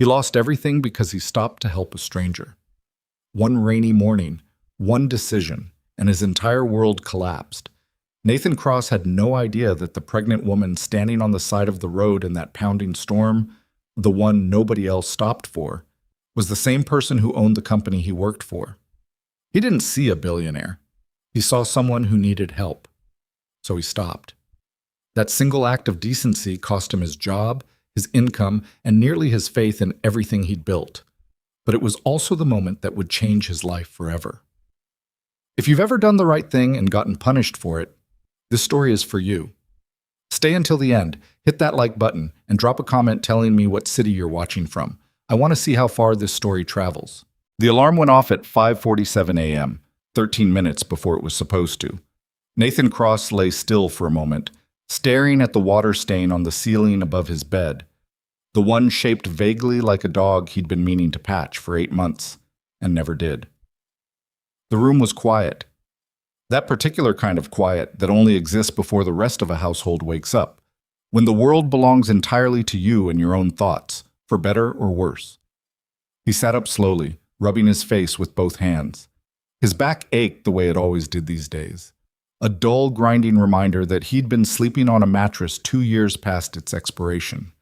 He lost everything because he stopped to help a stranger. One rainy morning, one decision, and his entire world collapsed. Nathan Cross had no idea that the pregnant woman standing on the side of the road in that pounding storm, the one nobody else stopped for, was the same person who owned the company he worked for. He didn't see a billionaire. He saw someone who needed help. So he stopped. That single act of decency cost him his job, his income, and nearly his faith in everything he'd built. But it was also the moment that would change his life forever. If you've ever done the right thing and gotten punished for it, this story is for you. Stay until the end, hit that like button, and drop a comment telling me what city you're watching from. I want to see how far this story travels. The alarm went off at 5:47 a.m., 13 minutes before it was supposed to. Nathan Cross lay still for a moment, staring at the water stain on the ceiling above his bed, the one shaped vaguely like a dog he'd been meaning to patch for 8 months, and never did. The room was quiet. That particular kind of quiet that only exists before the rest of a household wakes up, when the world belongs entirely to you and your own thoughts, for better or worse. He sat up slowly, rubbing his face with both hands. His back ached the way it always did these days. A dull, grinding reminder that he'd been sleeping on a mattress 2 years past its expiration.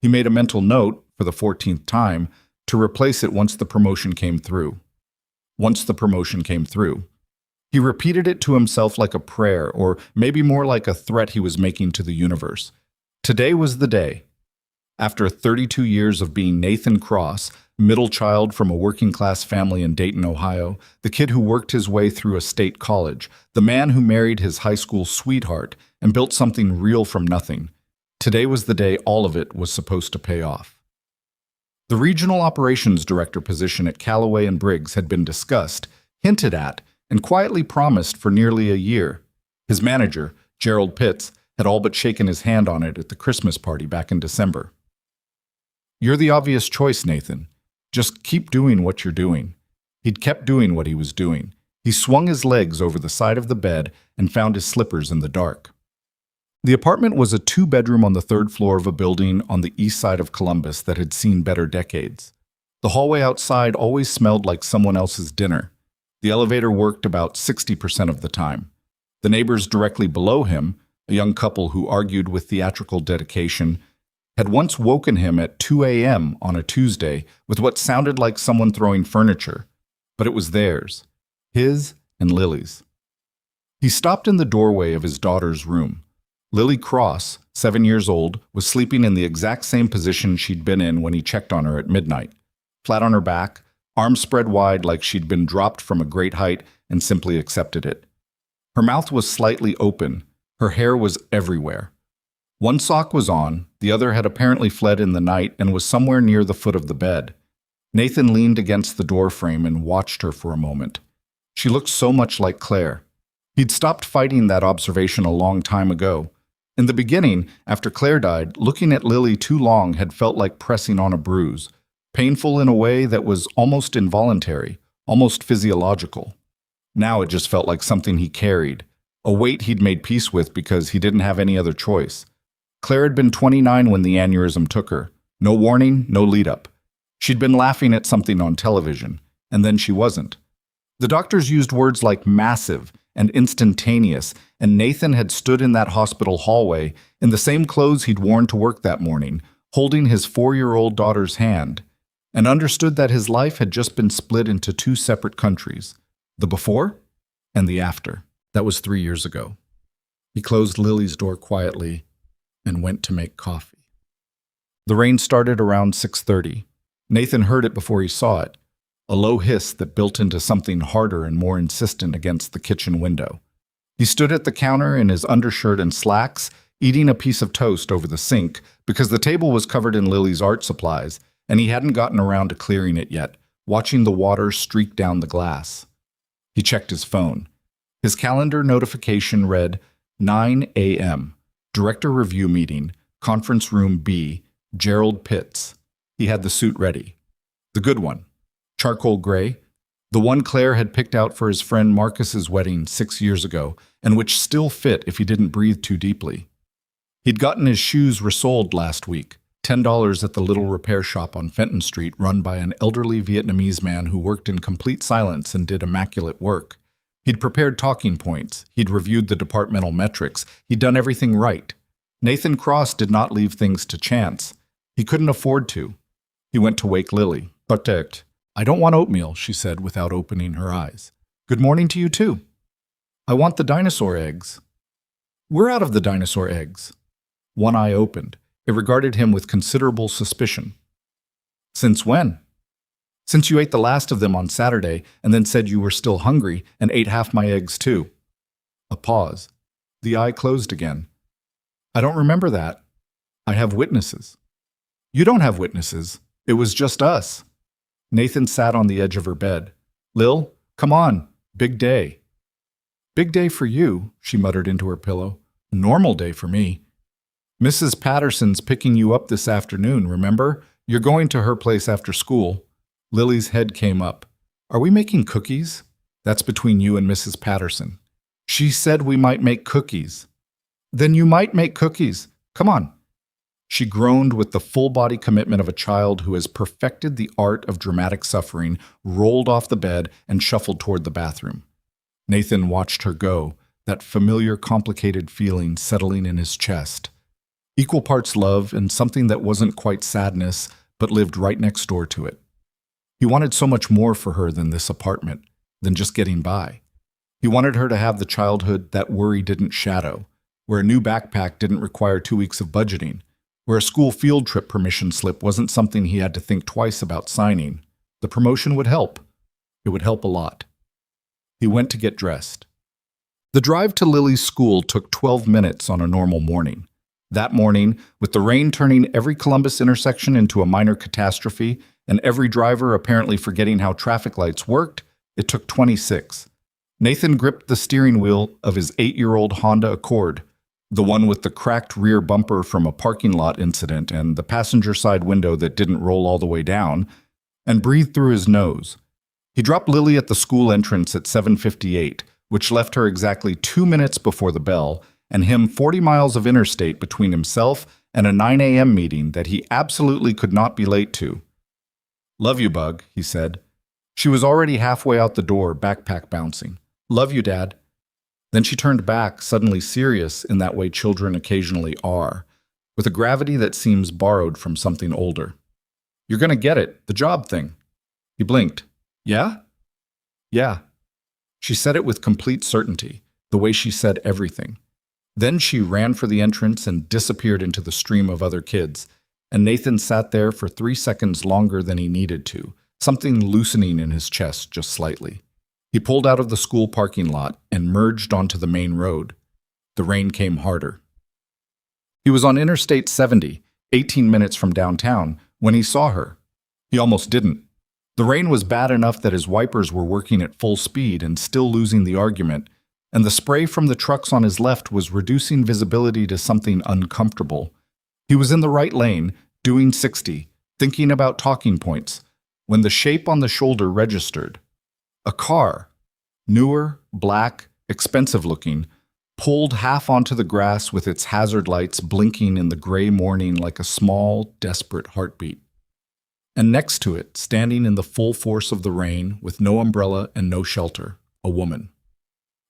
He made a mental note, for the 14th time, to replace it once the promotion came through. Once the promotion came through. He repeated it to himself like a prayer, or maybe more like a threat he was making to the universe. Today was the day. After 32 years of being Nathan Cross, middle child from a working-class family in Dayton, Ohio, the kid who worked his way through a state college, the man who married his high school sweetheart and built something real from nothing. Today was the day all of it was supposed to pay off. The regional operations director position at Callaway and Briggs had been discussed, hinted at, and quietly promised for nearly a year. His manager, Gerald Pitts, had all but shaken his hand on it at the Christmas party back in December. "You're the obvious choice, Nathan. Just keep doing what you're doing." He'd kept doing what he was doing. He swung his legs over the side of the bed and found his slippers in the dark. The apartment was a 2-bedroom on the 3rd floor of a building on the east side of Columbus that had seen better decades. The hallway outside always smelled like someone else's dinner. The elevator worked about 60% of the time. The neighbors directly below him, a young couple who argued with theatrical dedication, had once woken him at 2 a.m. on a Tuesday with what sounded like someone throwing furniture, but it was theirs, his and Lily's. He stopped in the doorway of his daughter's room. Lily Cross, 7 years old, was sleeping in the exact same position she'd been in when he checked on her at midnight, flat on her back, arms spread wide like she'd been dropped from a great height and simply accepted it. Her mouth was slightly open, her hair was everywhere. One sock was on, the other had apparently fled in the night and was somewhere near the foot of the bed. Nathan leaned against the doorframe and watched her for a moment. She looked so much like Claire. He'd stopped fighting that observation a long time ago. In the beginning, after Claire died, looking at Lily too long had felt like pressing on a bruise, painful in a way that was almost involuntary, almost physiological. Now it just felt like something he carried, a weight he'd made peace with because he didn't have any other choice. Claire had been 29 when the aneurysm took her. No warning, no lead-up. She'd been laughing at something on television, and then she wasn't. The doctors used words like massive and instantaneous, and Nathan had stood in that hospital hallway in the same clothes he'd worn to work that morning, holding his 4-year-old daughter's hand, and understood that his life had just been split into 2 separate countries, the before and the after. That was 3 years ago. He closed Lily's door quietly and went to make coffee. The rain started around 6:30. Nathan heard it before he saw it, a low hiss that built into something harder and more insistent against the kitchen window. He stood at the counter in his undershirt and slacks, eating a piece of toast over the sink because the table was covered in Lily's art supplies, and he hadn't gotten around to clearing it yet, watching the water streak down the glass. He checked his phone. His calendar notification read 9 a.m., Director Review Meeting, Conference Room B, Gerald Pitts. He had the suit ready. The good one. Charcoal gray. The one Claire had picked out for his friend Marcus's wedding 6 years ago, and which still fit if he didn't breathe too deeply. He'd gotten his shoes resoled last week, $10 at the little repair shop on Fenton Street run by an elderly Vietnamese man who worked in complete silence and did immaculate work. He'd prepared talking points. He'd reviewed the departmental metrics. He'd done everything right. Nathan Cross did not leave things to chance. He couldn't afford to. He went to wake Lily. "Protect. I don't want oatmeal," she said without opening her eyes. "Good morning to you too." "I want the dinosaur eggs." "We're out of the dinosaur eggs." One eye opened. It regarded him with considerable suspicion. "Since when?" "Since you ate the last of them on Saturday and then said you were still hungry and ate half my eggs too." A pause. The eye closed again. "I don't remember that. I have witnesses." "You don't have witnesses. It was just us." Nathan sat on the edge of her bed. "Lil, come on. Big day." "Big day for you," she muttered into her pillow. "Normal day for me." "Mrs. Patterson's picking you up this afternoon, remember? You're going to her place after school." Lily's head came up. "Are we making cookies?" "That's between you and Mrs. Patterson." "She said we might make cookies." "Then you might make cookies. Come on." She groaned with the full-body commitment of a child who has perfected the art of dramatic suffering, rolled off the bed, and shuffled toward the bathroom. Nathan watched her go, that familiar, complicated feeling settling in his chest. Equal parts love and something that wasn't quite sadness, but lived right next door to it. He wanted so much more for her than this apartment, than just getting by. He wanted her to have the childhood that worry didn't shadow, where a new backpack didn't require 2 weeks of budgeting, where a school field trip permission slip wasn't something he had to think twice about signing. The promotion would help. It would help a lot. He went to get dressed. The drive to Lily's school took 12 minutes on a normal morning. That morning, with the rain turning every Columbus intersection into a minor catastrophe and every driver apparently forgetting how traffic lights worked, it took 26. Nathan gripped the steering wheel of his 8-year-old Honda Accord, the one with the cracked rear bumper from a parking lot incident and the passenger side window that didn't roll all the way down, and breathed through his nose. He dropped Lily at the school entrance at 7:58, which left her exactly 2 minutes before the bell, and him 40 miles of interstate between himself and a 9 a.m. meeting that he absolutely could not be late to. "Love you, Bug," he said. She was already halfway out the door, backpack bouncing. "Love you, Dad." Then she turned back, suddenly serious in that way children occasionally are, with a gravity that seems borrowed from something older. "You're going to get it, the job thing." He blinked. "Yeah?" "Yeah." She said it with complete certainty, the way she said everything. Then she ran for the entrance and disappeared into the stream of other kids, and Nathan sat there for 3 seconds longer than he needed to, something loosening in his chest just slightly. He pulled out of the school parking lot and merged onto the main road. The rain came harder. He was on Interstate 70, 18 minutes from downtown, when he saw her. He almost didn't. The rain was bad enough that his wipers were working at full speed and still losing the argument, and the spray from the trucks on his left was reducing visibility to something uncomfortable. He was in the right lane, doing 60, thinking about talking points, when the shape on the shoulder registered. A car, newer, black, expensive-looking, pulled half onto the grass with its hazard lights blinking in the gray morning like a small, desperate heartbeat. And next to it, standing in the full force of the rain, with no umbrella and no shelter, a woman.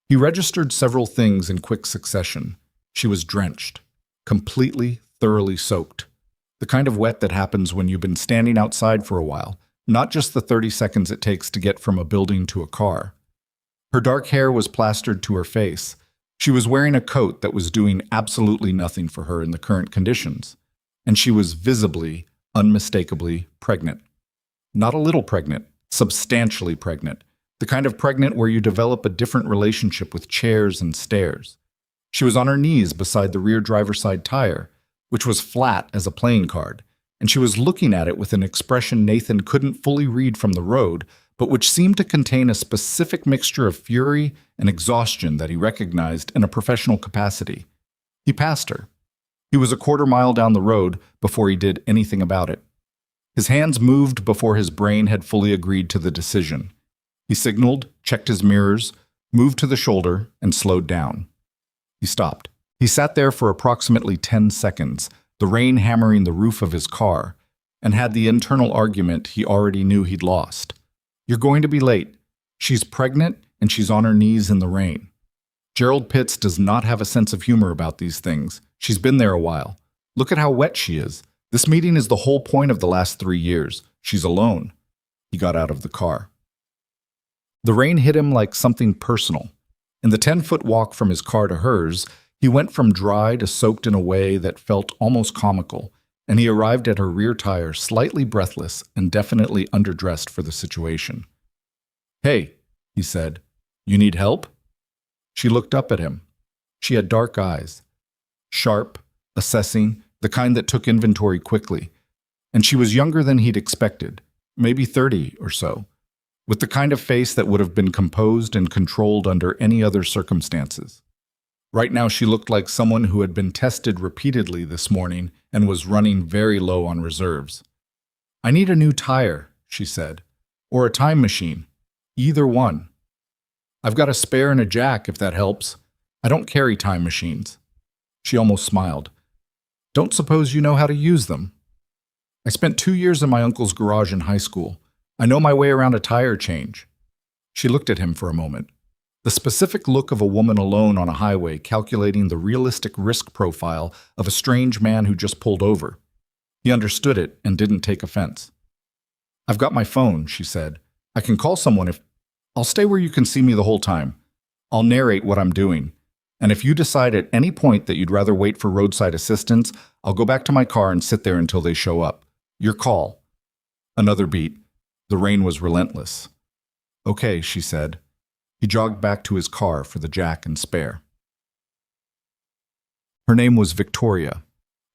He registered several things in quick succession. She was drenched, completely, thoroughly soaked. The kind of wet that happens when you've been standing outside for a while, not just the 30 seconds it takes to get from a building to a car. Her dark hair was plastered to her face. She was wearing a coat that was doing absolutely nothing for her in the current conditions. And she was visibly, unmistakably pregnant. Not a little pregnant, substantially pregnant. The kind of pregnant where you develop a different relationship with chairs and stairs. She was on her knees beside the rear driver's side tire, which was flat as a playing card, and she was looking at it with an expression Nathan couldn't fully read from the road, but which seemed to contain a specific mixture of fury and exhaustion that he recognized in a professional capacity. He passed her. He was a quarter mile down the road before he did anything about it. His hands moved before his brain had fully agreed to the decision. He signaled, checked his mirrors, moved to the shoulder, and slowed down. He stopped. He sat there for approximately 10 seconds, the rain hammering the roof of his car, and had the internal argument he already knew he'd lost. You're going to be late. She's pregnant and she's on her knees in the rain. Gerald Pitts does not have a sense of humor about these things. She's been there a while. Look at how wet she is. This meeting is the whole point of the last 3 years. She's alone. He got out of the car. The rain hit him like something personal. In the 10-foot walk from his car to hers, he went from dry to soaked in a way that felt almost comical, and he arrived at her rear tire slightly breathless and definitely underdressed for the situation. "Hey," he said, "you need help?" She looked up at him. She had dark eyes, sharp, assessing, the kind that took inventory quickly, and she was younger than he'd expected, maybe 30 or so, with the kind of face that would have been composed and controlled under any other circumstances. Right now she looked like someone who had been tested repeatedly this morning and was running very low on reserves. "I need a new tire," she said, "or a time machine. Either one. I've got a spare and a jack, if that helps. I don't carry time machines." She almost smiled. "Don't suppose you know how to use them?" "I spent 2 years in my uncle's garage in high school. I know my way around a tire change." She looked at him for a moment. The specific look of a woman alone on a highway calculating the realistic risk profile of a strange man who just pulled over. He understood it and didn't take offense. "I've got my phone," she said. "I can call someone if... I'll stay where you can see me the whole time. I'll narrate what I'm doing. And if you decide at any point that you'd rather wait for roadside assistance, I'll go back to my car and sit there until they show up. Your call." Another beat. The rain was relentless. "Okay," she said. He jogged back to his car for the jack and spare. Her name was Victoria.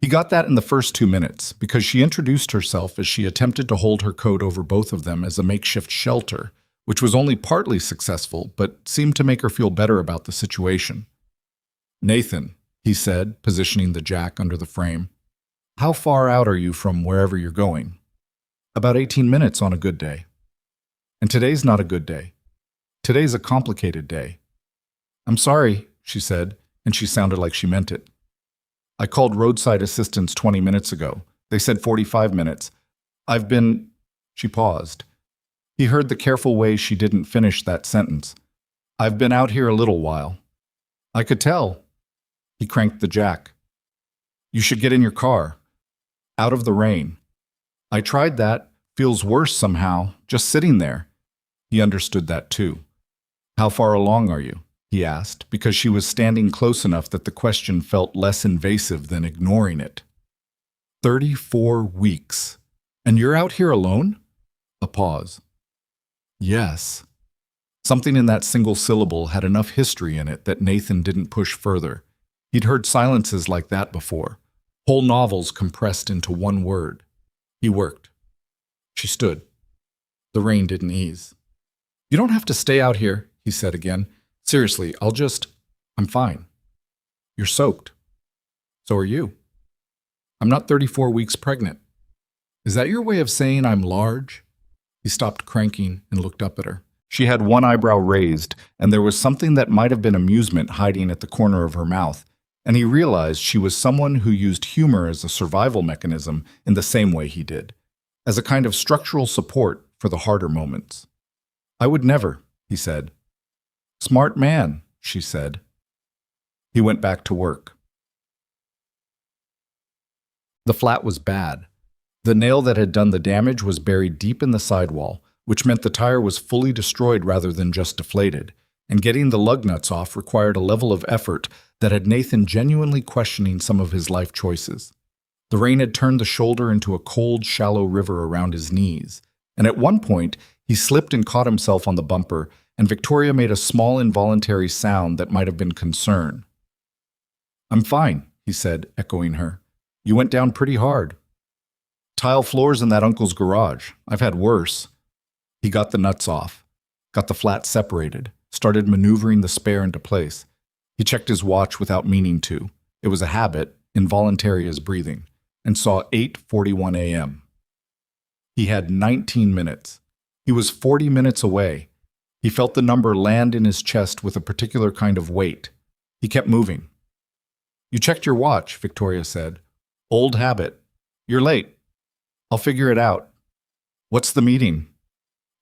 He got that in the first 2 minutes, because she introduced herself as she attempted to hold her coat over both of them as a makeshift shelter, which was only partly successful, but seemed to make her feel better about the situation. "Nathan," he said, positioning the jack under the frame. "How far out are you from wherever you're going?" "About 18 minutes on a good day." "And today's not a good day. Today's a complicated day." "I'm sorry," she said, and she sounded like she meant it. "I called roadside assistance 20 minutes ago. They said 45 minutes. I've been..." She paused. He heard the careful way she didn't finish that sentence. "I've been out here a little while." "I could tell." He cranked the jack. "You should get in your car. Out of the rain." "I tried that. Feels worse somehow, just sitting there." He understood that too. "How far along are you?" he asked, because she was standing close enough that the question felt less invasive than ignoring it. 34 weeks. "And you're out here alone?" A pause. "Yes." Something in that single syllable had enough history in it that Nathan didn't push further. He'd heard silences like that before, whole novels compressed into one word. He worked. She stood. The rain didn't ease. "You don't have to stay out here," he said again. "Seriously, I'm fine." "You're soaked." "So are you." "I'm not 34 weeks pregnant." "Is that your way of saying I'm large?" He stopped cranking and looked up at her. She had one eyebrow raised, and there was something that might have been amusement hiding at the corner of her mouth, and he realized she was someone who used humor as a survival mechanism in the same way he did, as a kind of structural support for the harder moments. "I would never," he said. "Smart man," she said. He went back to work. The flat was bad. The nail that had done the damage was buried deep in the sidewall, which meant the tire was fully destroyed rather than just deflated, and getting the lug nuts off required a level of effort that had Nathan genuinely questioning some of his life choices. The rain had turned the shoulder into a cold, shallow river around his knees, and at one point he slipped and caught himself on the bumper, and Victoria made a small involuntary sound that might have been concern. "I'm fine," he said, echoing her. "You went down pretty hard." "Tile floors in that uncle's garage. I've had worse." He got the nuts off, got the flat separated, started maneuvering the spare into place. He checked his watch without meaning to. It was a habit, involuntary as breathing, and saw 8:41 a.m. He had 19 minutes. He was 40 minutes away. He felt the number land in his chest with a particular kind of weight. He kept moving. "You checked your watch," Victoria said. Old habit. You're late. I'll figure it out. What's the meeting?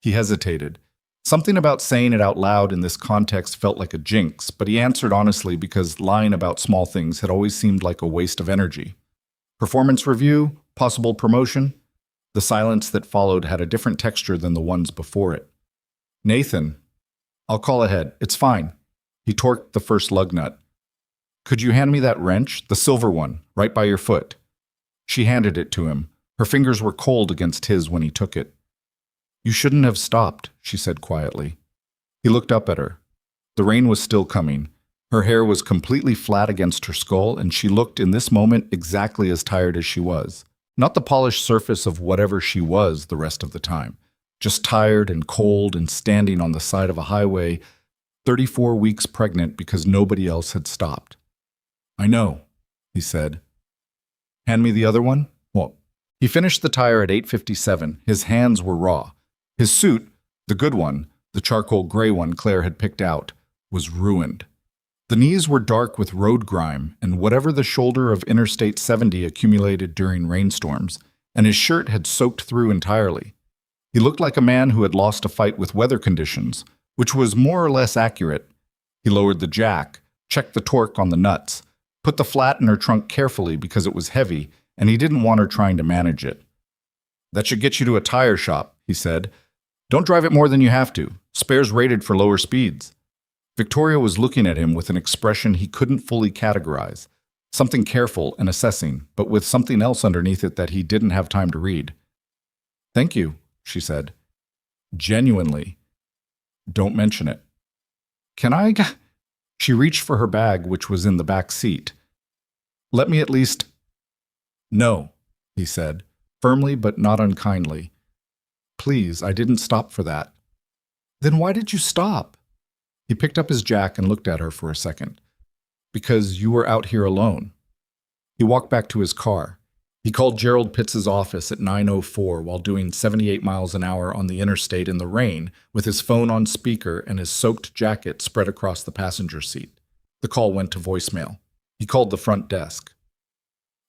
He hesitated. Something about saying it out loud in this context felt like a jinx, but he answered honestly because lying about small things had always seemed like a waste of energy. Performance review? Possible promotion? The silence that followed had a different texture than the ones before it. Nathan. I'll call ahead. It's fine. He torqued the first lug nut. Could you hand me that wrench? The silver one, right by your foot. She handed it to him. Her fingers were cold against his when he took it. You shouldn't have stopped, she said quietly. He looked up at her. The rain was still coming. Her hair was completely flat against her skull, and she looked in this moment exactly as tired as she was. Not the polished surface of whatever she was the rest of the time. Just tired and cold and standing on the side of a highway, 34 weeks pregnant because nobody else had stopped. I know, he said. Hand me the other one? Well, he finished the tire at 8:57. His hands were raw. His suit, the good one, the charcoal gray one Claire had picked out, was ruined. The knees were dark with road grime and whatever the shoulder of Interstate 70 accumulated during rainstorms, and his shirt had soaked through entirely. He looked like a man who had lost a fight with weather conditions, which was more or less accurate. He lowered the jack, checked the torque on the nuts, put the flat in her trunk carefully because it was heavy, and he didn't want her trying to manage it. That should get you to a tire shop, he said. Don't drive it more than you have to. Spare's rated for lower speeds. Victoria was looking at him with an expression he couldn't fully categorize, something careful and assessing, but with something else underneath it that he didn't have time to read. Thank you, she said. Genuinely. Don't mention it. Can I? She reached for her bag, which was in the back seat. Let me at least... No, he said, firmly but not unkindly. Please, I didn't stop for that. Then why did you stop? He picked up his jack and looked at her for a second. Because you were out here alone. He walked back to his car. He called Gerald Pitts' office at 9:04 while doing 78 miles an hour on the interstate in the rain with his phone on speaker and his soaked jacket spread across the passenger seat. The call went to voicemail. He called the front desk.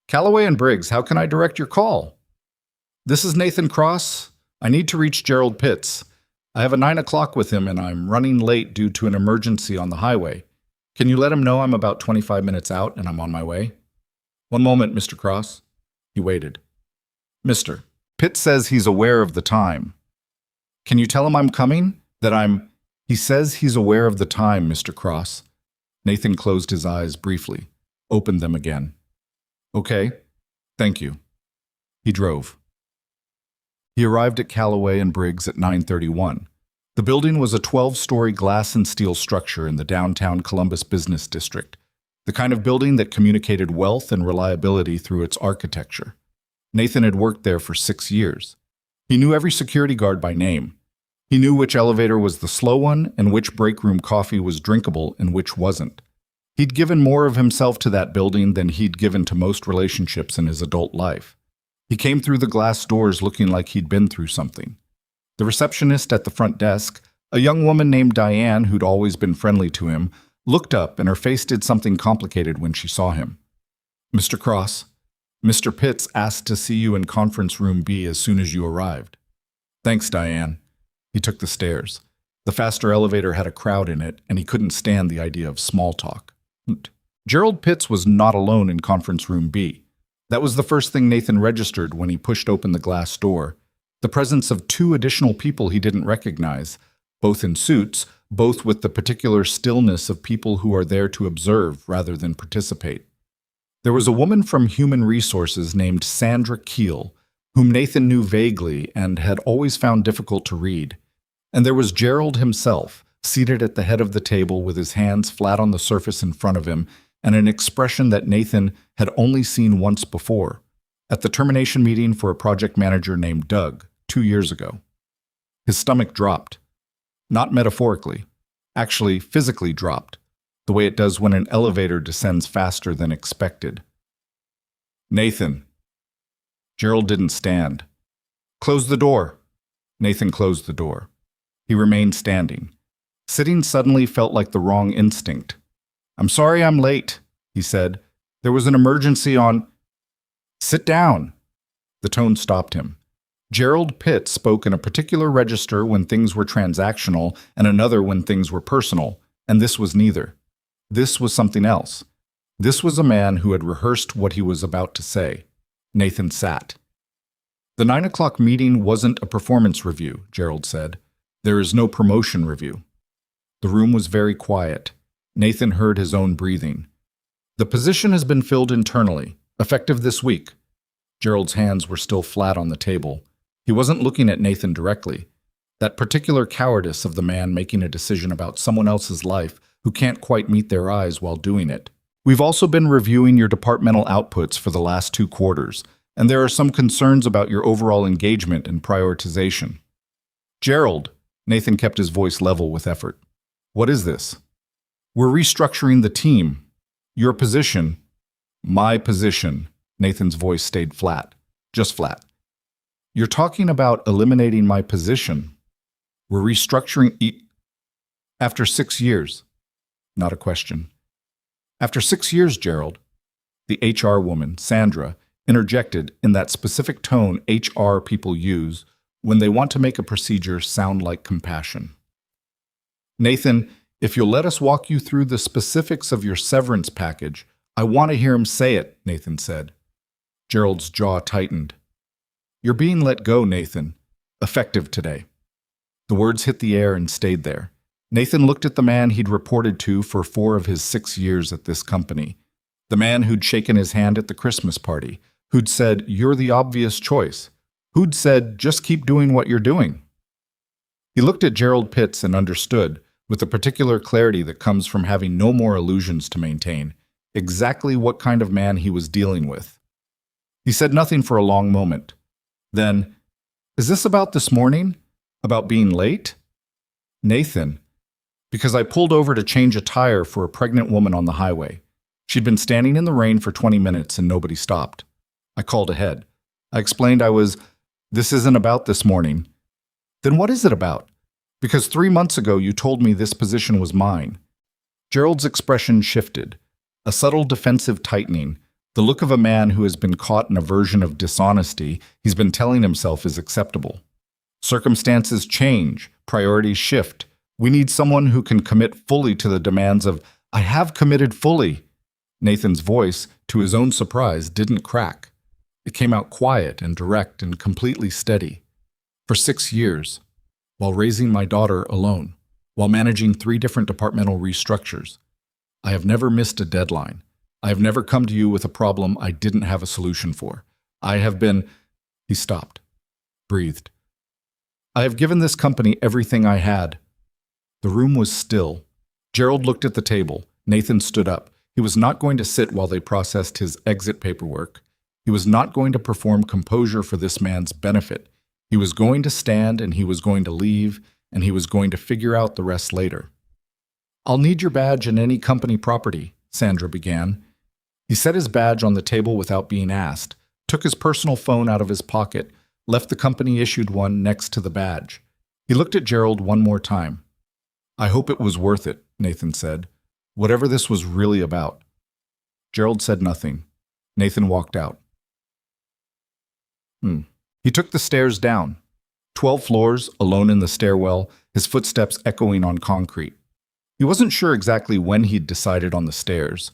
Callaway and Briggs, how can I direct your call? This is Nathan Cross. I need to reach Gerald Pitts. I have a 9 o'clock with him and I'm running late due to an emergency on the highway. Can you let him know I'm about 25 minutes out and I'm on my way? One moment, Mr. Cross. He waited. Mister, Pitts says he's aware of the time. Can you tell him I'm coming? He says he's aware of the time, Mr. Cross. Nathan closed his eyes briefly, opened them again. Okay, thank you. He drove. He arrived at Callaway and Briggs at 9:31. The building was a 12-story glass and steel structure in the downtown Columbus business district, the kind of building that communicated wealth and reliability through its architecture. Nathan had worked there for 6 years. He knew every security guard by name. He knew which elevator was the slow one and which break room coffee was drinkable and which wasn't. He'd given more of himself to that building than he'd given to most relationships in his adult life. He came through the glass doors looking like he'd been through something. The receptionist at the front desk, a young woman named Diane who'd always been friendly to him, looked up and her face did something complicated when she saw him. Mr. Cross, Mr. Pitts asked to see you in conference room B as soon as you arrived. Thanks, Diane. He took the stairs. The faster elevator had a crowd in it, and he couldn't stand the idea of small talk. Gerald Pitts was not alone in conference room B. That was the first thing Nathan registered when he pushed open the glass door. The presence of 2 additional people he didn't recognize, both in suits, both with the particular stillness of people who are there to observe rather than participate. There was a woman from Human Resources named Sandra Keel, whom Nathan knew vaguely and had always found difficult to read. And there was Gerald himself, seated at the head of the table with his hands flat on the surface in front of him and an expression that Nathan had only seen once before, at the termination meeting for a project manager named Doug 2 years ago. His stomach dropped. Not metaphorically, actually physically dropped, the way it does when an elevator descends faster than expected. Nathan. Gerald didn't stand. Close the door. Nathan closed the door. He remained standing. Sitting suddenly felt like the wrong instinct. I'm sorry I'm late, he said. There was an emergency on... Sit down. The tone stopped him. Gerald Pitt spoke in a particular register when things were transactional and another when things were personal, and this was neither. This was something else. This was a man who had rehearsed what he was about to say. Nathan sat. The 9 o'clock meeting wasn't a performance review, Gerald said. There is no promotion review. The room was very quiet. Nathan heard his own breathing. The position has been filled internally, effective this week. Gerald's hands were still flat on the table. He wasn't looking at Nathan directly. That particular cowardice of the man making a decision about someone else's life who can't quite meet their eyes while doing it. We've also been reviewing your departmental outputs for the last 2 quarters, and there are some concerns about your overall engagement and prioritization. Gerald, Nathan kept his voice level with effort. What is this? We're restructuring the team. Your position. My position. Nathan's voice stayed flat. Just flat. You're talking about eliminating my position. We're restructuring after 6 years. Not a question. After 6 years, Gerald, the HR woman, Sandra, interjected in that specific tone HR people use when they want to make a procedure sound like compassion. Nathan, if you'll let us walk you through the specifics of your severance package, I want to hear him say it, Nathan said. Gerald's jaw tightened. You're being let go, Nathan. Effective today. The words hit the air and stayed there. Nathan looked at the man he'd reported to for 4 of his 6 years at this company. The man who'd shaken his hand at the Christmas party, who'd said, you're the obvious choice, who'd said, just keep doing what you're doing. He looked at Gerald Pitts and understood, with the particular clarity that comes from having no more illusions to maintain, exactly what kind of man he was dealing with. He said nothing for a long moment. Then, is this about this morning? About being late? Nathan, because I pulled over to change a tire for a pregnant woman on the highway. She'd been standing in the rain for 20 minutes and nobody stopped. I called ahead. I explained this isn't about this morning. Then what is it about? Because 3 months ago you told me this position was mine. Gerald's expression shifted, a subtle defensive tightening, the look of a man who has been caught in a version of dishonesty he's been telling himself is acceptable. Circumstances change, priorities shift. We need someone who can commit fully to the demands of, I have committed fully. Nathan's voice, to his own surprise, didn't crack. It came out quiet and direct and completely steady. For 6 years, while raising my daughter alone, while managing 3 different departmental restructures, I have never missed a deadline. I have never come to you with a problem I didn't have a solution for. I have been... He stopped, breathed. I have given this company everything I had. The room was still. Gerald looked at the table. Nathan stood up. He was not going to sit while they processed his exit paperwork. He was not going to perform composure for this man's benefit. He was going to stand and he was going to leave and he was going to figure out the rest later. I'll need your badge and any company property, Sandra began. He set his badge on the table without being asked, took his personal phone out of his pocket, left the company-issued one next to the badge. He looked at Gerald one more time. I hope it was worth it, Nathan said. Whatever this was really about. Gerald said nothing. Nathan walked out. He took the stairs down. 12 floors, alone in the stairwell, his footsteps echoing on concrete. He wasn't sure exactly when he'd decided on the stairs.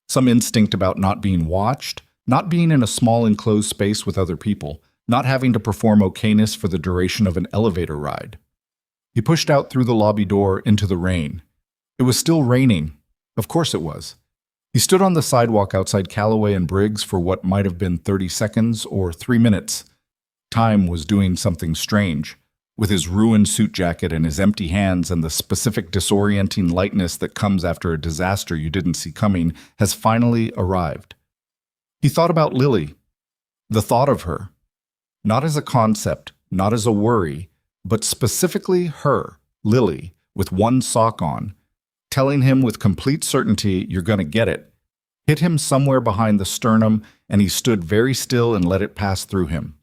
Some instinct about not being watched, not being in a small enclosed space with other people, not having to perform okayness for the duration of an elevator ride. He pushed out through the lobby door into the rain. It was still raining. Of course it was. He stood on the sidewalk outside Callaway and Briggs for what might have been 30 seconds or 3 minutes. Time was doing something strange. With his ruined suit jacket and his empty hands and the specific disorienting lightness that comes after a disaster you didn't see coming, has finally arrived. He thought about Lily. The thought of her. Not as a concept, not as a worry, but specifically her, Lily, with one sock on, telling him with complete certainty you're going to get it, hit him somewhere behind the sternum, and he stood very still and let it pass through him.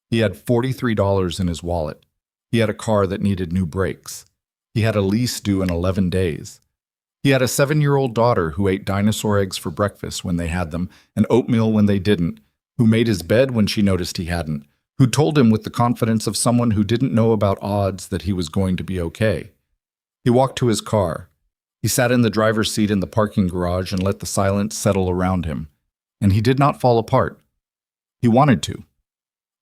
He had $43 in his wallet. He had a car that needed new brakes. He had a lease due in 11 days. He had a 7-year-old daughter who ate dinosaur eggs for breakfast when they had them and oatmeal when they didn't, who made his bed when she noticed he hadn't, who told him with the confidence of someone who didn't know about odds that he was going to be okay. He walked to his car. He sat in the driver's seat in the parking garage and let the silence settle around him. And he did not fall apart. He wanted to.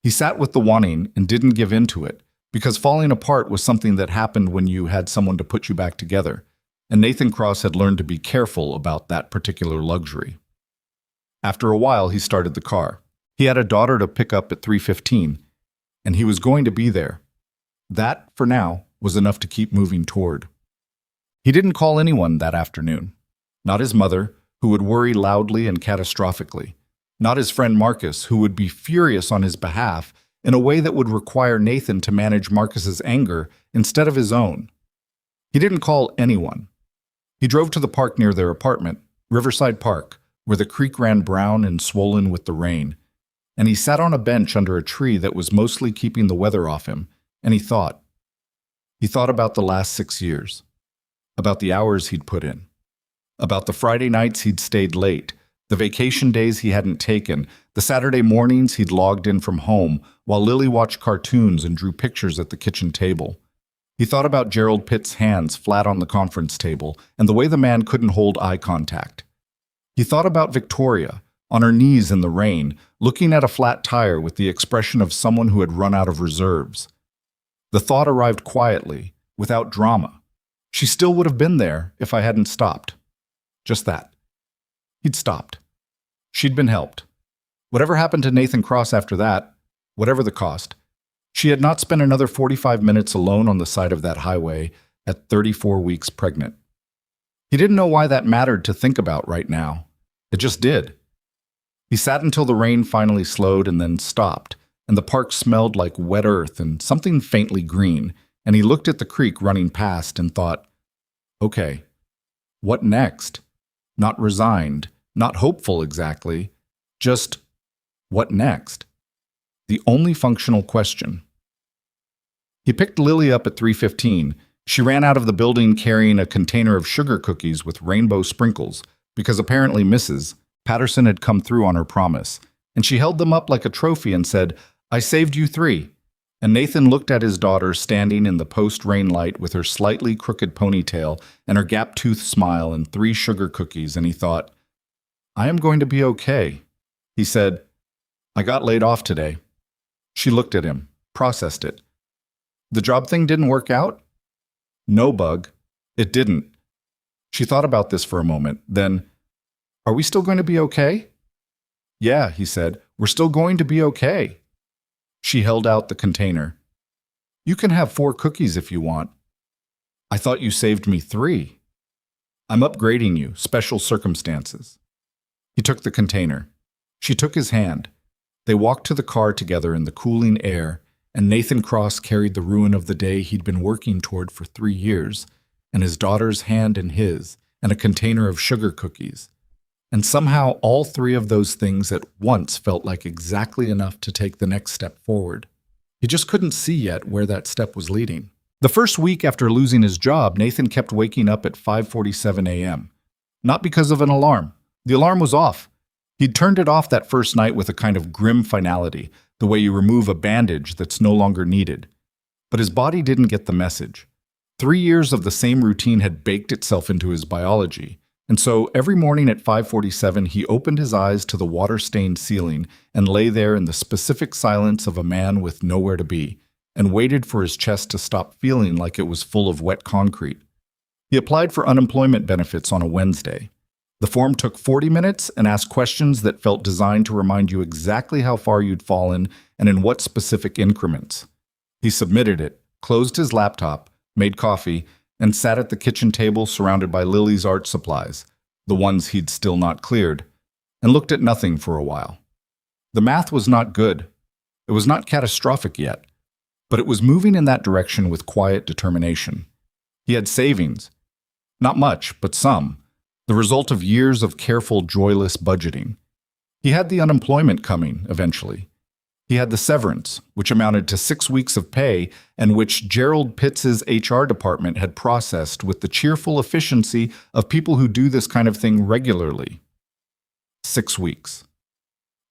He sat with the wanting and didn't give in to it, because falling apart was something that happened when you had someone to put you back together, and Nathan Cross had learned to be careful about that particular luxury. After a while, he started the car. He had a daughter to pick up at 3:15, and he was going to be there. That, for now, was enough to keep moving toward. He didn't call anyone that afternoon. Not his mother, who would worry loudly and catastrophically. Not his friend Marcus, who would be furious on his behalf in a way that would require Nathan to manage Marcus's anger instead of his own. He didn't call anyone. He drove to the park near their apartment, Riverside Park, where the creek ran brown and swollen with the rain. And he sat on a bench under a tree that was mostly keeping the weather off him, and he thought. He thought about the last 6 years, about the hours he'd put in, about the Friday nights he'd stayed late, the vacation days he hadn't taken, the Saturday mornings he'd logged in from home while Lily watched cartoons and drew pictures at the kitchen table. He thought about Gerald Pitt's hands flat on the conference table and the way the man couldn't hold eye contact. He thought about Victoria, on her knees in the rain, looking at a flat tire with the expression of someone who had run out of reserves. The thought arrived quietly, without drama. She still would have been there if I hadn't stopped. Just that. He'd stopped. She'd been helped. Whatever happened to Nathan Cross after that, whatever the cost, she had not spent another 45 minutes alone on the side of that highway at 34 weeks pregnant. He didn't know why that mattered to think about right now. It just did. He sat until the rain finally slowed and then stopped, and the park smelled like wet earth and something faintly green, and he looked at the creek running past and thought, okay, what next? Not resigned, not hopeful exactly, just what next? The only functional question. He picked Lily up at 3:15. She ran out of the building carrying a container of sugar cookies with rainbow sprinkles, because apparently Mrs. Patterson had come through on her promise, and she held them up like a trophy and said, "I saved you 3." And Nathan looked at his daughter standing in the post-rain light with her slightly crooked ponytail and her gap-toothed smile and 3 sugar cookies, and he thought, I am going to be okay. He said, I got laid off today. She looked at him, processed it. The job thing didn't work out? No, Bug. It didn't. She thought about this for a moment, then, are we still going to be okay? Yeah, he said, we're still going to be okay. She held out the container. You can have 4 cookies if you want. I thought you saved me 3. I'm upgrading you, special circumstances. He took the container. She took his hand. They walked to the car together in the cooling air, and Nathan Cross carried the ruin of the day he'd been working toward for 3 years, and his daughter's hand in his, and a container of sugar cookies. And somehow all 3 of those things at once felt like exactly enough to take the next step forward. He just couldn't see yet where that step was leading. The first week after losing his job, Nathan kept waking up at 5:47 a.m. Not because of an alarm. The alarm was off. He'd turned it off that first night with a kind of grim finality, the way you remove a bandage that's no longer needed. But his body didn't get the message. 3 years of the same routine had baked itself into his biology. And so every morning at 5:47, he opened his eyes to the water-stained ceiling and lay there in the specific silence of a man with nowhere to be, and waited for his chest to stop feeling like it was full of wet concrete. He applied for unemployment benefits on a Wednesday. The form took 40 minutes and asked questions that felt designed to remind you exactly how far you'd fallen and in what specific increments. He submitted it, closed his laptop, made coffee, and sat at the kitchen table surrounded by Lily's art supplies, the ones he'd still not cleared, and looked at nothing for a while. The math was not good. It was not catastrophic yet, but it was moving in that direction with quiet determination. He had savings. Not much, but some, the result of years of careful, joyless budgeting. He had the unemployment coming, eventually. He had the severance, which amounted to 6 weeks of pay and which Gerald Pitts' HR department had processed with the cheerful efficiency of people who do this kind of thing regularly. 6 weeks.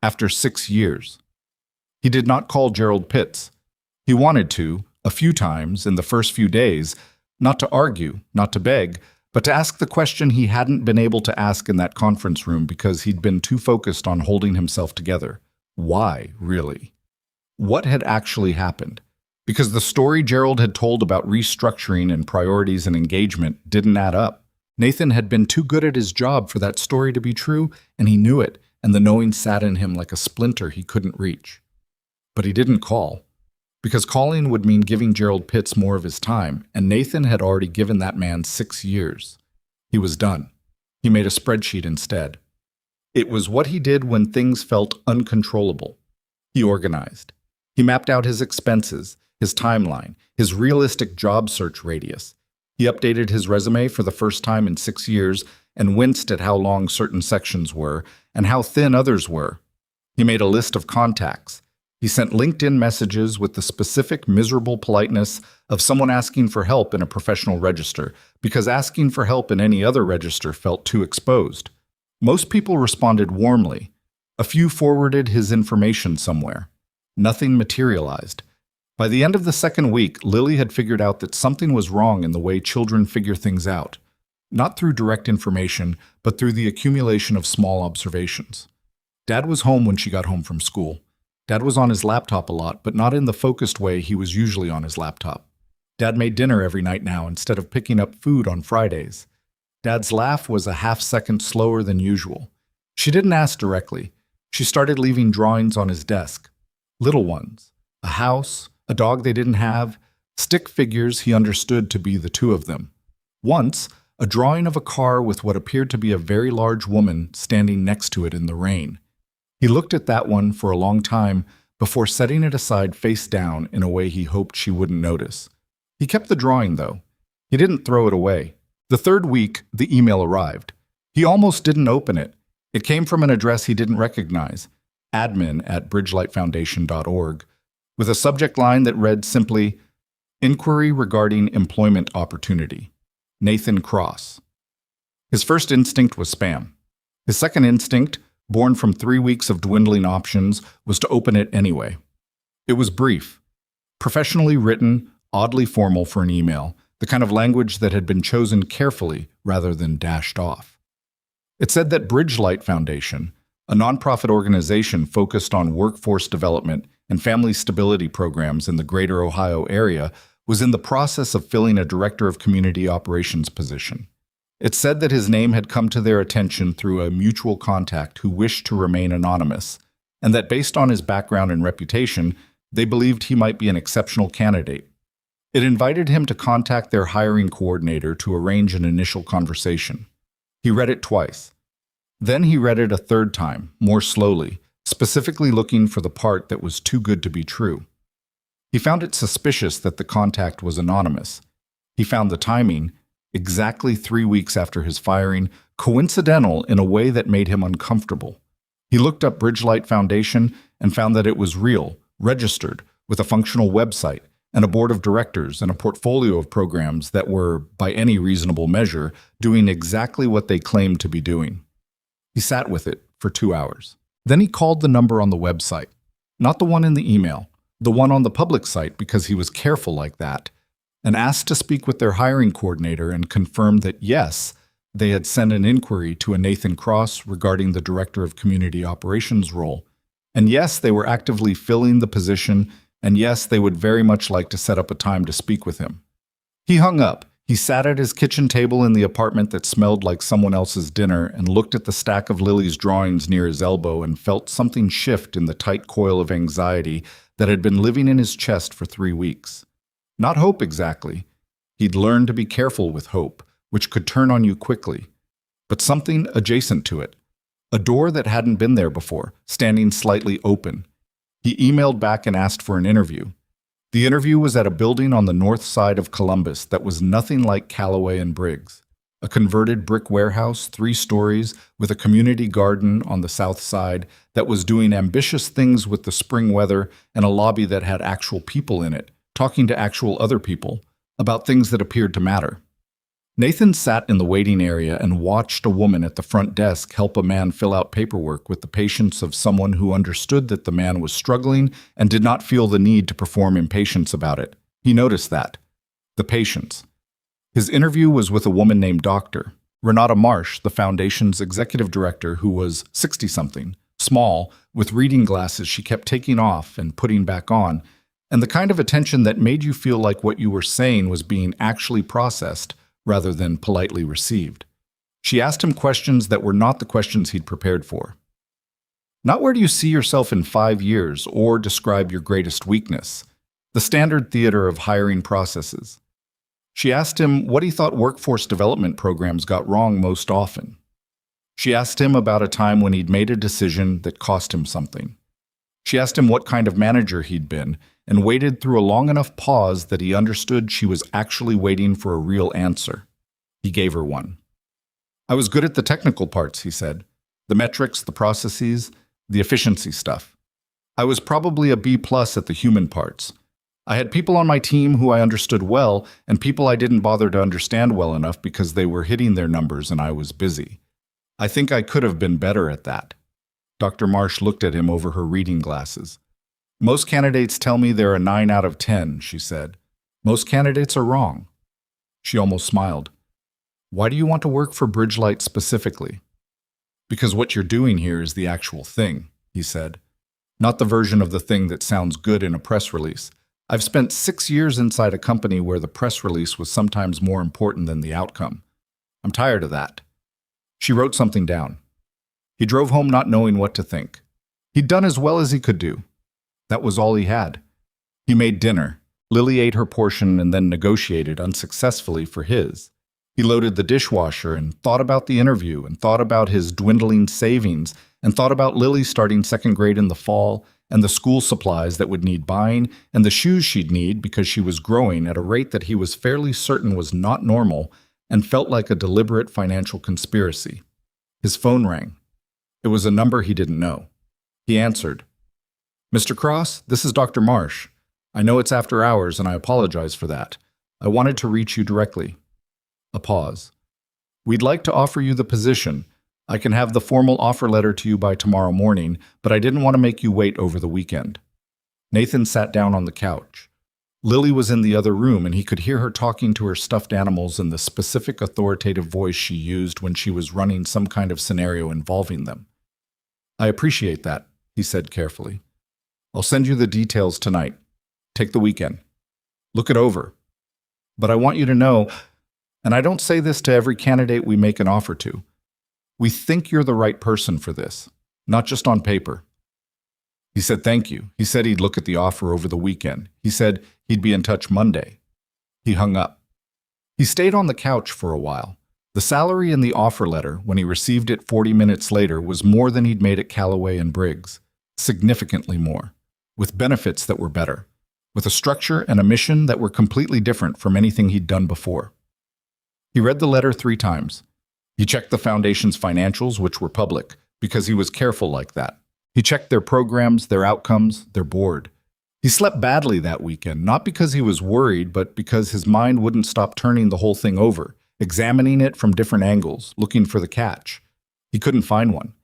after 6 years. He did not call Gerald Pitts. He wanted to, a few times in the first few days, not to argue, not to beg, but to ask the question he hadn't been able to ask in that conference room because he'd been too focused on holding himself together. Why, really? What had actually happened? Because the story Gerald had told about restructuring and priorities and engagement didn't add up. Nathan had been too good at his job for that story to be true, and he knew it, and the knowing sat in him like a splinter he couldn't reach. But he didn't call, because calling would mean giving Gerald Pitts more of his time, and Nathan had already given that man 6 years. He was done. He made a spreadsheet instead. It was what he did when things felt uncontrollable. He organized. He mapped out his expenses, his timeline, his realistic job search radius. He updated his resume for the first time in 6 years and winced at how long certain sections were and how thin others were. He made a list of contacts. He sent LinkedIn messages with the specific miserable politeness of someone asking for help in a professional register, because asking for help in any other register felt too exposed. Most people responded warmly. A few forwarded his information somewhere. Nothing materialized. By the end of the second week, Lily had figured out that something was wrong in the way children figure things out. Not through direct information, but through the accumulation of small observations. Dad was home when she got home from school. Dad was on his laptop a lot, but not in the focused way he was usually on his laptop. Dad made dinner every night now instead of picking up food on Fridays. Dad's laugh was a half-second slower than usual. She didn't ask directly. She started leaving drawings on his desk. Little ones. A house, a dog they didn't have, stick figures he understood to be the two of them. Once, a drawing of a car with what appeared to be a very large woman standing next to it in the rain. He looked at that one for a long time before setting it aside face down in a way he hoped she wouldn't notice. He kept the drawing, though. He didn't throw it away. The third week, the email arrived. He almost didn't open it. It came from an address he didn't recognize, admin@bridgelightfoundation.org, with a subject line that read simply, "Inquiry regarding employment opportunity. Nathan Cross." His first instinct was spam. His second instinct, born from 3 weeks of dwindling options, was to open it anyway. It was brief, professionally written, oddly formal for an email, the kind of language that had been chosen carefully rather than dashed off. It said that Bridgelight Foundation, a nonprofit organization focused on workforce development and family stability programs in the greater Ohio area, was in the process of filling a director of community operations position. It said that his name had come to their attention through a mutual contact who wished to remain anonymous, and that based on his background and reputation, they believed he might be an exceptional candidate. It invited him to contact their hiring coordinator to arrange an initial conversation. He read it twice. Then he read it a third time, more slowly, specifically looking for the part that was too good to be true. He found it suspicious that the contact was anonymous. He found the timing, exactly 3 weeks after his firing, coincidental in a way that made him uncomfortable. He looked up Bridgelight Foundation and found that it was real, registered, with a functional website, and a board of directors and a portfolio of programs that were, by any reasonable measure, doing exactly what they claimed to be doing. He sat with it for 2 hours. Then he called the number on the website, not the one in the email, the one on the public site because he was careful like that, and asked to speak with their hiring coordinator and confirm that yes, they had sent an inquiry to a Nathan Cross regarding the Director of Community Operations role, and yes, they were actively filling the position, and yes, they would very much like to set up a time to speak with him. He hung up. He sat at his kitchen table in the apartment that smelled like someone else's dinner and looked at the stack of Lily's drawings near his elbow and felt something shift in the tight coil of anxiety that had been living in his chest for 3 weeks. Not hope exactly. He'd learned to be careful with hope, which could turn on you quickly. But something adjacent to it. A door that hadn't been there before, standing slightly open. He emailed back and asked for an interview. The interview was at a building on the north side of Columbus that was nothing like Callaway and Briggs. A converted brick warehouse, 3 stories, with a community garden on the south side that was doing ambitious things with the spring weather, and a lobby that had actual people in it, talking to actual other people, about things that appeared to matter. Nathan sat in the waiting area and watched a woman at the front desk help a man fill out paperwork with the patience of someone who understood that the man was struggling and did not feel the need to perform impatience about it. He noticed that. The patience. His interview was with a woman named Dr. Renata Marsh, the foundation's executive director, who was 60-something, small, with reading glasses she kept taking off and putting back on, and the kind of attention that made you feel like what you were saying was being actually processed rather than politely received. She asked him questions that were not the questions he'd prepared for. Not where do you see yourself in 5 years or describe your greatest weakness, the standard theater of hiring processes. She asked him what he thought workforce development programs got wrong most often. She asked him about a time when he'd made a decision that cost him something. She asked him what kind of manager he'd been and waited through a long enough pause that he understood she was actually waiting for a real answer. He gave her one. I was good at the technical parts, he said. The metrics, the processes, the efficiency stuff. I was probably a B+ at the human parts. I had people on my team who I understood well and people I didn't bother to understand well enough because they were hitting their numbers and I was busy. I think I could have been better at that. Dr. Marsh looked at him over her reading glasses. Most candidates tell me they're a 9 out of 10, she said. Most candidates are wrong. She almost smiled. Why do you want to work for Bridgelight specifically? Because what you're doing here is the actual thing, he said. Not the version of the thing that sounds good in a press release. I've spent 6 years inside a company where the press release was sometimes more important than the outcome. I'm tired of that. She wrote something down. He drove home not knowing what to think. He'd done as well as he could do. That was all he had. He made dinner. Lily ate her portion and then negotiated unsuccessfully for his. He loaded the dishwasher and thought about the interview and thought about his dwindling savings and thought about Lily starting 2nd grade in the fall and the school supplies that would need buying and the shoes she'd need because she was growing at a rate that he was fairly certain was not normal and felt like a deliberate financial conspiracy. His phone rang. It was a number he didn't know. He answered. Mr. Cross, this is Dr. Marsh. I know it's after hours and I apologize for that. I wanted to reach you directly. A pause. We'd like to offer you the position. I can have the formal offer letter to you by tomorrow morning, but I didn't want to make you wait over the weekend. Nathan sat down on the couch. Lily was in the other room and he could hear her talking to her stuffed animals in the specific authoritative voice she used when she was running some kind of scenario involving them. I appreciate that, he said carefully. I'll send you the details tonight. Take the weekend. Look it over. But I want you to know, and I don't say this to every candidate we make an offer to, we think you're the right person for this, not just on paper. He said thank you. He said he'd look at the offer over the weekend. He said he'd be in touch Monday. He hung up. He stayed on the couch for a while. The salary in the offer letter, when he received it 40 minutes later, was more than he'd made at Callaway and Briggs, significantly more, with benefits that were better, with a structure and a mission that were completely different from anything he'd done before. He read the letter 3 times. He checked the foundation's financials, which were public, because he was careful like that. He checked their programs, their outcomes, their board. He slept badly that weekend, not because he was worried, but because his mind wouldn't stop turning the whole thing over, examining it from different angles, looking for the catch. He couldn't find one.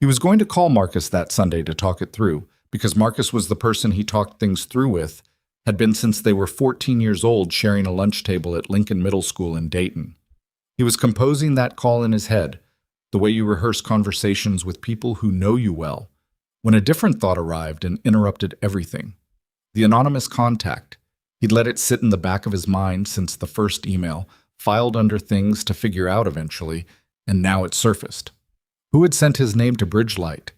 He was going to call Marcus that Sunday to talk it through, because Marcus was the person he talked things through with, had been since they were 14 years old sharing a lunch table at Lincoln Middle School in Dayton. He was composing that call in his head, the way you rehearse conversations with people who know you well, when a different thought arrived and interrupted everything. The anonymous contact. He'd let it sit in the back of his mind since the first email, filed under things to figure out eventually, and now it surfaced. Who had sent his name to Bridgelight?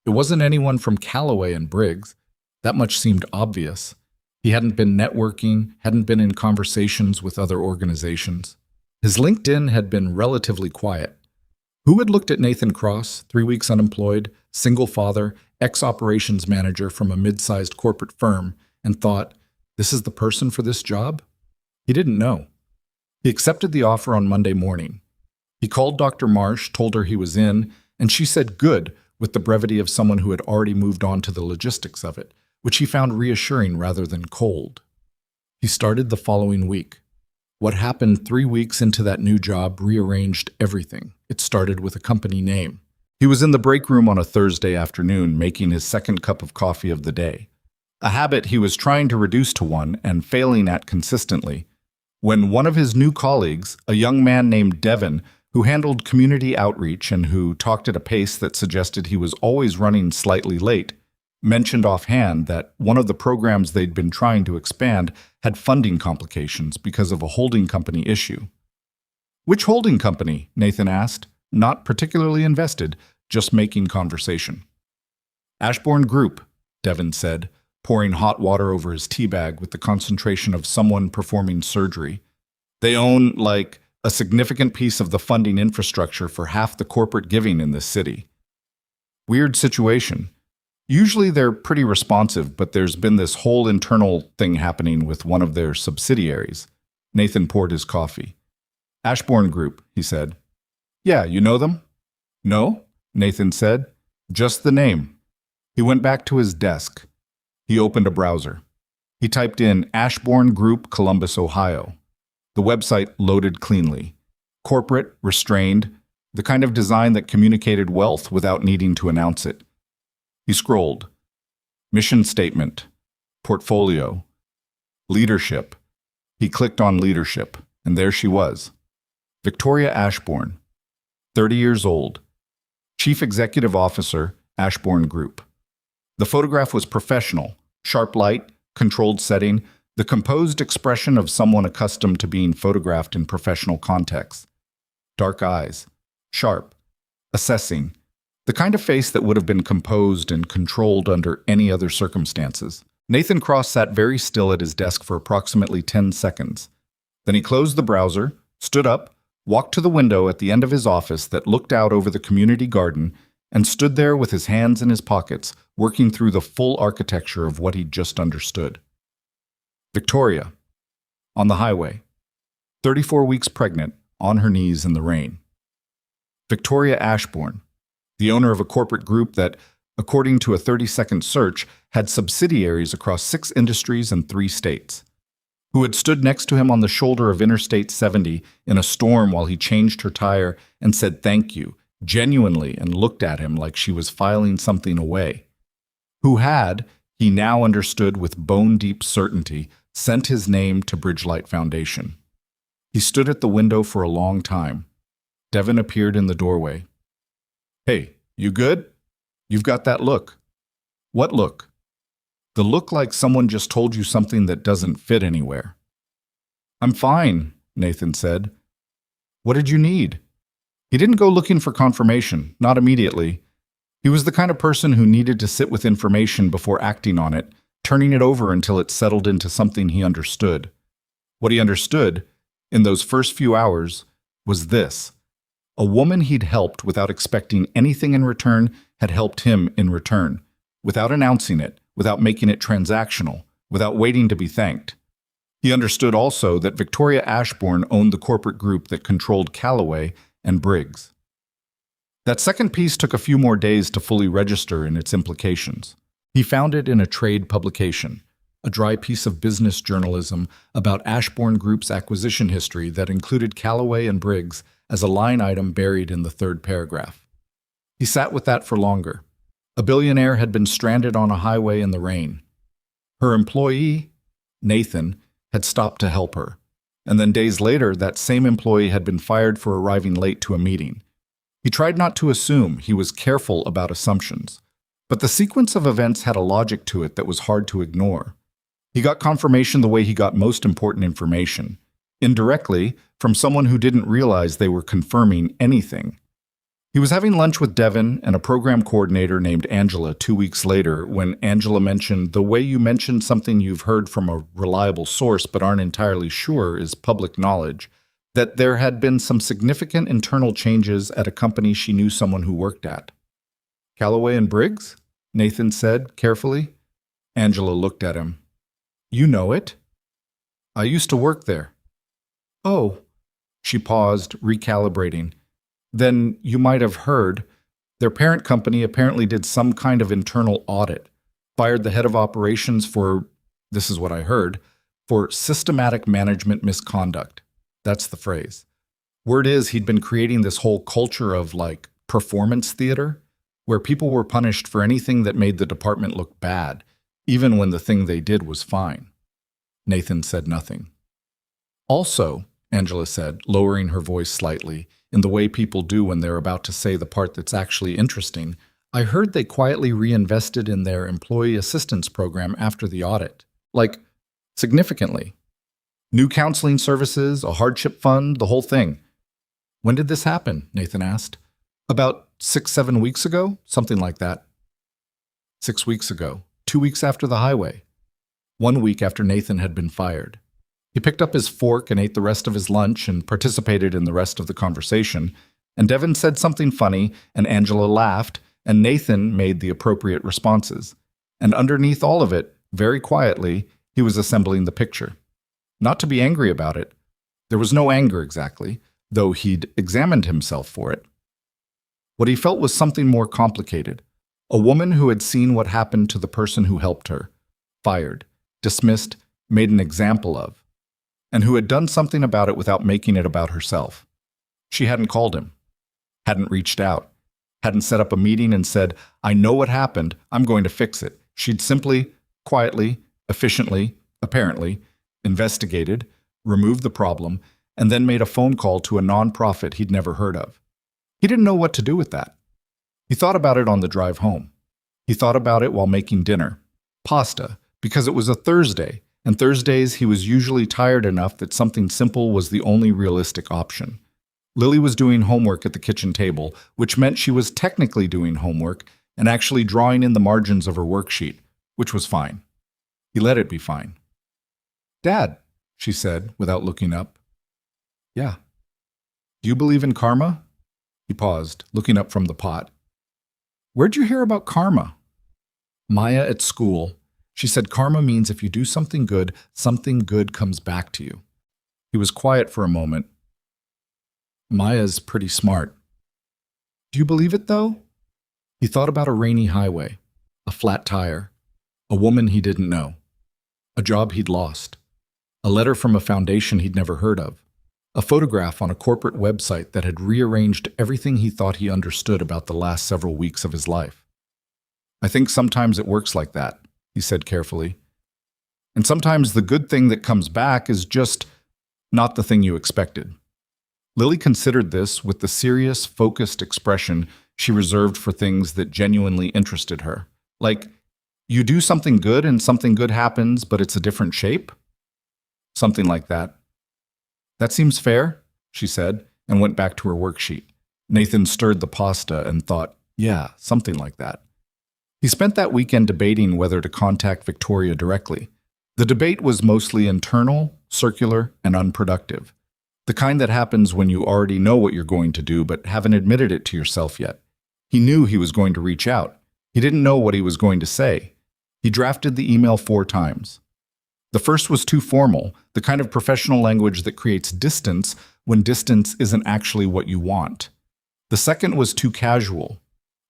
It wasn't anyone from Callaway and Briggs. That much seemed obvious. He hadn't been networking, hadn't been in conversations with other organizations. His LinkedIn had been relatively quiet. Who had looked at Nathan Cross, 3 weeks unemployed, single father, ex-operations manager from a mid-sized corporate firm, and thought, this is the person for this job? He didn't know. He accepted the offer on Monday morning. He called Dr. Marsh, told her he was in, and she said good, with the brevity of someone who had already moved on to the logistics of it, which he found reassuring rather than cold. He started the following week. What happened 3 weeks into that new job rearranged everything. It started with a company name. He was in the break room on a Thursday afternoon making his second cup of coffee of the day, a habit he was trying to reduce to one and failing at consistently, when one of his new colleagues, a young man named Devin, who handled community outreach and who talked at a pace that suggested he was always running slightly late, mentioned offhand that one of the programs they'd been trying to expand had funding complications because of a holding company issue. "Which holding company?" Nathan asked, not particularly invested, just making conversation. "Ashbourne Group," Devin said, pouring hot water over his tea bag with the concentration of someone performing surgery. "They own, like, a significant piece of the funding infrastructure for half the corporate giving in this city." Weird situation. Usually they're pretty responsive, but there's been this whole internal thing happening with one of their subsidiaries. Nathan poured his coffee. "Ashbourne Group," he said. "Yeah, you know them?" "No," Nathan said. "Just the name." He went back to his desk. He opened a browser. He typed in Ashbourne Group, Columbus, Ohio. The website loaded cleanly. Corporate, restrained, the kind of design that communicated wealth without needing to announce it. He scrolled. Mission statement. Portfolio. Leadership. He clicked on leadership, and there she was. Victoria Ashbourne, 30 years old. Chief Executive Officer, Ashbourne Group. The photograph was professional, sharp light, controlled setting, the composed expression of someone accustomed to being photographed in professional contexts. Dark eyes, sharp, assessing, the kind of face that would have been composed and controlled under any other circumstances. Nathan Cross sat very still at his desk for approximately 10 seconds. Then he closed the browser, stood up, walked to the window at the end of his office that looked out over the community garden, and stood there with his hands in his pockets, working through the full architecture of what he'd just understood. Victoria, on the highway, 34 weeks pregnant, on her knees in the rain. Victoria Ashbourne, the owner of a corporate group that, according to a 30-second search, had subsidiaries across 6 industries and 3 states, who had stood next to him on the shoulder of Interstate 70 in a storm while he changed her tire and said thank you, genuinely, and looked at him like she was filing something away, who had, he now understood with bone-deep certainty, sent his name to Bridgelight Foundation. He stood at the window for a long time. Devin appeared in the doorway. "Hey, you good? You've got that look." "What look?" "The look like someone just told you something that doesn't fit anywhere." "I'm fine," Nathan said. "What did you need?" He didn't go looking for confirmation, not immediately. He was the kind of person who needed to sit with information before acting on it, turning it over until it settled into something he understood. What he understood, in those first few hours, was this. A woman he'd helped without expecting anything in return had helped him in return, without announcing it, without making it transactional, without waiting to be thanked. He understood also that Victoria Ashbourne owned the corporate group that controlled Callaway and Briggs. That second piece took a few more days to fully register in its implications. He found it in a trade publication, a dry piece of business journalism about Ashbourne Group's acquisition history that included Callaway and Briggs as a line item buried in the 3rd paragraph. He sat with that for longer. A billionaire had been stranded on a highway in the rain. Her employee, Nathan, had stopped to help her. And then days later, that same employee had been fired for arriving late to a meeting. He tried not to assume, he was careful about assumptions. But the sequence of events had a logic to it that was hard to ignore. He got confirmation the way he got most important information, indirectly, from someone who didn't realize they were confirming anything. He was having lunch with Devin and a program coordinator named Angela 2 weeks later when Angela mentioned the way you mention something you've heard from a reliable source but aren't entirely sure is public knowledge, that there had been some significant internal changes at a company she knew someone who worked at. "Callaway and Briggs?" Nathan said, carefully. Angela looked at him. "You know it?" "I used to work there." "Oh." She paused, recalibrating. "Then you might have heard. Their parent company apparently did some kind of internal audit, fired the head of operations for, this is what I heard, for systematic management misconduct. That's the phrase. Word is he'd been creating this whole culture of like performance theater where people were punished for anything that made the department look bad, even when the thing they did was fine. Nathan said nothing. Also, Angela said, lowering her voice slightly, in the way people do when they're about to say the part that's actually interesting, I heard they quietly reinvested in their employee assistance program after the audit. Like, significantly. New counseling services, a hardship fund, the whole thing. When did this happen? Nathan asked. About 6-7 weeks ago? Something like that. 6 weeks ago. 2 weeks after the highway. 1 week after Nathan had been fired. He picked up his fork and ate the rest of his lunch and participated in the rest of the conversation. And Devin said something funny, and Angela laughed, and Nathan made the appropriate responses. And underneath all of it, very quietly, he was assembling the picture. Not to be angry about it. There was no anger exactly, though he'd examined himself for it. What he felt was something more complicated. A woman who had seen what happened to the person who helped her, fired, dismissed, made an example of, and who had done something about it without making it about herself. She hadn't called him, hadn't reached out, hadn't set up a meeting and said, I know what happened, I'm going to fix it. She'd simply, quietly, efficiently, apparently, investigated, removed the problem, and then made a phone call to a nonprofit he'd never heard of. He didn't know what to do with that. He thought about it on the drive home. He thought about it while making dinner. Pasta, because it was a Thursday, and Thursdays he was usually tired enough that something simple was the only realistic option. Lily was doing homework at the kitchen table, which meant she was technically doing homework and actually drawing in the margins of her worksheet, which was fine. He let it be fine. Dad, she said, without looking up. Yeah. Do you believe in karma? He paused, looking up from the pot. Where'd you hear about karma? Maya at school. She said karma means if you do something good comes back to you. He was quiet for a moment. Maya's pretty smart. Do you believe it, though? He thought about a rainy highway, a flat tire, a woman he didn't know, a job he'd lost, a letter from a foundation he'd never heard of, a photograph on a corporate website that had rearranged everything he thought he understood about the last several weeks of his life. I think sometimes it works like that, he said carefully. And sometimes the good thing that comes back is just not the thing you expected. Lily considered this with the serious, focused expression she reserved for things that genuinely interested her. Like, you do something good and something good happens, but it's a different shape? Something like that. That seems fair, she said, and went back to her worksheet. Nathan stirred the pasta and thought, yeah, something like that. He spent that weekend debating whether to contact Victoria directly. The debate was mostly internal, circular, and unproductive. The kind that happens when you already know what you're going to do but haven't admitted it to yourself yet. He knew he was going to reach out. He didn't know what he was going to say. He drafted the email 4 times. The first was too formal, the kind of professional language that creates distance when distance isn't actually what you want. The second was too casual.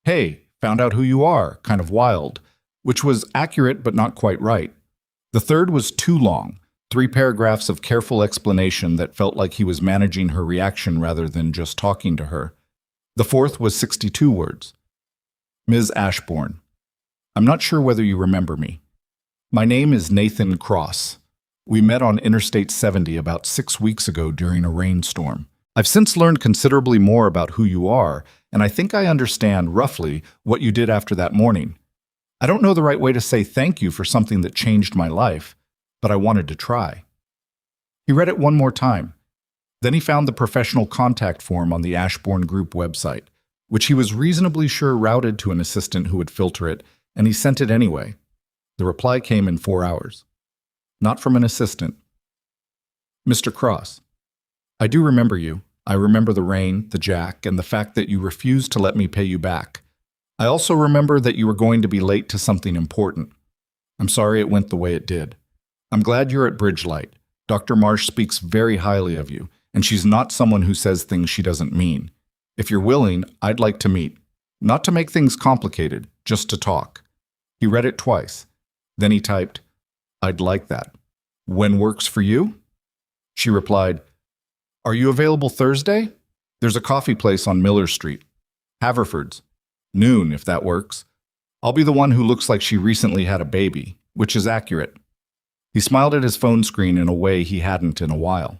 Hey, found out who you are, kind of wild, which was accurate but not quite right. The third was too long, 3 paragraphs of careful explanation that felt like he was managing her reaction rather than just talking to her. The fourth was 62 words. Ms. Ashbourne, I'm not sure whether you remember me. My name is Nathan Cross. We met on Interstate 70 about 6 weeks ago during a rainstorm. I've since learned considerably more about who you are, and I think I understand, roughly, what you did after that morning. I don't know the right way to say thank you for something that changed my life, but I wanted to try. He read it one more time. Then he found the professional contact form on the Ashbourne Group website, which he was reasonably sure routed to an assistant who would filter it, and he sent it anyway. The reply came in 4 hours. Not from an assistant. Mr. Cross, I do remember you. I remember the rain, the jack, and the fact that you refused to let me pay you back. I also remember that you were going to be late to something important. I'm sorry it went the way it did. I'm glad you're at Bridgelight. Dr. Marsh speaks very highly of you, and she's not someone who says things she doesn't mean. If you're willing, I'd like to meet. Not to make things complicated, just to talk. He read it twice. Then he typed, I'd like that. When works for you? She replied, Are you available Thursday? There's a coffee place on Miller Street. Haverford's. Noon, if that works. I'll be the one who looks like she recently had a baby, which is accurate. He smiled at his phone screen in a way he hadn't in a while.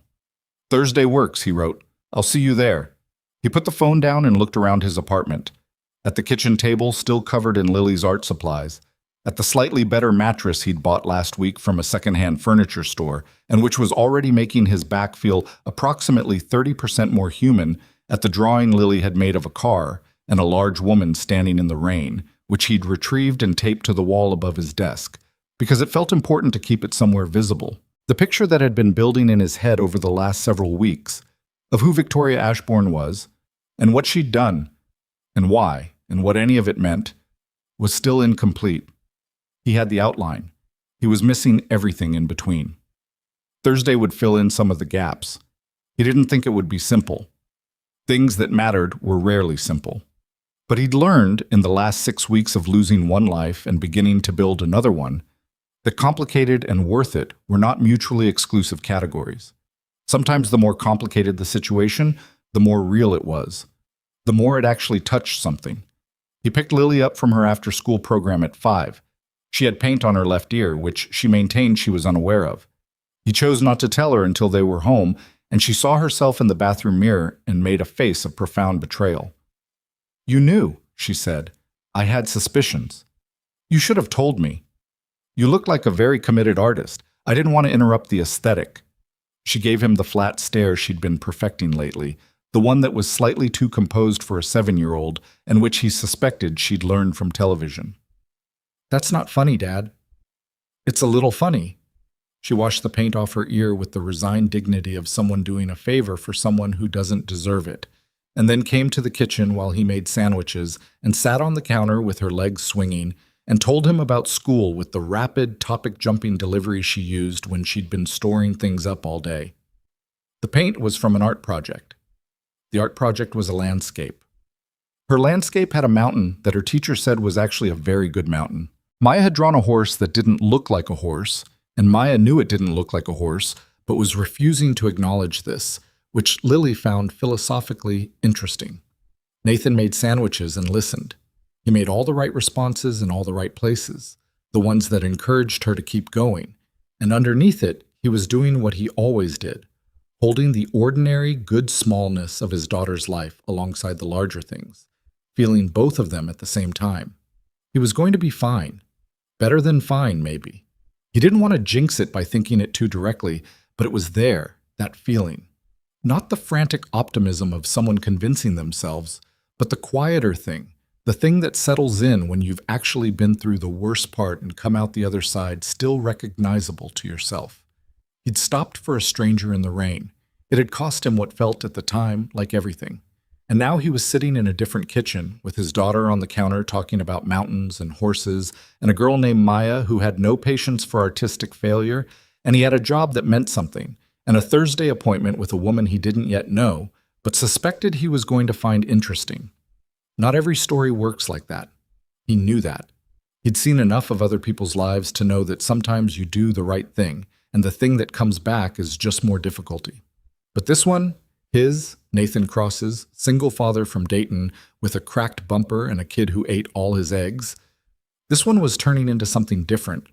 Thursday works, he wrote. I'll see you there. He put the phone down and looked around his apartment. At the kitchen table, still covered in Lily's art supplies. At the slightly better mattress he'd bought last week from a secondhand furniture store, and which was already making his back feel approximately 30% more human. At the drawing Lily had made of a car and a large woman standing in the rain, which he'd retrieved and taped to the wall above his desk, because it felt important to keep it somewhere visible. The picture that had been building in his head over the last several weeks of who Victoria Ashbourne was, and what she'd done, and why, and what any of it meant, was still incomplete. He had the outline. He was missing everything in between. Thursday would fill in some of the gaps. He didn't think it would be simple. Things that mattered were rarely simple. But he'd learned in the last 6 weeks of losing one life and beginning to build another one that complicated and worth it were not mutually exclusive categories. Sometimes the more complicated the situation, the more real it was. The more it actually touched something. He picked Lily up from her after-school program at 5. She had paint on her left ear, which she maintained she was unaware of. He chose not to tell her until they were home, and she saw herself in the bathroom mirror and made a face of profound betrayal. You knew, she said. I had suspicions. You should have told me. You look like a very committed artist. I didn't want to interrupt the aesthetic. She gave him the flat stare she'd been perfecting lately, the one that was slightly too composed for a 7-year-old, and which he suspected she'd learned from television. That's not funny, Dad. It's a little funny. She washed the paint off her ear with the resigned dignity of someone doing a favor for someone who doesn't deserve it, and then came to the kitchen while he made sandwiches and sat on the counter with her legs swinging and told him about school with the rapid, topic-jumping delivery she used when she'd been storing things up all day. The paint was from an art project. The art project was a landscape. Her landscape had a mountain that her teacher said was actually a very good mountain. Maya had drawn a horse that didn't look like a horse, and Maya knew it didn't look like a horse, but was refusing to acknowledge this, which Lily found philosophically interesting. Nathan made sandwiches and listened. He made all the right responses in all the right places, the ones that encouraged her to keep going, and underneath it, he was doing what he always did, holding the ordinary, good smallness of his daughter's life alongside the larger things, feeling both of them at the same time. He was going to be fine. Better than fine, maybe. He didn't want to jinx it by thinking it too directly, but it was there, that feeling. Not the frantic optimism of someone convincing themselves, but the quieter thing, the thing that settles in when you've actually been through the worst part and come out the other side still recognizable to yourself. He'd stopped for a stranger in the rain. It had cost him what felt at the time like everything. And now he was sitting in a different kitchen with his daughter on the counter talking about mountains and horses and a girl named Maya who had no patience for artistic failure, and he had a job that meant something, and a Thursday appointment with a woman he didn't yet know, but suspected he was going to find interesting. Not every story works like that. He knew that. He'd seen enough of other people's lives to know that sometimes you do the right thing, and the thing that comes back is just more difficulty. But this one, his, Nathan Cross's, single father from Dayton with a cracked bumper and a kid who ate all his eggs, this one was turning into something different.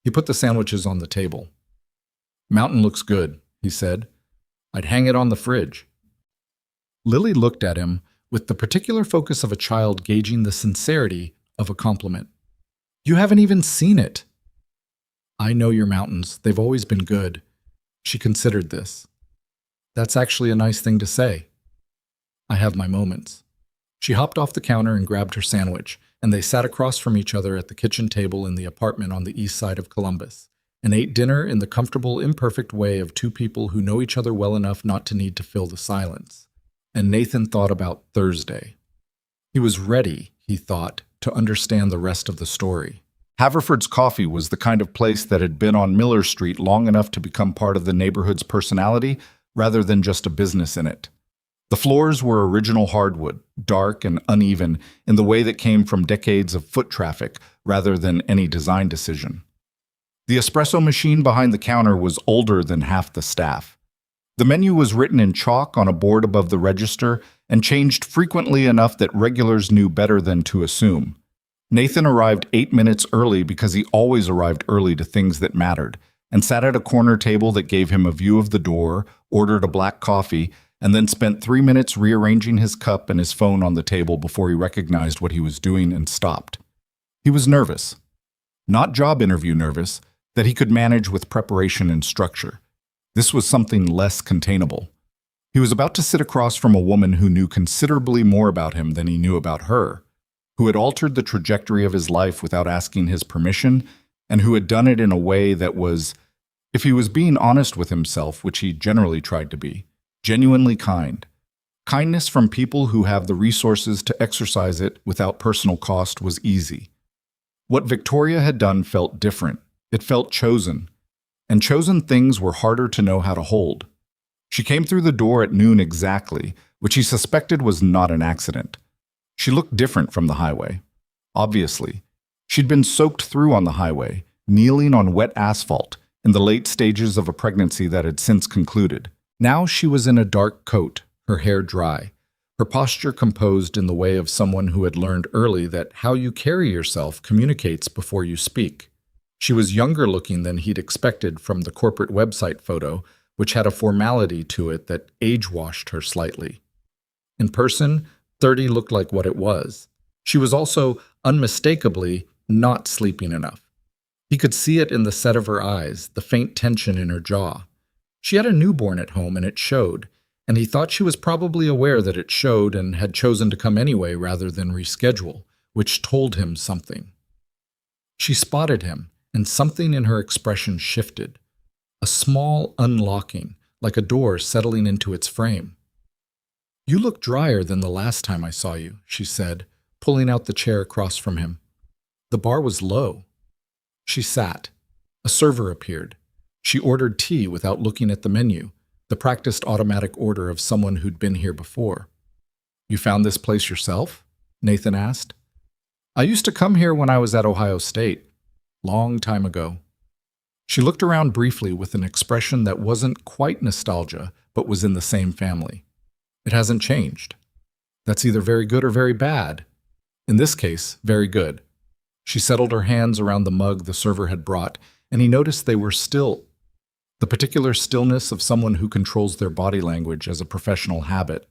He put the sandwiches on the table. Mountain looks good, he said. I'd hang it on the fridge. Lily looked at him with the particular focus of a child gauging the sincerity of a compliment. You haven't even seen it. I know your mountains. They've always been good. She considered this. That's actually a nice thing to say. I have my moments. She hopped off the counter and grabbed her sandwich, and they sat across from each other at the kitchen table in the apartment on the east side of Columbus, and ate dinner in the comfortable, imperfect way of two people who know each other well enough not to need to fill the silence. And Nathan thought about Thursday. He was ready, he thought, to understand the rest of the story. Haverford's Coffee was the kind of place that had been on Miller Street long enough to become part of the neighborhood's personality, rather than just a business in it. The floors were original hardwood, dark and uneven in the way that came from decades of foot traffic rather than any design decision. The espresso machine behind the counter was older than half the staff. The menu was written in chalk on a board above the register and changed frequently enough that regulars knew better than to assume. Nathan arrived 8 minutes early because he always arrived early to things that mattered, and sat at a corner table that gave him a view of the door, ordered a black coffee, and then spent 3 minutes rearranging his cup and his phone on the table before he recognized what he was doing and stopped. He was nervous. Not job interview nervous, that he could manage with preparation and structure. This was something less containable. He was about to sit across from a woman who knew considerably more about him than he knew about her, who had altered the trajectory of his life without asking his permission, and who had done it in a way that was, if he was being honest with himself, which he generally tried to be, genuinely kind. Kindness from people who have the resources to exercise it without personal cost was easy. What Victoria had done felt different. It felt chosen. And chosen things were harder to know how to hold. She came through the door at noon exactly, which he suspected was not an accident. She looked different from the highway. Obviously. She'd been soaked through on the highway, kneeling on wet asphalt, in the late stages of a pregnancy that had since concluded. Now she was in a dark coat, her hair dry, her posture composed in the way of someone who had learned early that how you carry yourself communicates before you speak. She was younger looking than he'd expected from the corporate website photo, which had a formality to it that age-washed her slightly. In person, 30 looked like what it was. She was also unmistakably not sleeping enough. He could see it in the set of her eyes, the faint tension in her jaw. She had a newborn at home and it showed, and he thought she was probably aware that it showed and had chosen to come anyway rather than reschedule, which told him something. She spotted him, and something in her expression shifted. A small unlocking, like a door settling into its frame. "You look drier than the last time I saw you," she said, pulling out the chair across from him. The bar was low. She sat. A server appeared. She ordered tea without looking at the menu, the practiced automatic order of someone who'd been here before. "You found this place yourself?" Nathan asked. "I used to come here when I was at Ohio State. Long time ago." She looked around briefly with an expression that wasn't quite nostalgia, but was in the same family. "It hasn't changed. That's either very good or very bad. In this case, very good." She settled her hands around the mug the server had brought, and he noticed they were still. The particular stillness of someone who controls their body language as a professional habit.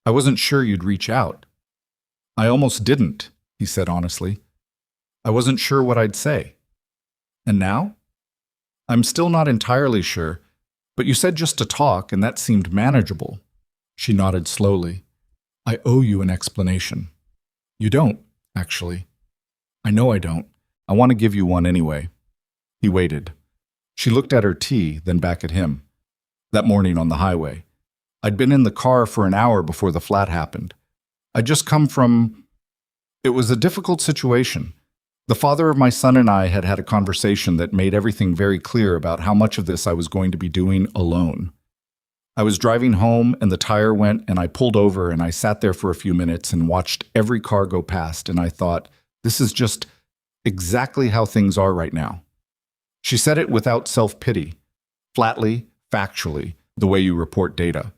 "I wasn't sure you'd reach out." "I almost didn't," he said honestly. "I wasn't sure what I'd say." "And now?" "I'm still not entirely sure, but you said just to talk, and that seemed manageable." She nodded slowly. "I owe you an explanation." "You don't, actually." "I know I don't. I want to give you one anyway." He waited. She looked at her tea, then back at him. "That morning on the highway. I'd been in the car for an hour before the flat happened. I'd just come from... It was a difficult situation. The father of my son and I had had a conversation that made everything very clear about how much of this I was going to be doing alone. I was driving home and the tire went and I pulled over and I sat there for a few minutes and watched every car go past and I thought, this is just exactly how things are right now." She said it without self-pity, flatly, factually, the way you report data.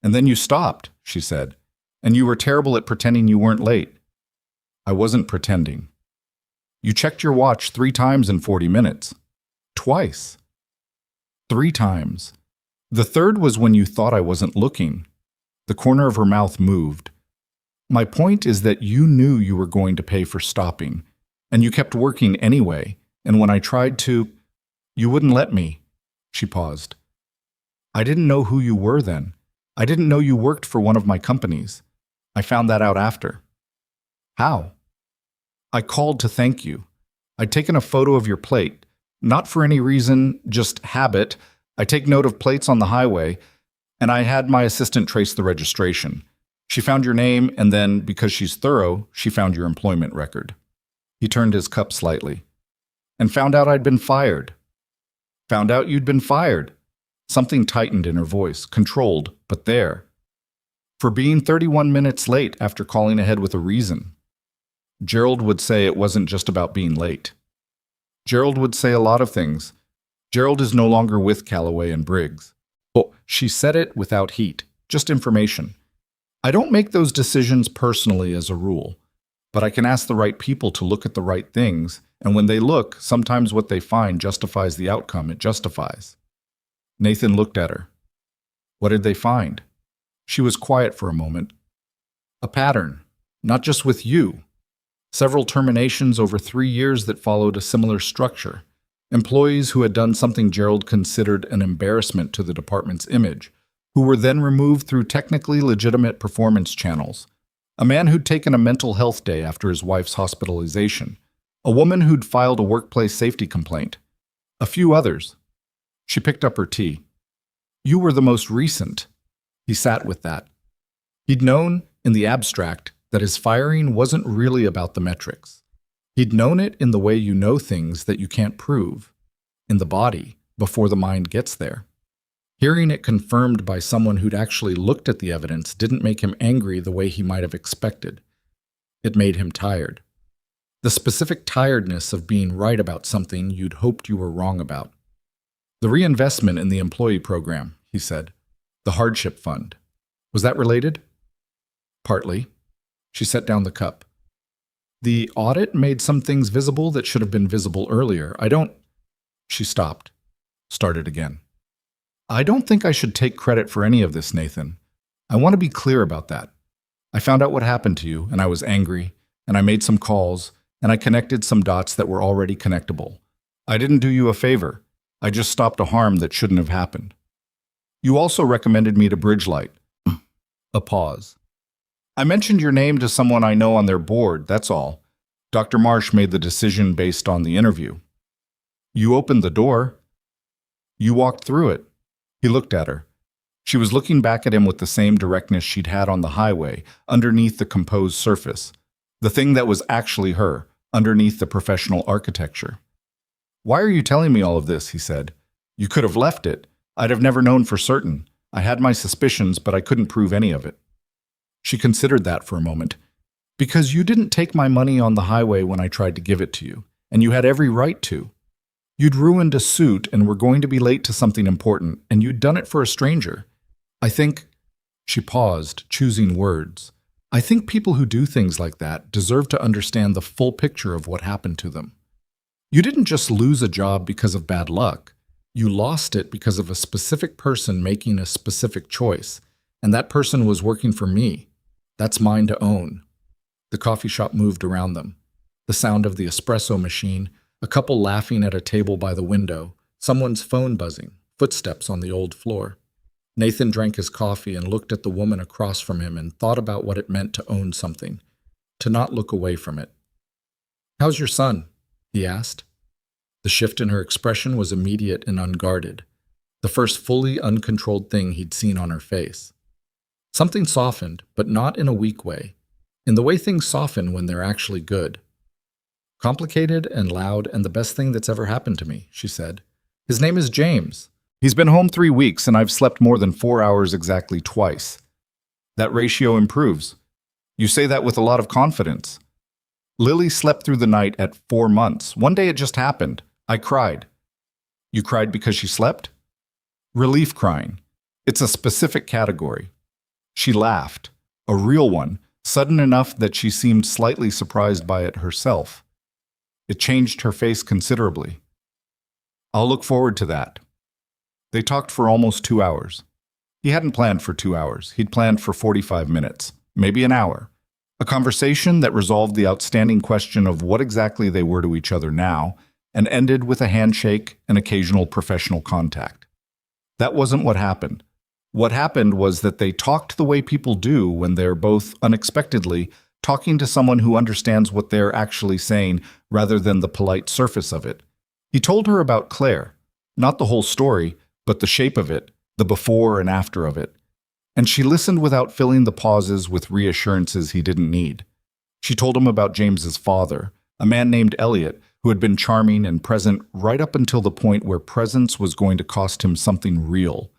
"And then you stopped," she said, "and you were terrible at pretending you weren't late." "I wasn't pretending." "You checked your watch 3 times in 40 minutes. Twice." 3 times. The third was when you thought I wasn't looking. The corner of her mouth moved. "My point is that you knew you were going to pay for stopping, and you kept working anyway, and when I tried to, you wouldn't let me." She paused. "I didn't know who you were then. I didn't know you worked for one of my companies. I found that out after." "How?" "I called to thank you. I'd taken a photo of your plate. Not for any reason, just habit. I take note of plates on the highway, and I had my assistant trace the registration. She found your name, and then, because she's thorough, she found your employment record." He turned his cup slightly. "And found out I'd been fired." "Found out you'd been fired." Something tightened in her voice, controlled, but there. "For being 31 minutes late after calling ahead with a reason." Gerald would say it wasn't just about being late. Gerald would say a lot of things. Gerald is no longer with Calloway and Briggs. "Oh, She said it without heat, just information. I don't make those decisions personally as a rule, but I can ask the right people to look at the right things, and when they look, sometimes what they find justifies the outcome it justifies. Nathan looked at her. What did they find? She was quiet for a moment. A pattern, not just with you. Several terminations over 3 years that followed a similar structure. Employees who had done something Gerald considered an embarrassment to the department's image, who were then removed through technically legitimate performance channels. A man who'd taken a mental health day after his wife's hospitalization. A woman who'd filed a workplace safety complaint. A few others. She picked up her tea. You were the most recent. He sat with that. He'd known, in the abstract, that his firing wasn't really about the metrics. He'd known it in the way you know things that you can't prove, in the body, before the mind gets there. Hearing it confirmed by someone who'd actually looked at the evidence didn't make him angry the way he might have expected. It made him tired. The specific tiredness of being right about something you'd hoped you were wrong about. The reinvestment in the employee program, he said. The hardship fund. Was that related? Partly. She set down the cup. The audit made some things visible that should have been visible earlier. She stopped. Started again. I don't think I should take credit for any of this, Nathan. I want to be clear about that. I found out what happened to you, and I was angry, and I made some calls, and I connected some dots that were already connectable. I didn't do you a favor. I just stopped a harm that shouldn't have happened. You also recommended me to Bridgelight. A pause. I mentioned your name to someone I know on their board, that's all. Dr. Marsh made the decision based on the interview. You opened the door. You walked through it. He looked at her. She was looking back at him with the same directness she'd had on the highway, underneath the composed surface. The thing that was actually her, underneath the professional architecture. Why are you telling me all of this, he said. You could have left it. I'd have never known for certain. I had my suspicions, but I couldn't prove any of it. She considered that for a moment. Because you didn't take my money on the highway when I tried to give it to you, and you had every right to. You'd ruined a suit and were going to be late to something important, and you'd done it for a stranger. I think, she paused, choosing words. I think people who do things like that deserve to understand the full picture of what happened to them. You didn't just lose a job because of bad luck. You lost it because of a specific person making a specific choice, and that person was working for me. That's mine to own. The coffee shop moved around them. The sound of the espresso machine, a couple laughing at a table by the window, someone's phone buzzing, footsteps on the old floor. Nathan drank his coffee and looked at the woman across from him and thought about what it meant to own something, to not look away from it. How's your son? He asked. The shift in her expression was immediate and unguarded, the first fully uncontrolled thing he'd seen on her face. Something softened, but not in a weak way, in the way things soften when they're actually good. Complicated and loud and the best thing that's ever happened to me, she said. His name is James. He's been home 3 weeks and I've slept more than 4 hours exactly twice. That ratio improves. You say that with a lot of confidence. Lily slept through the night at 4 months. One day it just happened. I cried. You cried because she slept? Relief crying. It's a specific category. She laughed, a real one, sudden enough that she seemed slightly surprised by it herself. It changed her face considerably. I'll look forward to that. They talked for almost 2 hours. He hadn't planned for 2 hours. He'd planned for 45 minutes, maybe an hour. A conversation that resolved the outstanding question of what exactly they were to each other now, and ended with a handshake and occasional professional contact. That wasn't what happened. What happened was that they talked the way people do when they're both unexpectedly talking to someone who understands what they're actually saying rather than the polite surface of it. He told her about Claire, not the whole story, but the shape of it, the before and after of it. And she listened without filling the pauses with reassurances he didn't need. She told him about James's father, a man named Elliot, who had been charming and present right up until the point where presence was going to cost him something real,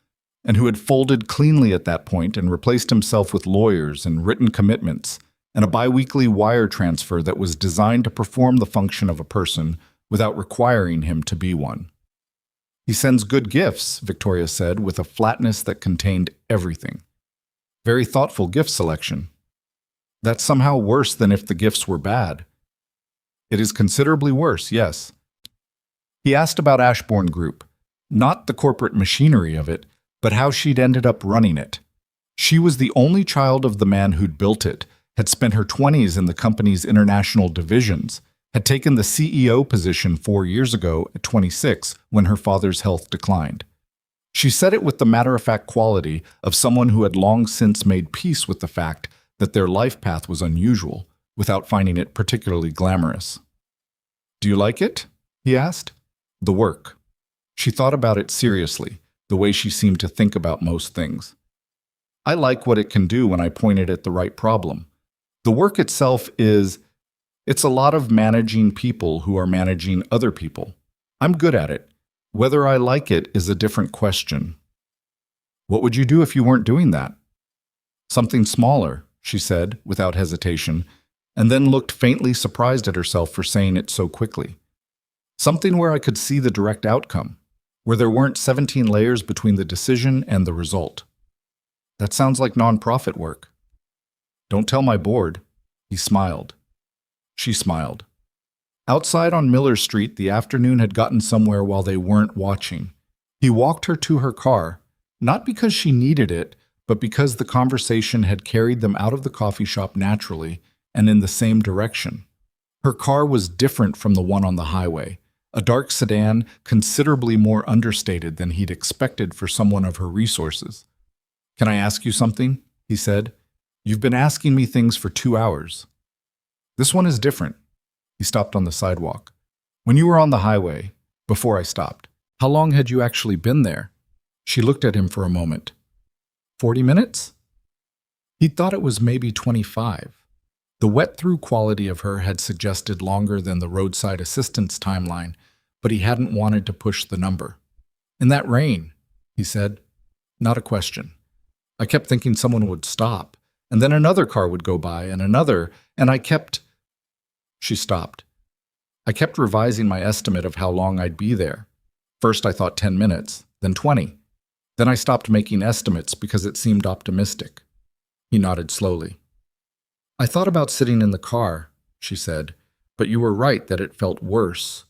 and who had folded cleanly at that point and replaced himself with lawyers and written commitments, and a biweekly wire transfer that was designed to perform the function of a person without requiring him to be one. He sends good gifts, Victoria said, with a flatness that contained everything. Very thoughtful gift selection. That's somehow worse than if the gifts were bad. It is considerably worse, yes. He asked about Ashbourne Group, not the corporate machinery of it, but how she'd ended up running it. She was the only child of the man who'd built it, had spent her 20s in the company's international divisions, had taken the CEO position 4 years ago at 26 when her father's health declined. She said it with the matter-of-fact quality of someone who had long since made peace with the fact that their life path was unusual, without finding it particularly glamorous. "Do you like it?" he asked. "The work." She thought about it seriously, the way she seemed to think about most things. "I like what it can do when I point it at the right problem. The work itself it's a lot of managing people who are managing other people. I'm good at it. Whether I like it is a different question." "What would you do if you weren't doing that?" "Something smaller," she said, without hesitation, and then looked faintly surprised at herself for saying it so quickly. "Something where I could see the direct outcome, where there weren't 17 layers between the decision and the result." "That sounds like nonprofit work." "Don't tell my board." He smiled. She smiled. Outside on Miller Street, the afternoon had gotten somewhere while they weren't watching. He walked her to her car, not because she needed it, but because the conversation had carried them out of the coffee shop naturally and in the same direction. Her car was different from the one on the highway, a dark sedan considerably more understated than he'd expected for someone of her resources. "Can I ask you something?" he said. "You've been asking me things for 2 hours. This one is different." He stopped on the sidewalk. "When you were on the highway, before I stopped, how long had you actually been there?" She looked at him for a moment. 40 minutes? He thought it was maybe 25. The wet-through quality of her had suggested longer than the roadside assistance timeline, but he hadn't wanted to push the number. "In that rain," he said. "Not a question. I kept thinking someone would stop, and then another car would go by, and another, and I kept—" She stopped. "I kept revising my estimate of how long I'd be there. First I thought 10 minutes, then 20. Then I stopped making estimates because it seemed optimistic." He nodded slowly. "I thought about sitting in the car," she said, "but you were right that it felt worse.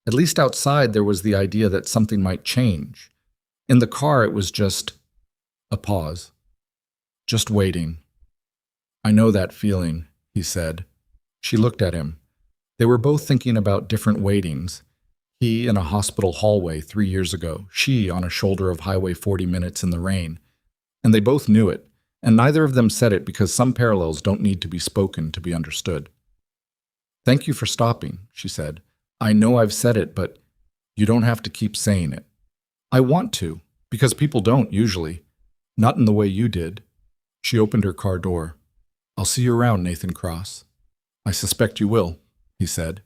At least outside there was the idea that something might change. In the car it was just—" a pause. "Just waiting." "I know that feeling," he said. She looked at him. They were both thinking about different waitings. He in a hospital hallway 3 years ago, she on a shoulder of Highway 40 minutes in the rain. And they both knew it, and neither of them said it because some parallels don't need to be spoken to be understood. "Thank you for stopping," she said. "I know I've said it, but you don't have to keep saying it. I want to, because people don't usually. Not in the way you did." She opened her car door. "I'll see you around, Nathan Cross." "I suspect you will," he said.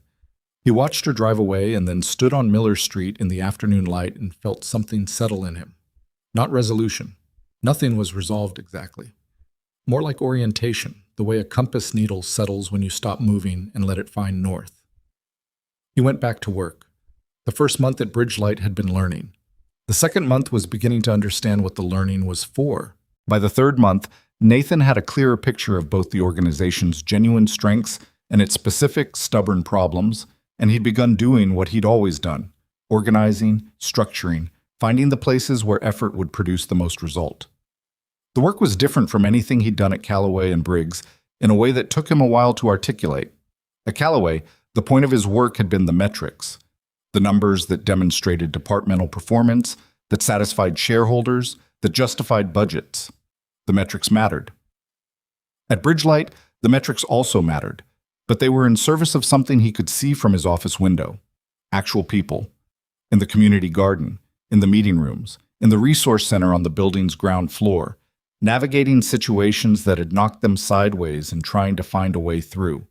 He watched her drive away and then stood on Miller Street in the afternoon light and felt something settle in him. Not resolution. Nothing was resolved exactly. More like orientation, the way a compass needle settles when you stop moving and let it find north. He went back to work. The first month at Bridgelight had been learning. The second month was beginning to understand what the learning was for. By the third month, Nathan had a clearer picture of both the organization's genuine strengths and its specific, stubborn problems, and he'd begun doing what he'd always done: organizing, structuring, finding the places where effort would produce the most result. The work was different from anything he'd done at Callaway and Briggs in a way that took him a while to articulate. At Callaway, the point of his work had been the metrics, the numbers that demonstrated departmental performance, that satisfied shareholders, that justified budgets. The metrics mattered. At Bridgelight, the metrics also mattered, but they were in service of something he could see from his office window: actual people, in the community garden, in the meeting rooms, in the resource center on the building's ground floor, navigating situations that had knocked them sideways and trying to find a way through.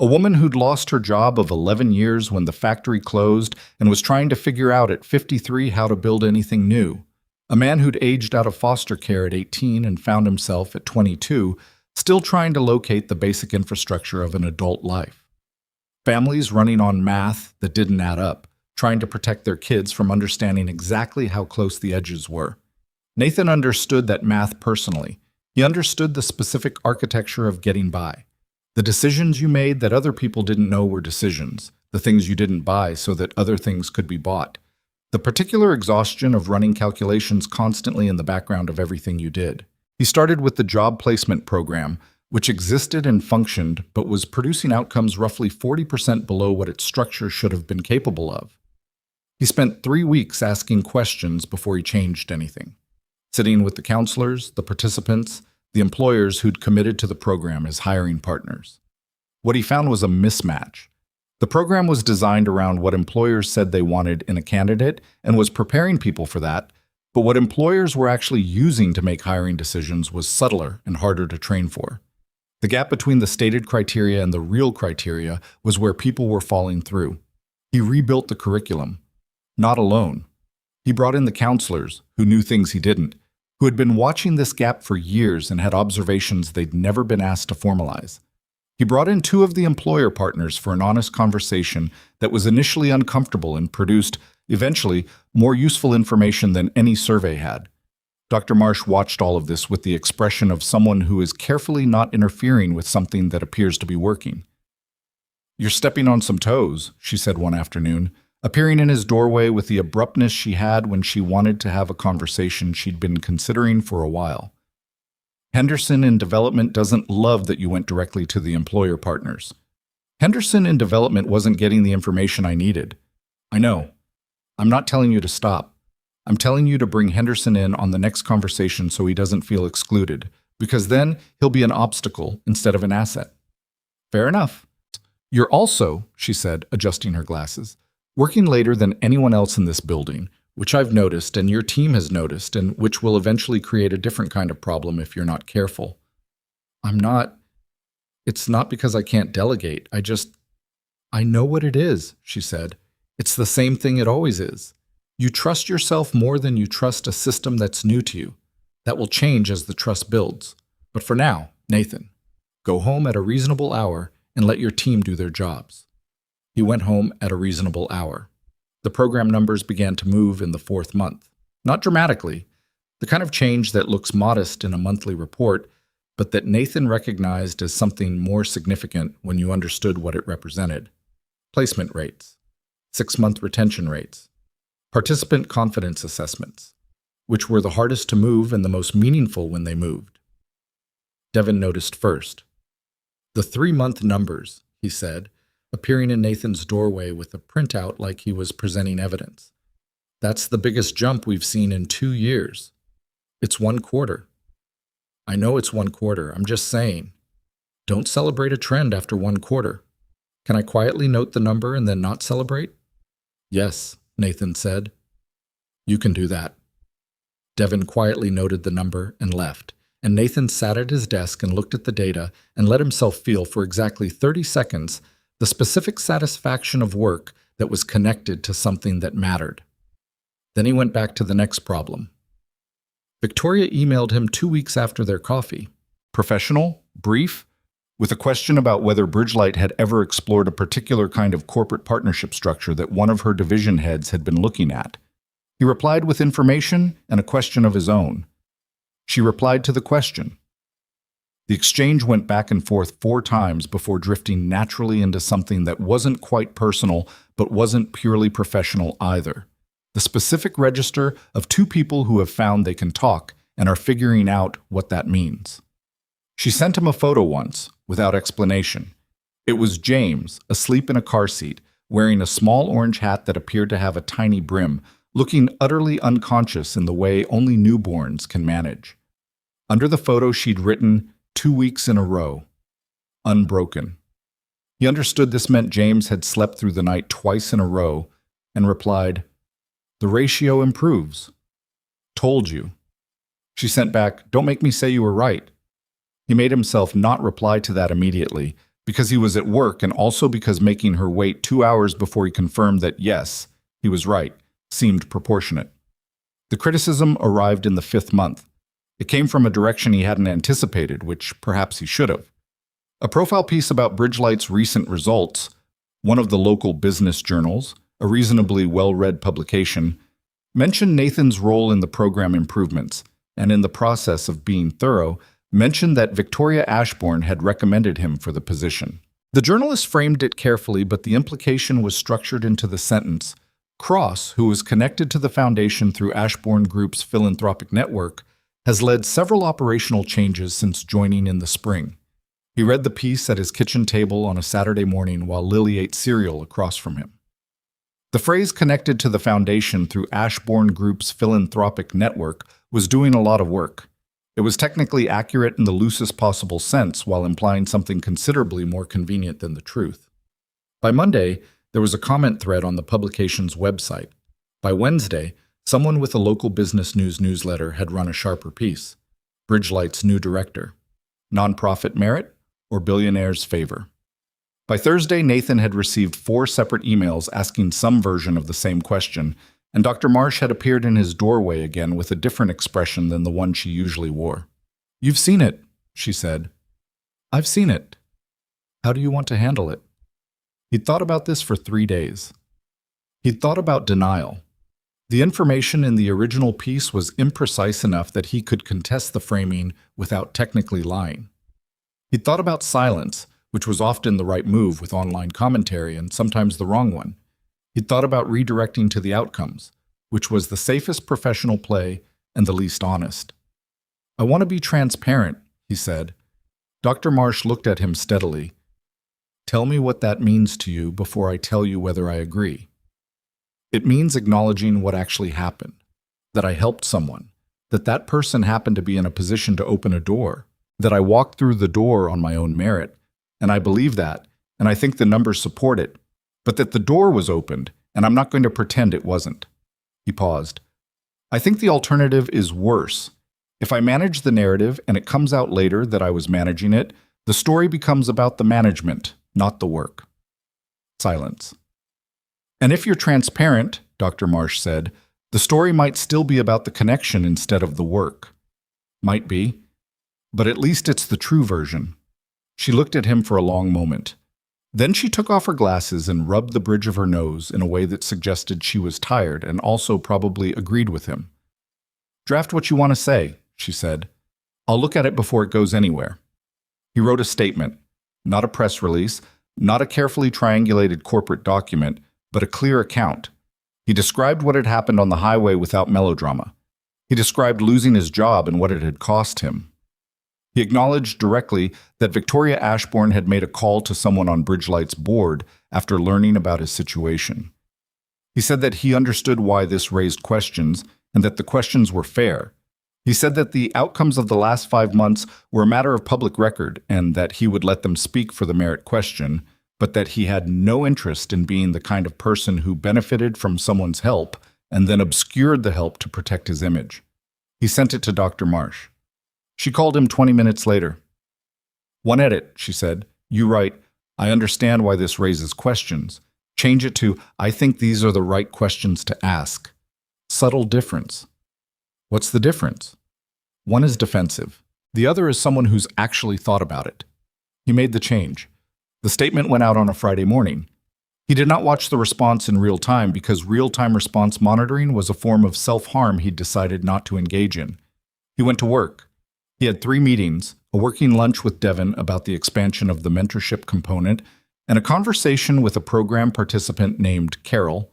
A woman who'd lost her job of 11 years when the factory closed and was trying to figure out at 53 how to build anything new. A man who'd aged out of foster care at 18 and found himself at 22 still trying to locate the basic infrastructure of an adult life. Families running on math that didn't add up, trying to protect their kids from understanding exactly how close the edges were. Nathan understood that math personally. He understood the specific architecture of getting by. The decisions you made that other people didn't know were decisions, the things you didn't buy so that other things could be bought. The particular exhaustion of running calculations constantly in the background of everything you did. He started with the job placement program, which existed and functioned but was producing outcomes roughly 40% below what its structure should have been capable of. He spent 3 weeks asking questions before he changed anything, sitting with the counselors, the participants, the employers who'd committed to the program as hiring partners. What he found was a mismatch. The program was designed around what employers said they wanted in a candidate and was preparing people for that, but what employers were actually using to make hiring decisions was subtler and harder to train for. The gap between the stated criteria and the real criteria was where people were falling through. He rebuilt the curriculum. Not alone. He brought in the counselors, who knew things he didn't, who had been watching this gap for years and had observations they'd never been asked to formalize. He brought in 2 of the employer partners for an honest conversation that was initially uncomfortable and produced, eventually, more useful information than any survey had. Dr. Marsh watched all of this with the expression of someone who is carefully not interfering with something that appears to be working. "You're stepping on some toes," she said one afternoon, appearing in his doorway with the abruptness she had when she wanted to have a conversation she'd been considering for a while. "Henderson in Development doesn't love that you went directly to the employer partners. Henderson in Development wasn't getting the information I needed. I know. I'm not telling you to stop. I'm telling you to bring Henderson in on the next conversation so he doesn't feel excluded, because then he'll be an obstacle instead of an asset." "Fair enough." "You're also," she said, adjusting her glasses, "working later than anyone else in this building, which I've noticed and your team has noticed, and which will eventually create a different kind of problem if you're not careful." It's not because I can't delegate. I know what it is," she said. "It's the same thing it always is. You trust yourself more than you trust a system that's new to you. That will change as the trust builds. But for now, Nathan, go home at a reasonable hour and let your team do their jobs." He went home at a reasonable hour. The program numbers began to move in the 4th month. Not dramatically, the kind of change that looks modest in a monthly report, but that Nathan recognized as something more significant when you understood what it represented. Placement rates, 6-month retention rates, participant confidence assessments, which were the hardest to move and the most meaningful when they moved. Devin noticed first. "The 3-month numbers," he said, appearing in Nathan's doorway with a printout like he was presenting evidence. "That's the biggest jump we've seen in 2 years. It's 1 quarter. I know it's 1 quarter. I'm just saying. Don't celebrate a trend after 1 quarter. Can I quietly note the number and then not celebrate?" "Yes," Nathan said. "You can do that." Devin quietly noted the number and left, and Nathan sat at his desk and looked at the data and let himself feel for exactly 30 seconds the specific satisfaction of work that was connected to something that mattered. Then he went back to the next problem. Victoria emailed him 2 weeks after their coffee. Professional, brief, with a question about whether Bridgelight had ever explored a particular kind of corporate partnership structure that one of her division heads had been looking at. He replied with information and a question of his own. She replied to the question. The exchange went back and forth 4 times before drifting naturally into something that wasn't quite personal, but wasn't purely professional either. The specific register of 2 people who have found they can talk and are figuring out what that means. She sent him a photo once, without explanation. It was James, asleep in a car seat, wearing a small orange hat that appeared to have a tiny brim, looking utterly unconscious in the way only newborns can manage. Under the photo she'd written, 2 weeks in a row. Unbroken. He understood this meant James had slept through the night twice in a row, and replied, "The ratio improves." "Told you." She sent back, "Don't make me say you were right." He made himself not reply to that immediately, because he was at work and also because making her wait 2 hours before he confirmed that yes, he was right, seemed proportionate. The criticism arrived in the 5th month. It came from a direction he hadn't anticipated, which perhaps he should have. A profile piece about Bridgelight's recent results, one of the local business journals, a reasonably well-read publication, mentioned Nathan's role in the program improvements, and in the process of being thorough, mentioned that Victoria Ashbourne had recommended him for the position. The journalist framed it carefully, but the implication was structured into the sentence, Cross, who was connected to the foundation through Ashbourne Group's philanthropic network, has led several operational changes since joining in the spring. He read the piece at his kitchen table on a Saturday morning while Lily ate cereal across from him. The phrase connected to the foundation through Ashbourne Group's philanthropic network was doing a lot of work. It was technically accurate in the loosest possible sense while implying something considerably more convenient than the truth. By Monday, there was a comment thread on the publication's website. By Wednesday, someone with a local business news newsletter had run a sharper piece. Bridgelight's new director. Nonprofit merit or Billionaire's favor? By Thursday, Nathan had received 4 separate emails asking some version of the same question, and Dr. Marsh had appeared in his doorway again with a different expression than the one she usually wore. "You've seen it," she said. "I've seen it. How do you want to handle it?" He'd thought about this for 3 days. He'd thought about denial. The information in the original piece was imprecise enough that he could contest the framing without technically lying. He'd thought about silence, which was often the right move with online commentary and sometimes the wrong one. He'd thought about redirecting to the outcomes, which was the safest professional play and the least honest. "I want to be transparent," he said. Dr. Marsh looked at him steadily. "Tell me what that means to you before I tell you whether I agree." "It means acknowledging what actually happened, that I helped someone, that that person happened to be in a position to open a door, that I walked through the door on my own merit, and I believe that, and I think the numbers support it, but that the door was opened, and I'm not going to pretend it wasn't." He paused. "I think the alternative is worse. If I manage the narrative and it comes out later that I was managing it, the story becomes about the management, not the work." Silence. "And if you're transparent," Dr. Marsh said, "the story might still be about the connection instead of the work." "Might be, but at least it's the true version." She looked at him for a long moment. Then she took off her glasses and rubbed the bridge of her nose in a way that suggested she was tired and also probably agreed with him. "Draft what you want to say," she said. "I'll look at it before it goes anywhere." He wrote a statement, not a press release, not a carefully triangulated corporate document, but a clear account. He described what had happened on the highway without melodrama. He described losing his job and what it had cost him. He acknowledged directly that Victoria Ashbourne had made a call to someone on Bridgelight's board after learning about his situation. He said that he understood why this raised questions and that the questions were fair. He said that the outcomes of the last 5 months were a matter of public record and that he would let them speak for the merit question, but that he had no interest in being the kind of person who benefited from someone's help and then obscured the help to protect his image. He sent it to Dr. Marsh. She called him 20 minutes later. "One edit," she said. "You write, 'I understand why this raises questions.' Change it to, 'I think these are the right questions to ask.' Subtle difference." "What's the difference?" "One is defensive. The other is someone who's actually thought about it." He made the change. The statement went out on a Friday morning. He did not watch the response in real time because real-time response monitoring was a form of self-harm he'd decided not to engage in. He went to work. He had 3 meetings, a working lunch with Devin about the expansion of the mentorship component, and a conversation with a program participant named Carol,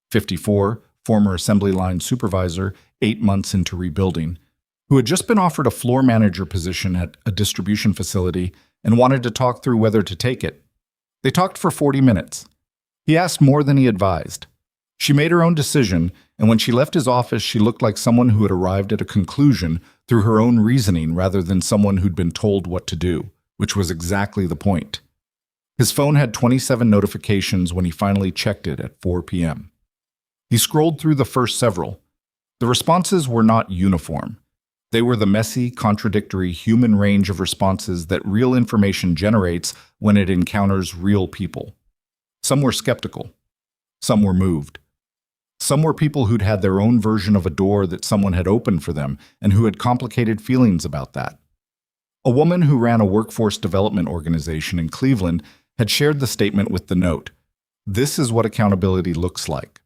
54, former assembly line supervisor, 8 months into rebuilding, who had just been offered a floor manager position at a distribution facility and wanted to talk through whether to take it. They talked for 40 minutes. He asked more than he advised. She made her own decision, and when she left his office, she looked like someone who had arrived at a conclusion through her own reasoning rather than someone who'd been told what to do, which was exactly the point. His phone had 27 notifications when he finally checked it at 4 p.m. He scrolled through the first several. The responses were not uniform. They were the messy, contradictory human range of responses that real information generates when it encounters real people. Some were skeptical. Some were moved. Some were people who'd had their own version of a door that someone had opened for them and who had complicated feelings about that. A woman who ran a workforce development organization in Cleveland had shared the statement with the note, This is what accountability looks like.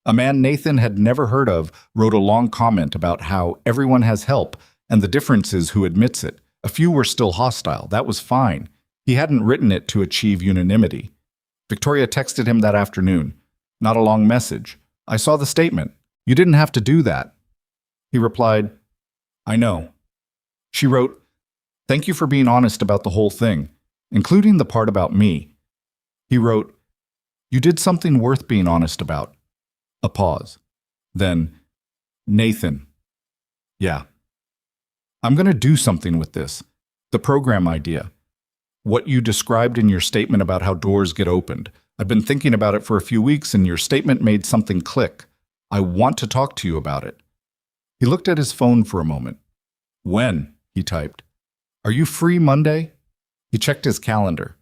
A man Nathan had never heard of wrote a long comment about how everyone has help, and the difference is who admits it. A few were still hostile. That was fine. He hadn't written it to achieve unanimity. Victoria texted him that afternoon. Not a long message. I saw the statement. You didn't have to do that. He replied, I know. She wrote, thank you for being honest about the whole thing, including the part about me. He wrote, you did something worth being honest about. A pause. Then, Nathan. Yeah. I'm going to do something with this. The program idea. What you described in your statement about how doors get opened. I've been thinking about it for a few weeks and your statement made something click. I want to talk to you about it. He looked at his phone for a moment. When? He typed. Are you free Monday? He checked his calendar.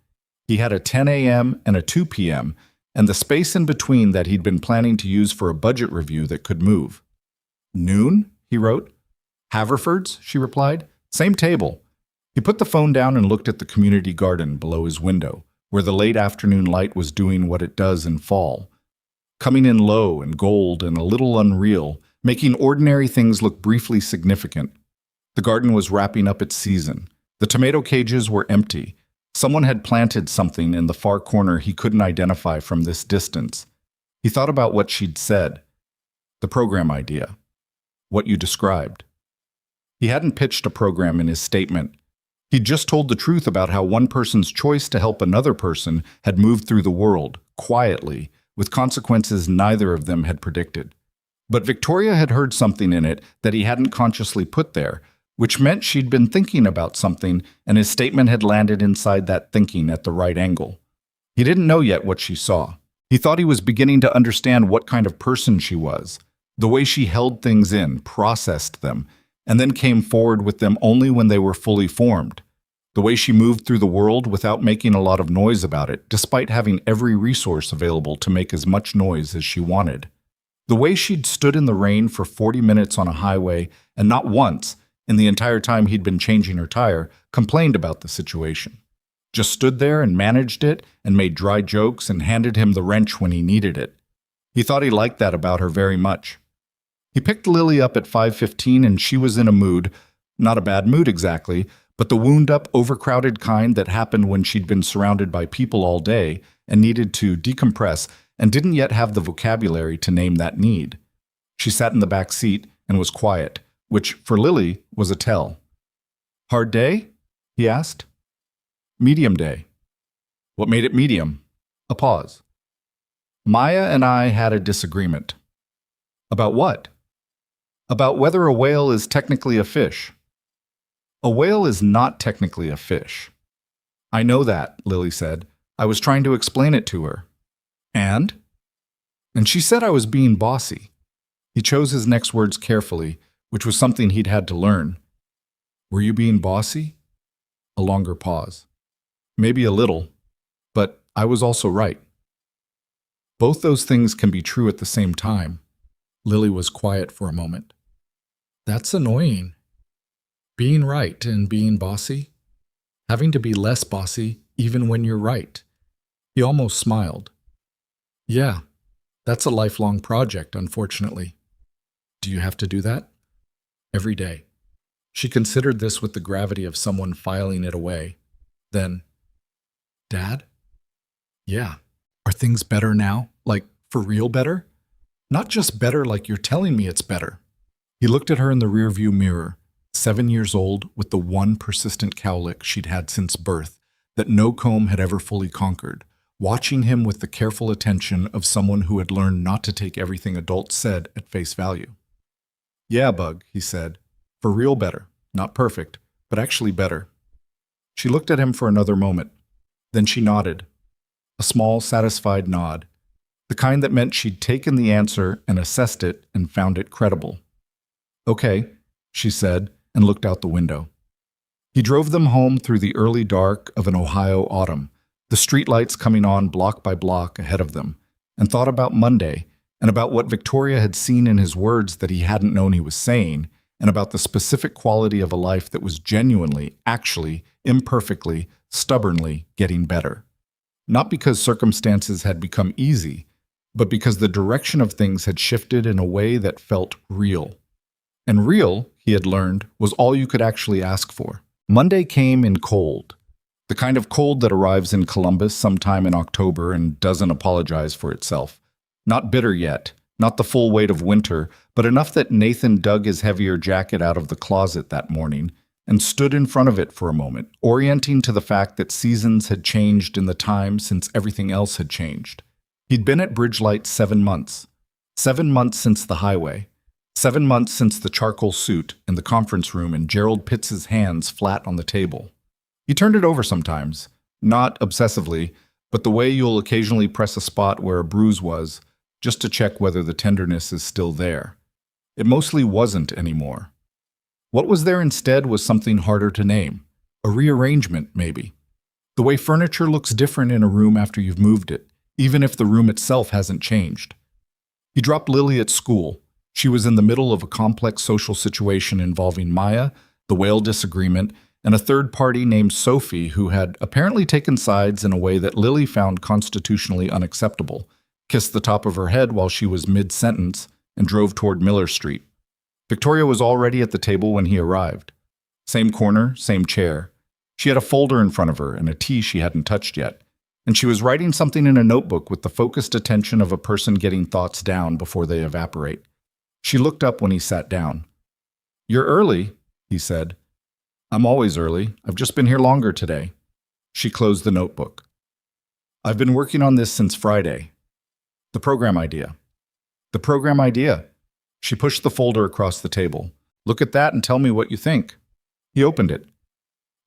He had a 10 a.m. and a 2 p.m., and the space in between that he'd been planning to use for a budget review that could move. Noon? He wrote. Haverford's? She replied. Same table. He put the phone down and looked at the community garden below his window, where the late afternoon light was doing what it does in fall. Coming in low and gold and a little unreal, making ordinary things look briefly significant. The garden was wrapping up its season. The tomato cages were empty. Someone had planted something in the far corner he couldn't identify from this distance. He thought about what she'd said. The program idea. What you described. He hadn't pitched a program in his statement. He'd just told the truth about how one person's choice to help another person had moved through the world, quietly, with consequences neither of them had predicted. But Victoria had heard something in it that he hadn't consciously put there, which meant she'd been thinking about something and his statement had landed inside that thinking at the right angle. He didn't know yet what she saw. He thought he was beginning to understand what kind of person she was, the way she held things in, processed them, and then came forward with them only when they were fully formed, the way she moved through the world without making a lot of noise about it, despite having every resource available to make as much noise as she wanted. The way she'd stood in the rain for 40 minutes on a highway and not once, in the entire time he'd been changing her tire, complained about the situation. Just stood there and managed it and made dry jokes and handed him the wrench when he needed it. He thought he liked that about her very much. He picked Lily up at 5:15 and she was in a mood, not a bad mood exactly, but the wound-up, overcrowded kind that happened when she'd been surrounded by people all day and needed to decompress and didn't yet have the vocabulary to name that need. She sat in the back seat and was quiet, which, for Lily, was a tell. Hard day? He asked. Medium day. What made it medium? A pause. Maya and I had a disagreement. About what? About whether a whale is technically a fish. A whale is not technically a fish. I know that, Lily said. I was trying to explain it to her. And? And she said I was being bossy. He chose his next words carefully, which was something he'd had to learn. Were you being bossy? A longer pause. Maybe a little, but I was also right. Both those things can be true at the same time. Lily was quiet for a moment. That's annoying. Being right and being bossy. Having to be less bossy even when you're right. He almost smiled. Yeah, that's a lifelong project, unfortunately. Do you have to do that? Every day. She considered this with the gravity of someone filing it away. Then, Dad? Yeah. Are things better now? Like, for real better? Not just better like you're telling me it's better. He looked at her in the rearview mirror, 7 years old, with the one persistent cowlick she'd had since birth that no comb had ever fully conquered, watching him with the careful attention of someone who had learned not to take everything adults said at face value. Yeah, Bug, he said. For real better. Not perfect, but actually better. She looked at him for another moment. Then she nodded. A small, satisfied nod. The kind that meant she'd taken the answer and assessed it and found it credible. Okay, she said, and looked out the window. He drove them home through the early dark of an Ohio autumn, the streetlights coming on block by block ahead of them, and thought about Monday, and about what Victoria had seen in his words that he hadn't known he was saying, and about the specific quality of a life that was genuinely, actually, imperfectly, stubbornly getting better. Not because circumstances had become easy, but because the direction of things had shifted in a way that felt real. And real, he had learned, was all you could actually ask for. Monday came in cold. The kind of cold that arrives in Columbus sometime in October and doesn't apologize for itself. Not bitter yet, not the full weight of winter, but enough that Nathan dug his heavier jacket out of the closet that morning and stood in front of it for a moment, orienting to the fact that seasons had changed in the time since everything else had changed. He'd been at Bridgelight 7 months. 7 months since the highway. 7 months since the charcoal suit in the conference room and Gerald Pitts's hands flat on the table. He turned it over sometimes, not obsessively, but the way you'll occasionally press a spot where a bruise was, just to check whether the tenderness is still there. It mostly wasn't anymore. What was there instead was something harder to name. A rearrangement, maybe. The way furniture looks different in a room after you've moved it, even if the room itself hasn't changed. He dropped Lily at school. She was in the middle of a complex social situation involving Maya, the whale disagreement, and a third party named Sophie who had apparently taken sides in a way that Lily found constitutionally unacceptable, kissed the top of her head while she was mid-sentence, and drove toward Miller Street. Victoria was already at the table when he arrived. Same corner, same chair. She had a folder in front of her and a tea she hadn't touched yet, and she was writing something in a notebook with the focused attention of a person getting thoughts down before they evaporate. She looked up when he sat down. "You're early," he said. "I'm always early. I've just been here longer today." She closed the notebook. "I've been working on this since Friday. The program idea." "The program idea?" She pushed the folder across the table. "Look at that and tell me what you think." He opened it.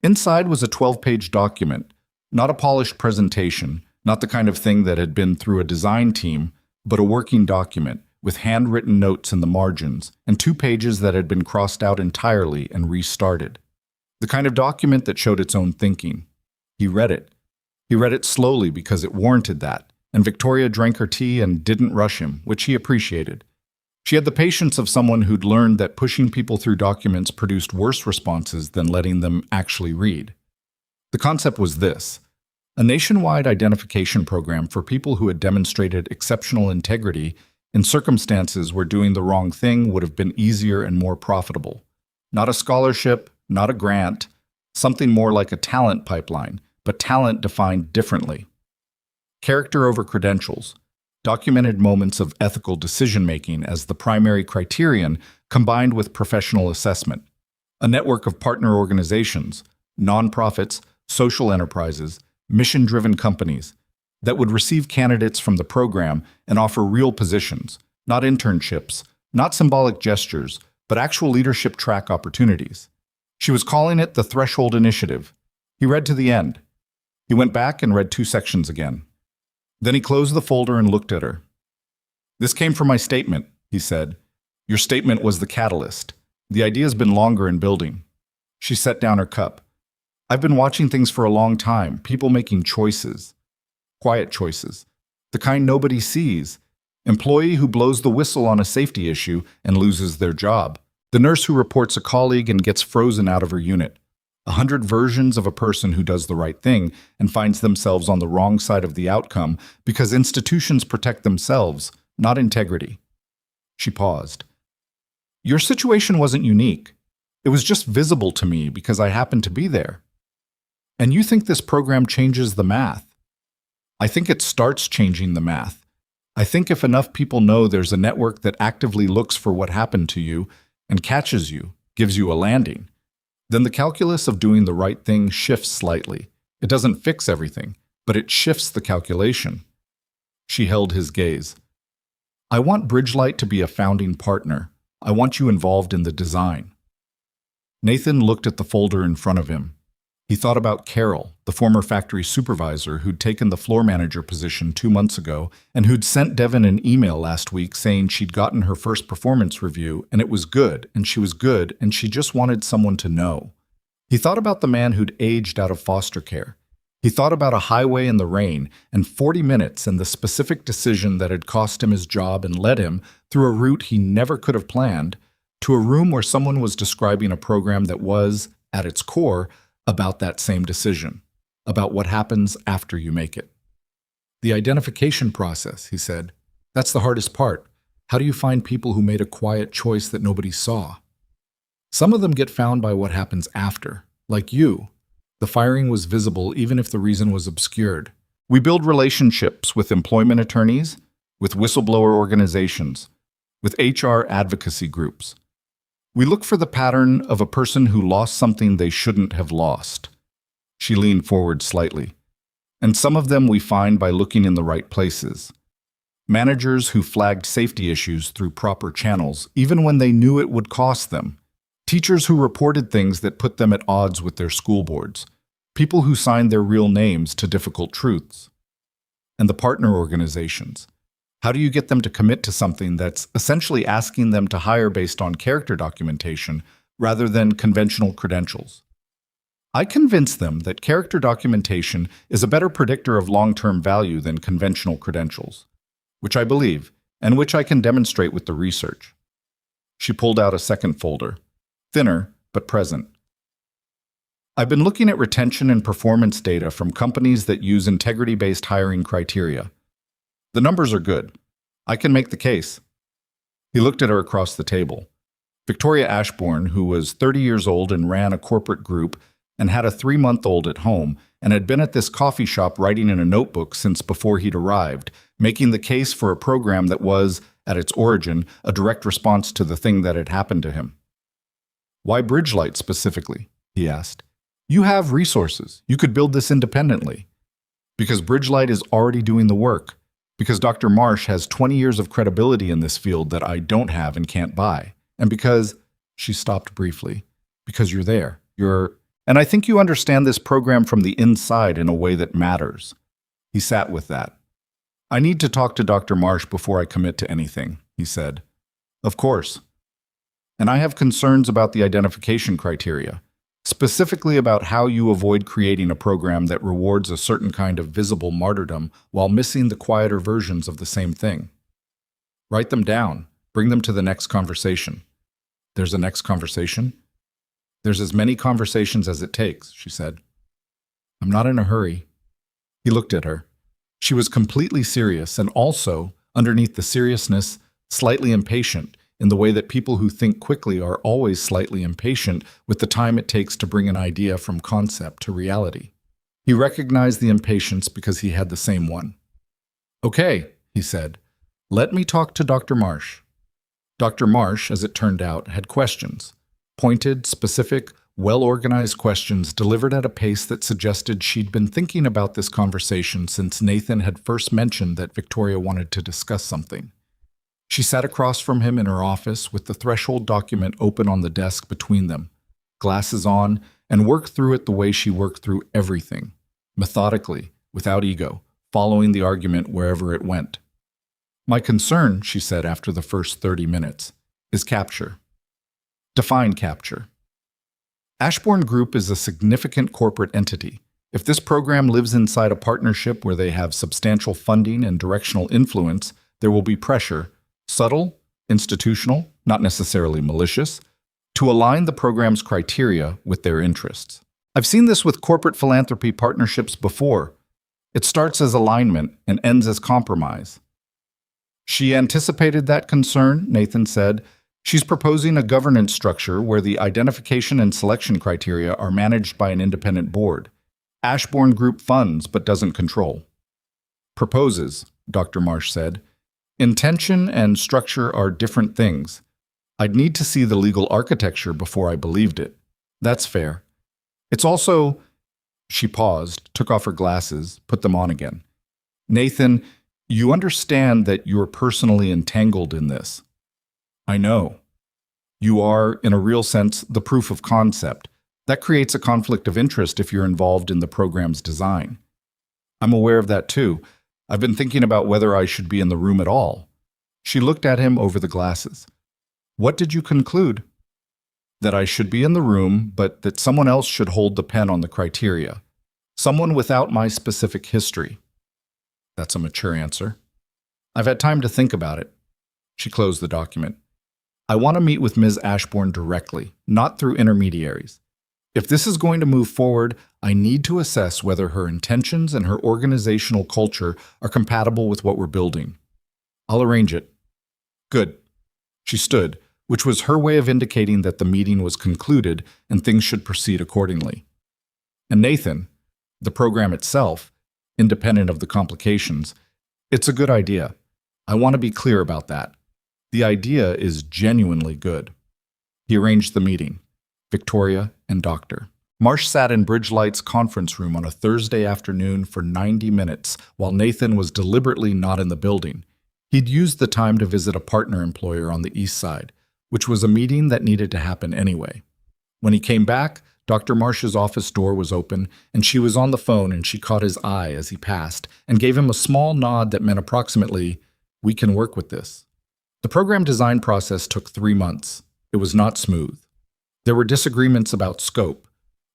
Inside was a 12-page document, not a polished presentation, not the kind of thing that had been through a design team, but a working document with handwritten notes in the margins and 2 pages that had been crossed out entirely and restarted. The kind of document that showed its own thinking. He read it. He read it slowly because it warranted that, and Victoria drank her tea and didn't rush him, which he appreciated. She had the patience of someone who'd learned that pushing people through documents produced worse responses than letting them actually read. The concept was this: a nationwide identification program for people who had demonstrated exceptional integrity in circumstances where doing the wrong thing would have been easier and more profitable. Not a scholarship, not a grant, something more like a talent pipeline, but talent defined differently. Character over credentials. Documented moments of ethical decision-making as the primary criterion combined with professional assessment. A network of partner organizations, nonprofits, social enterprises, mission-driven companies that would receive candidates from the program and offer real positions, not internships, not symbolic gestures, but actual leadership track opportunities. She was calling it the Threshold Initiative. He read to the end. He went back and read 2 sections again. Then he closed the folder and looked at her. "This came from my statement," he said. "Your statement was the catalyst. The idea's been longer in building." She set down her cup. "I've been watching things for a long time, people making choices. Quiet choices. The kind nobody sees. Employee who blows the whistle on a safety issue and loses their job. The nurse who reports a colleague and gets frozen out of her unit. 100 versions of a person who does the right thing and finds themselves on the wrong side of the outcome because institutions protect themselves, not integrity." She paused. "Your situation wasn't unique. It was just visible to me because I happened to be there. And you think this program changes the math? I think it starts changing the math. I think if enough people know there's a network that actively looks for what happened to you and catches you, gives you a landing, then the calculus of doing the right thing shifts slightly. It doesn't fix everything, but it shifts the calculation." She held his gaze. "I want Bridgelight to be a founding partner. I want you involved in the design." Nathan looked at the folder in front of him. He thought about Carol, the former factory supervisor who'd taken the floor manager position 2 months ago and who'd sent Devin an email last week saying she'd gotten her first performance review and it was good and she was good and she just wanted someone to know. He thought about the man who'd aged out of foster care. He thought about a highway in the rain and 40 minutes and the specific decision that had cost him his job and led him, through a route he never could have planned, to a room where someone was describing a program that was, at its core, about that same decision, about what happens after you make it. The identification process, he said. That's the hardest part. How do you find people who made a quiet choice that nobody saw? Some of them get found by what happens after, like you. The firing was visible even if the reason was obscured. We build relationships with employment attorneys, with whistleblower organizations, with HR advocacy groups. We look for the pattern of a person who lost something they shouldn't have lost. She leaned forward slightly. And some of them we find by looking in the right places. Managers who flagged safety issues through proper channels, even when they knew it would cost them. Teachers who reported things that put them at odds with their school boards. People who signed their real names to difficult truths. And the partner organizations. How do you get them to commit to something that's essentially asking them to hire based on character documentation rather than conventional credentials? I convince them that character documentation is a better predictor of long-term value than conventional credentials, which I believe, and which I can demonstrate with the research. She pulled out a second folder, thinner but present. I've been looking at retention and performance data from companies that use integrity-based hiring criteria. The numbers are good. I can make the case. He looked at her across the table. Victoria Ashbourne, who was 30 years old and ran a corporate group and had a 3-month-old at home and had been at this coffee shop writing in a notebook since before he'd arrived, making the case for a program that was, at its origin, a direct response to the thing that had happened to him. Why Bridgelight specifically? He asked. You have resources. You could build this independently. Because Bridgelight is already doing the work. Because Dr. Marsh has 20 years of credibility in this field that I don't have and can't buy. And because, she stopped briefly, because you're there. And I think you understand this program from the inside in a way that matters. He sat with that. I need to talk to Dr. Marsh before I commit to anything, he said. Of course. And I have concerns about the identification criteria. Specifically about how you avoid creating a program that rewards a certain kind of visible martyrdom while missing the quieter versions of the same thing. Write them down. Bring them to the next conversation. There's a next conversation? There's as many conversations as it takes, she said. I'm not in a hurry. He looked at her. She was completely serious and also, underneath the seriousness, slightly impatient, in the way that people who think quickly are always slightly impatient with the time it takes to bring an idea from concept to reality. He recognized the impatience because he had the same one. Okay, he said, let me talk to Dr. Marsh. Dr. Marsh, as it turned out, had questions. Pointed, specific, well-organized questions delivered at a pace that suggested she'd been thinking about this conversation since Nathan had first mentioned that Victoria wanted to discuss something. She sat across from him in her office with the threshold document open on the desk between them, glasses on, and worked through it the way she worked through everything, methodically, without ego, following the argument wherever it went. My concern, she said after the first 30 minutes, is capture. Define capture. Ashbourne Group is a significant corporate entity. If this program lives inside a partnership where they have substantial funding and directional influence, there will be pressure, subtle, institutional, not necessarily malicious, to align the program's criteria with their interests. I've seen this with corporate philanthropy partnerships before. It starts as alignment and ends as compromise. She anticipated that concern, Nathan said. She's proposing a governance structure where the identification and selection criteria are managed by an independent board. Ashbourne Group funds but doesn't control. Proposes, Dr. Marsh said. Intention and structure are different things. I'd need to see the legal architecture before I believed it. That's fair. It's also... She paused, took off her glasses, put them on again. Nathan, you understand that you're personally entangled in this. I know. You are, in a real sense, the proof of concept. That creates a conflict of interest if you're involved in the program's design. I'm aware of that too. I've been thinking about whether I should be in the room at all. She looked at him over the glasses. What did you conclude? That I should be in the room, but that someone else should hold the pen on the criteria. Someone without my specific history. That's a mature answer. I've had time to think about it. She closed the document. I want to meet with Ms. Ashbourne directly, not through intermediaries. If this is going to move forward, I need to assess whether her intentions and her organizational culture are compatible with what we're building. I'll arrange it. Good. She stood, which was her way of indicating that the meeting was concluded and things should proceed accordingly. And Nathan, the program itself, independent of the complications, it's a good idea. I want to be clear about that. The idea is genuinely good. He arranged the meeting. Victoria and Dr. Marsh sat in Bridge Light's conference room on a Thursday afternoon for 90 minutes while Nathan was deliberately not in the building. He'd used the time to visit a partner employer on the east side, which was a meeting that needed to happen anyway. When he came back, Dr. Marsh's office door was open, and she was on the phone, and she caught his eye as he passed and gave him a small nod that meant approximately, "We can work with this." The program design process took 3 months. It was not smooth. There were disagreements about scope.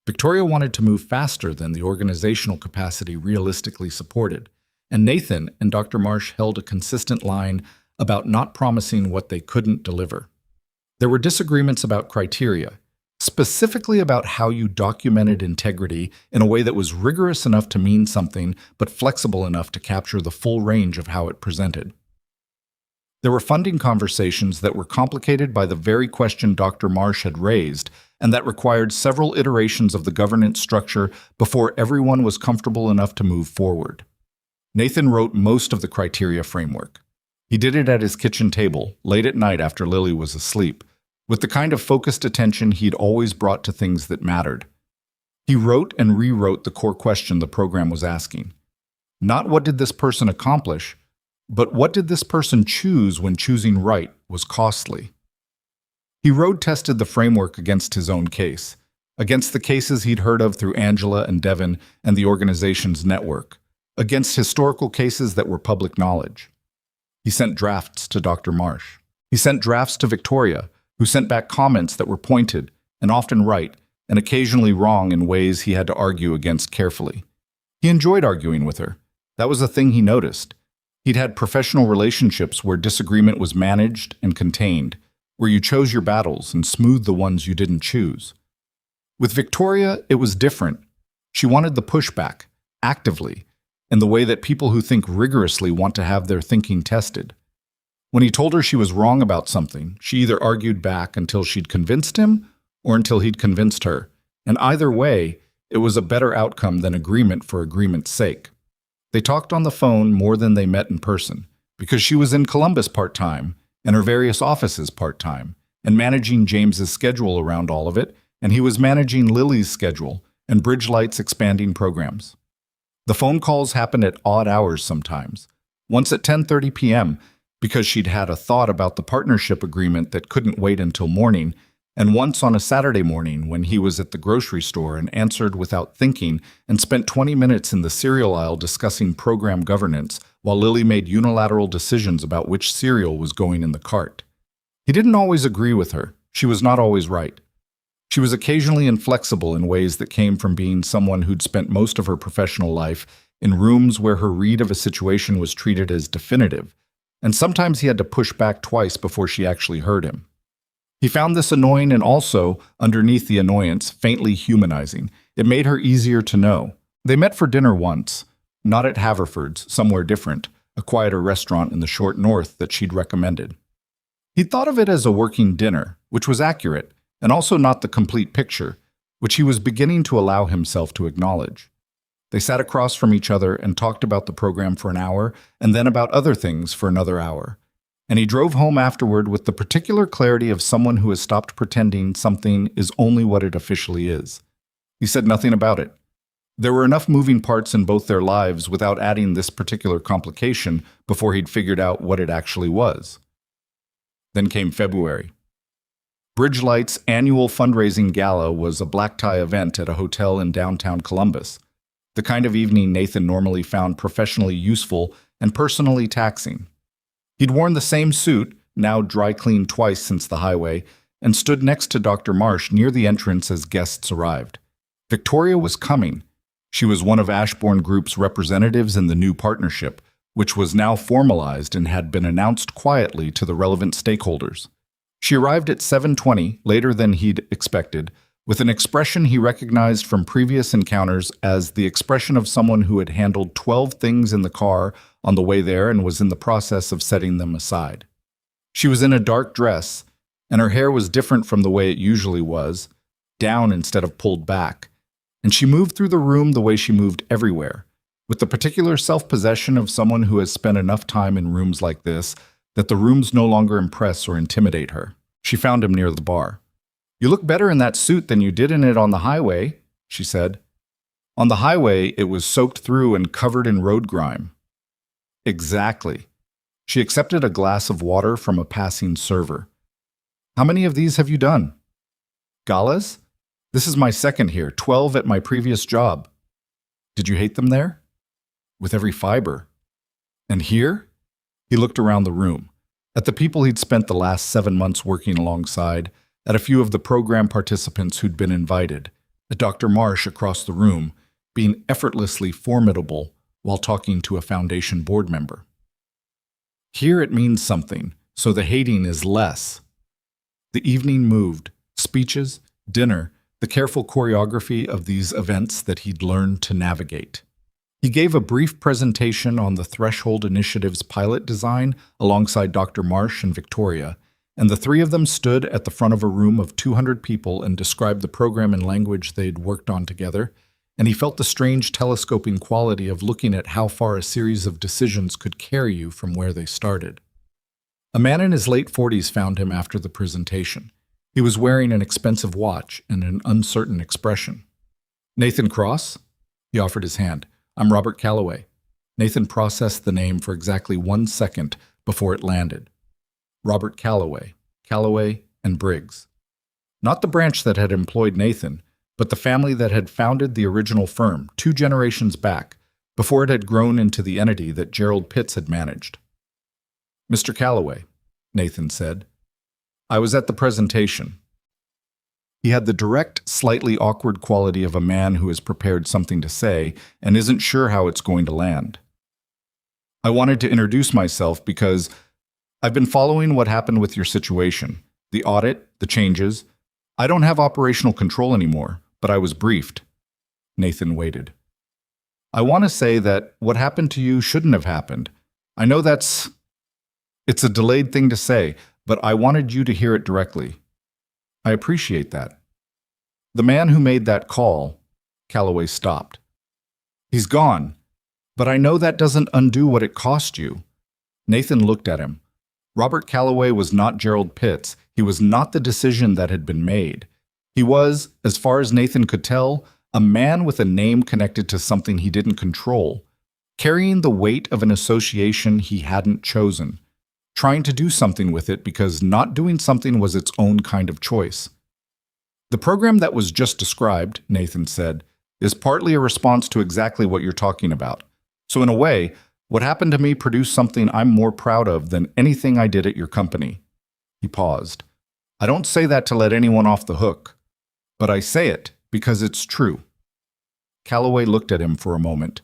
Victoria wanted to move faster than the organizational capacity realistically supported, and Nathan and Dr. Marsh held a consistent line about not promising what they couldn't deliver. There were disagreements about criteria, specifically about how you documented integrity in a way that was rigorous enough to mean something, but flexible enough to capture the full range of how it presented. There were funding conversations that were complicated by the very question Dr. Marsh had raised, and that required several iterations of the governance structure before everyone was comfortable enough to move forward. Nathan wrote most of the criteria framework. He did it at his kitchen table, late at night after Lily was asleep, with the kind of focused attention he'd always brought to things that mattered. He wrote and rewrote the core question the program was asking. Not what did this person accomplish, but what did this person choose when choosing right was costly. He road-tested the framework against his own case, against the cases he'd heard of through Angela and Devin and the organization's network, against historical cases that were public knowledge. He sent drafts to Dr. Marsh. He sent drafts to Victoria, who sent back comments that were pointed and often right and occasionally wrong in ways he had to argue against carefully. He enjoyed arguing with her. That was a thing he noticed. He'd had professional relationships where disagreement was managed and contained, where you chose your battles and smoothed the ones you didn't choose. With Victoria, it was different. She wanted the pushback, actively, in the way that people who think rigorously want to have their thinking tested. When he told her she was wrong about something, she either argued back until she'd convinced him or until he'd convinced her, and either way, it was a better outcome than agreement for agreement's sake. They talked on the phone more than they met in person, because she was in Columbus part-time and her various offices part-time, and managing James's schedule around all of it, and he was managing Lily's schedule and Bridge Light's expanding programs. The phone calls happened at odd hours sometimes, once at 10:30 p.m., because she'd had a thought about the partnership agreement that couldn't wait until morning, and once on a Saturday morning when he was at the grocery store and answered without thinking and spent 20 minutes in the cereal aisle discussing program governance while Lily made unilateral decisions about which cereal was going in the cart. He didn't always agree with her. She was not always right. She was occasionally inflexible in ways that came from being someone who'd spent most of her professional life in rooms where her read of a situation was treated as definitive, and sometimes he had to push back twice before she actually heard him. He found this annoying and also, underneath the annoyance, faintly humanizing. It made her easier to know. They met for dinner once, not at Haverford's, somewhere different, a quieter restaurant in the short north that she'd recommended. He'd thought of it as a working dinner, which was accurate, and also not the complete picture, which he was beginning to allow himself to acknowledge. They sat across from each other and talked about the program for an hour, and then about other things for another hour. And he drove home afterward with the particular clarity of someone who has stopped pretending something is only what it officially is. He said nothing about it. There were enough moving parts in both their lives without adding this particular complication before he'd figured out what it actually was. Then came February. Bridge Light's annual fundraising gala was a black tie event at a hotel in downtown Columbus, the kind of evening Nathan normally found professionally useful and personally taxing. He'd worn the same suit, now dry cleaned twice since the highway, and stood next to Dr. Marsh near the entrance as guests arrived. Victoria was coming. She was one of Ashbourne Group's representatives in the new partnership, which was now formalized and had been announced quietly to the relevant stakeholders. She arrived at 7:20, later than he'd expected, with an expression he recognized from previous encounters as the expression of someone who had handled 12 things in the car on the way there and was in the process of setting them aside. She was in a dark dress, and her hair was different from the way it usually was, down instead of pulled back, and she moved through the room the way she moved everywhere, with the particular self-possession of someone who has spent enough time in rooms like this that the rooms no longer impress or intimidate her. She found him near the bar. "You look better in that suit than you did in it on the highway," she said. "On the highway, it was soaked through and covered in road grime." "Exactly." She accepted a glass of water from a passing server. "How many of these have you done?" "Galas? This is my second here, 12 at my previous job." "Did you hate them there?" "With every fiber." "And here?" He looked around the room, at the people he'd spent the last 7 months working alongside, at a few of the program participants who'd been invited, at Dr. Marsh across the room, being effortlessly formidable while talking to a foundation board member. Here it means something, so the hating is less. The evening moved, speeches, dinner, the careful choreography of these events that he'd learned to navigate. He gave a brief presentation on the Threshold Initiative's pilot design alongside Dr. Marsh and Victoria, and the three of them stood at the front of a room of 200 people and described the program in language they'd worked on together, and he felt the strange telescoping quality of looking at how far a series of decisions could carry you from where they started. A man in his late 40s found him after the presentation. He was wearing an expensive watch and an uncertain expression. "Nathan Cross?" He offered his hand. "I'm Robert Calloway." Nathan processed the name for exactly 1 second before it landed. Robert Calloway, Calloway and Briggs. Not the branch that had employed Nathan, but the family that had founded the original firm 2 generations back, before it had grown into the entity that Gerald Pitts had managed. "Mr. Calloway," Nathan said, "I was at the presentation." He had the direct, slightly awkward quality of a man who has prepared something to say and isn't sure how it's going to land. "I wanted to introduce myself because I've been following what happened with your situation, the audit, the changes. I don't have operational control anymore, but I was briefed." Nathan waited. "I want to say that what happened to you shouldn't have happened. I know it's a delayed thing to say, but I wanted you to hear it directly." "I appreciate that." "The man who made that call," Calloway stopped. "He's gone, but I know that doesn't undo what it cost you." Nathan looked at him. Robert Calloway was not Gerald Pitts. He was not the decision that had been made. He was, as far as Nathan could tell, a man with a name connected to something he didn't control, carrying the weight of an association he hadn't chosen, trying to do something with it because not doing something was its own kind of choice. "The program that was just described," Nathan said, "is partly a response to exactly what you're talking about. So in a way, what happened to me produced something I'm more proud of than anything I did at your company." He paused. "I don't say that to let anyone off the hook, but I say it because it's true." Calloway looked at him for a moment.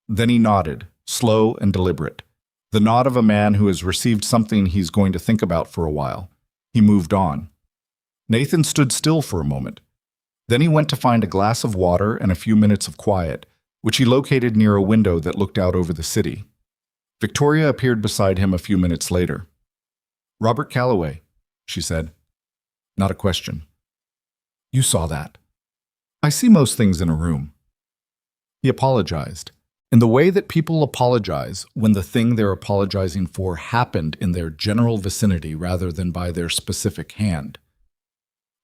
Then he nodded, slow and deliberate. The nod of a man who has received something he's going to think about for a while. He moved on. Nathan stood still for a moment. Then he went to find a glass of water and a few minutes of quiet, which he located near a window that looked out over the city. Victoria appeared beside him a few minutes later. "Robert Calloway," she said. Not a question. "You saw that." "I see most things in a room." He apologized, in the way that people apologize when the thing they're apologizing for happened in their general vicinity rather than by their specific hand.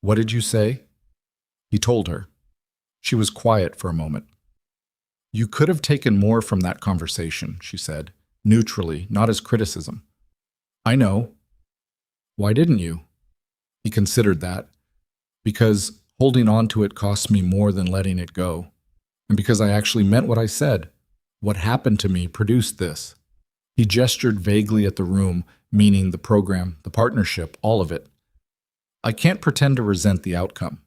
"What did you say?" He told her. She was quiet for a moment. "You could have taken more from that conversation," she said, neutrally, not as criticism. "I know." "Why didn't you?" He considered that. "Because holding on to it costs me more than letting it go. And because I actually meant what I said. What happened to me produced this." He gestured vaguely at the room, meaning the program, the partnership, all of it. "I can't pretend to resent the outcome."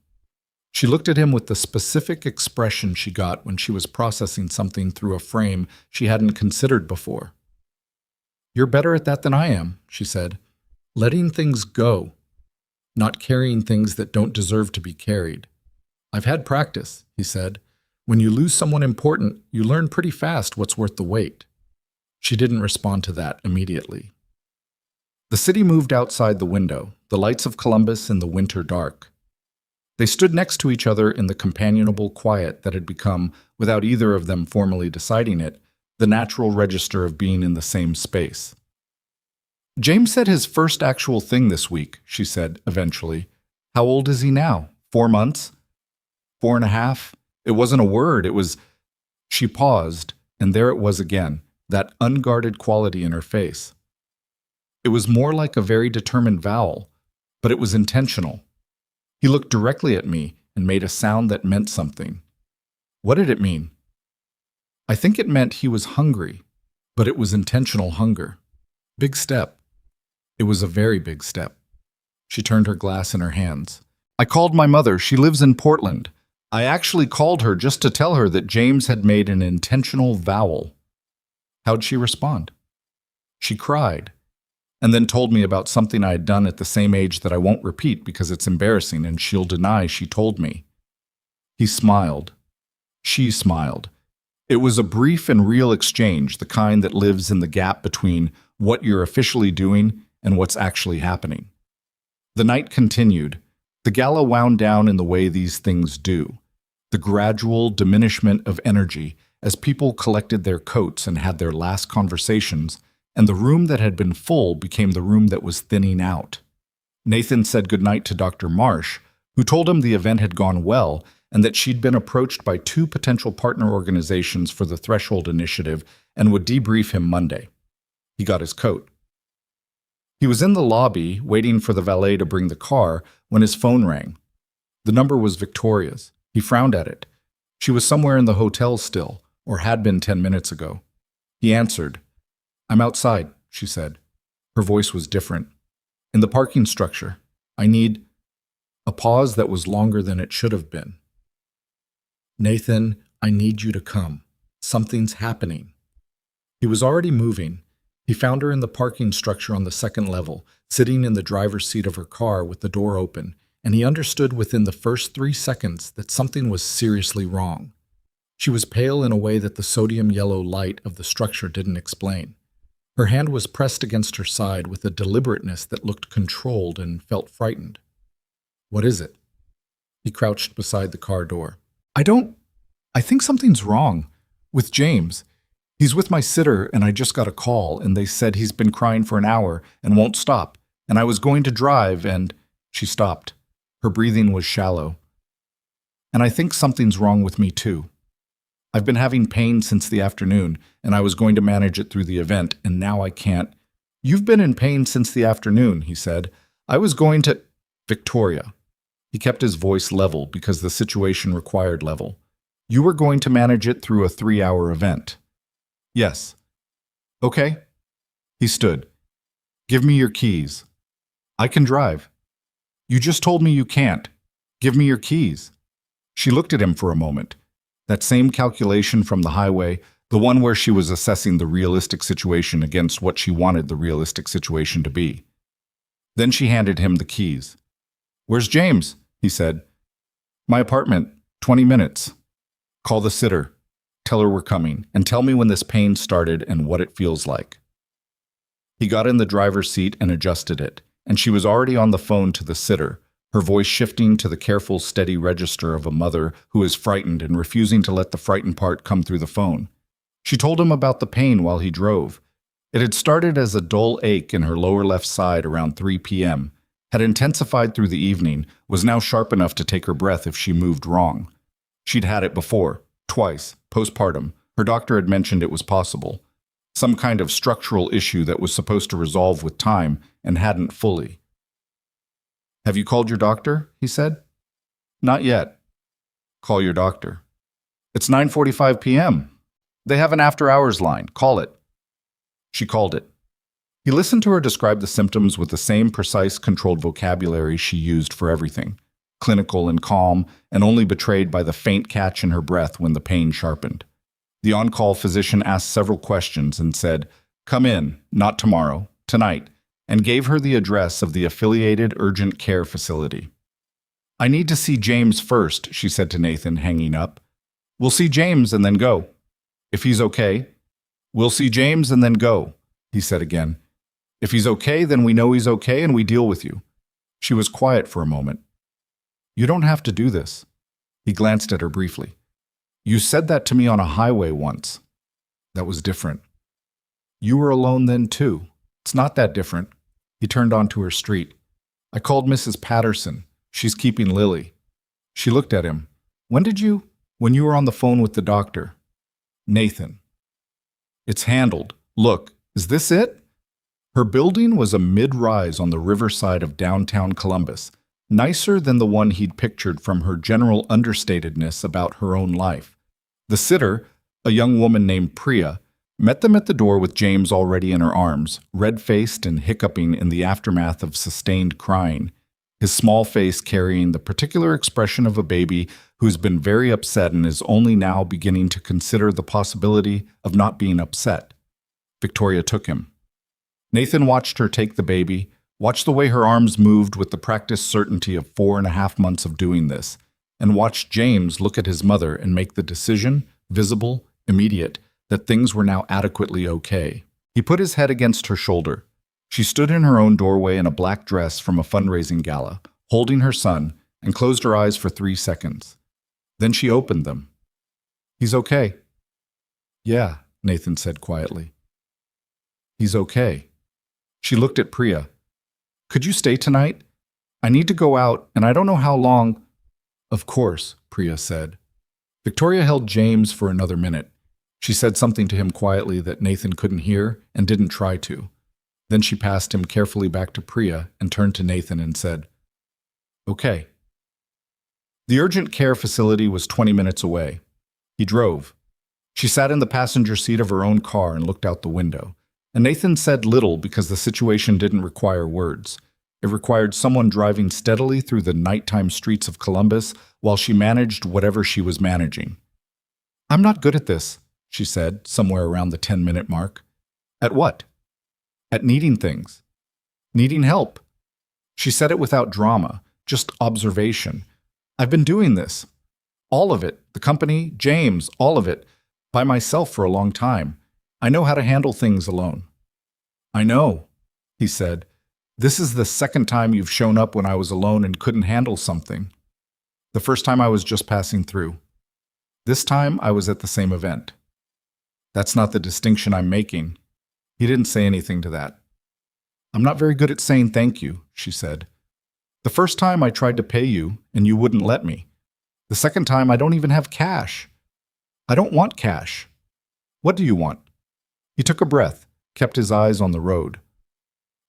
She looked at him with the specific expression she got when she was processing something through a frame she hadn't considered before. "You're better at that than I am," she said. "Letting things go, not carrying things that don't deserve to be carried." I've had practice, he said. When you lose someone important, you learn pretty fast what's worth the wait. She didn't respond to that immediately. The city moved outside the window, the lights of Columbus in the winter dark. They stood next to each other in the companionable quiet that had become, without either of them formally deciding it, the natural register of being in the same space. James said his first actual thing this week, she said eventually. How old is he now? 4 months? 4.5? It wasn't a word, it was... She paused, and there it was again, that unguarded quality in her face. It was more like a very determined vowel, but it was intentional. He looked directly at me and made a sound that meant something. What did it mean? I think it meant he was hungry, but it was intentional hunger. Big step. It was a very big step. She turned her glass in her hands. I called my mother. She lives in Portland. I actually called her just to tell her that James had made an intentional vowel. How'd she respond? She cried, and then told me about something I had done at the same age that I won't repeat because it's embarrassing and she'll deny she told me. He smiled. She smiled. It was a brief and real exchange, the kind that lives in the gap between what you're officially doing and what's actually happening. The night continued. The gala wound down in the way these things do. The gradual diminishment of energy as people collected their coats and had their last conversations, and the room that had been full became the room that was thinning out. Nathan said goodnight to Dr. Marsh, who told him the event had gone well and that she'd been approached by 2 potential partner organizations for the Threshold Initiative and would debrief him Monday. He got his coat. He was in the lobby, waiting for the valet to bring the car, when his phone rang. The number was Victoria's. He frowned at it. She was somewhere in the hotel still, or had been 10 minutes ago. He answered. I'm outside, she said. Her voice was different. In the parking structure. I need... A pause that was longer than it should have been. Nathan, I need you to come. Something's happening. He was already moving. He found her in the parking structure on the 2nd level, sitting in the driver's seat of her car with the door open, and he understood within the first 3 seconds that something was seriously wrong. She was pale in a way that the sodium yellow light of the structure didn't explain. Her hand was pressed against her side with a deliberateness that looked controlled and felt frightened. What is it? He crouched beside the car door. I think something's wrong. With James. He's with my sitter, and I just got a call, and they said he's been crying for an hour and won't stop, and I was going to drive, and... She stopped. Her breathing was shallow. And I think something's wrong with me, too. I've been having pain since the afternoon, and I was going to manage it through the event, and now I can't. You've been in pain since the afternoon, he said. I was going to... Victoria. He kept his voice level because the situation required level. You were going to manage it through a 3-hour event. Yes. Okay. He stood. Give me your keys. I can drive. You just told me you can't. Give me your keys. She looked at him for a moment. That same calculation from the highway, the one where she was assessing the realistic situation against what she wanted the realistic situation to be. Then she handed him the keys. Where's James? He said. My apartment. 20 minutes. Call the sitter. Tell her we're coming, and tell me when this pain started and what it feels like. He got in the driver's seat and adjusted it, and she was already on the phone to the sitter, her voice shifting to the careful, steady register of a mother who is frightened and refusing to let the frightened part come through the phone. She told him about the pain while he drove. It had started as a dull ache in her lower left side around 3 p.m., had intensified through the evening, was now sharp enough to take her breath if she moved wrong. She'd had it before, twice, postpartum. Her doctor had mentioned it was possible. Some kind of structural issue that was supposed to resolve with time and hadn't fully. Have you called your doctor? He said. Not yet. Call your doctor. It's 9:45 p.m. They have an after-hours line. Call it. She called it. He listened to her describe the symptoms with the same precise, controlled vocabulary she used for everything, clinical and calm, and only betrayed by the faint catch in her breath when the pain sharpened. The on-call physician asked several questions and said, "Come in, not tomorrow, tonight," and gave her the address of the affiliated urgent care facility. I need to see James first, she said to Nathan, hanging up. We'll see James and then go. If he's okay. We'll see James and then go, he said again. If he's okay, then we know he's okay and we deal with you. She was quiet for a moment. You don't have to do this. He glanced at her briefly. You said that to me on a highway once. That was different. You were alone then too. It's not that different. He turned onto her street. I called Mrs. Patterson. She's keeping Lily. She looked at him. When did you? When you were on the phone with the doctor. Nathan. It's handled. Look, is this it? Her building was a mid-rise on the riverside of downtown Columbus, nicer than the one he'd pictured from her general understatedness about her own life. The sitter, a young woman named Priya, met them at the door with James already in her arms, red-faced and hiccuping in the aftermath of sustained crying, his small face carrying the particular expression of a baby who's been very upset and is only now beginning to consider the possibility of not being upset. Victoria took him. Nathan watched her take the baby, watched the way her arms moved with the practiced certainty of 4.5 months of doing this, and watched James look at his mother and make the decision, visible, immediate, that things were now adequately okay. He put his head against her shoulder. She stood in her own doorway in a black dress from a fundraising gala, holding her son, and closed her eyes for 3 seconds. Then she opened them. He's okay. Yeah, Nathan said quietly. He's okay. She looked at Priya. Could you stay tonight? I need to go out, and I don't know how long. Of course, Priya said. Victoria held James for another minute. She said something to him quietly that Nathan couldn't hear and didn't try to. Then she passed him carefully back to Priya and turned to Nathan and said, Okay. The urgent care facility was 20 minutes away. He drove. She sat in the passenger seat of her own car and looked out the window. And Nathan said little because the situation didn't require words. It required someone driving steadily through the nighttime streets of Columbus while she managed whatever she was managing. I'm not good at this, she said, somewhere around the 10-minute mark. At what? At needing things. Needing help. She said it without drama, just observation. I've been doing this. All of it, the company, James, all of it, by myself for a long time. I know how to handle things alone. I know, he said. This is the second time you've shown up when I was alone and couldn't handle something. The first time I was just passing through. This time I was at the same event. That's not the distinction I'm making. He didn't say anything to that. I'm not very good at saying thank you, she said. The first time I tried to pay you, and you wouldn't let me. The second time I don't even have cash. I don't want cash. What do you want? He took a breath, kept his eyes on the road.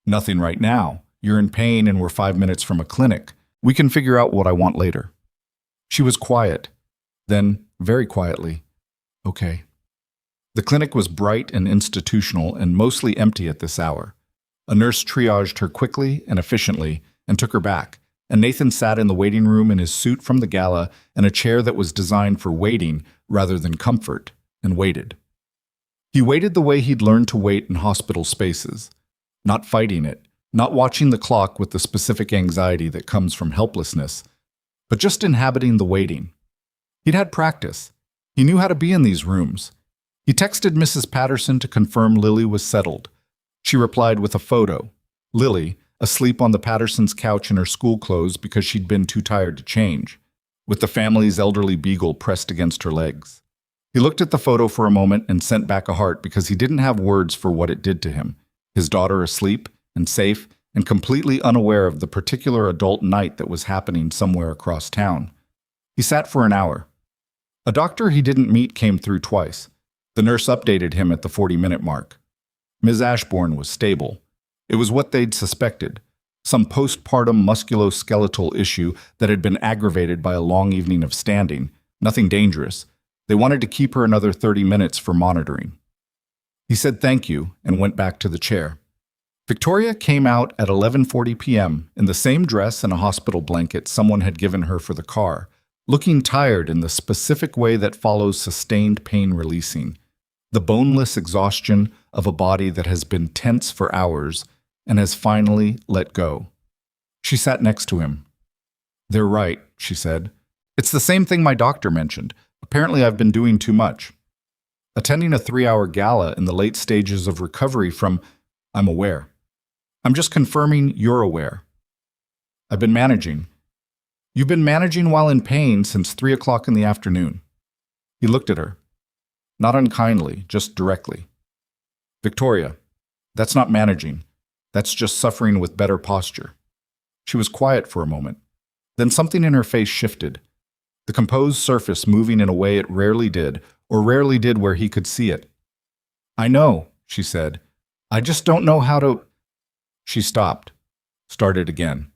Nothing right now. You're in pain and we're 5 minutes from a clinic. We can figure out what I want later. She was quiet. Then, very quietly, okay. The clinic was bright and institutional and mostly empty at this hour. A nurse triaged her quickly and efficiently and took her back, and Nathan sat in the waiting room in his suit from the gala and a chair that was designed for waiting rather than comfort, and waited. He waited the way he'd learned to wait in hospital spaces, not fighting it, not watching the clock with the specific anxiety that comes from helplessness, but just inhabiting the waiting. He'd had practice. He knew how to be in these rooms. He texted Mrs. Patterson to confirm Lily was settled. She replied with a photo. Lily, asleep on the Pattersons' couch in her school clothes because she'd been too tired to change, with the family's elderly beagle pressed against her legs. He looked at the photo for a moment and sent back a heart because he didn't have words for what it did to him. His daughter asleep and safe and completely unaware of the particular adult night that was happening somewhere across town. He sat for an hour. A doctor he didn't meet came through twice. The nurse updated him at the 40-minute mark. Ms. Ashbourne was stable. It was what they'd suspected, some postpartum musculoskeletal issue that had been aggravated by a long evening of standing, nothing dangerous. They wanted to keep her another 30 minutes for monitoring. He said thank you and went back to the chair. Victoria came out at 11:40 p.m. in the same dress and a hospital blanket someone had given her for the car, looking tired in the specific way that follows sustained pain releasing, the boneless exhaustion of a body that has been tense for hours and has finally let go. She sat next to him. They're right, she said. It's the same thing my doctor mentioned. Apparently I've been doing too much. Attending a 3-hour gala in the late stages of recovery from, I'm aware. I'm just confirming you're aware. I've been managing. You've been managing while in pain since 3 o'clock in the afternoon. He looked at her. Not unkindly, just directly. Victoria, that's not managing. That's just suffering with better posture. She was quiet for a moment. Then something in her face shifted. The composed surface moving in a way it rarely did, or rarely did where he could see it. I know, she said. I just don't know how to... She stopped. Started again.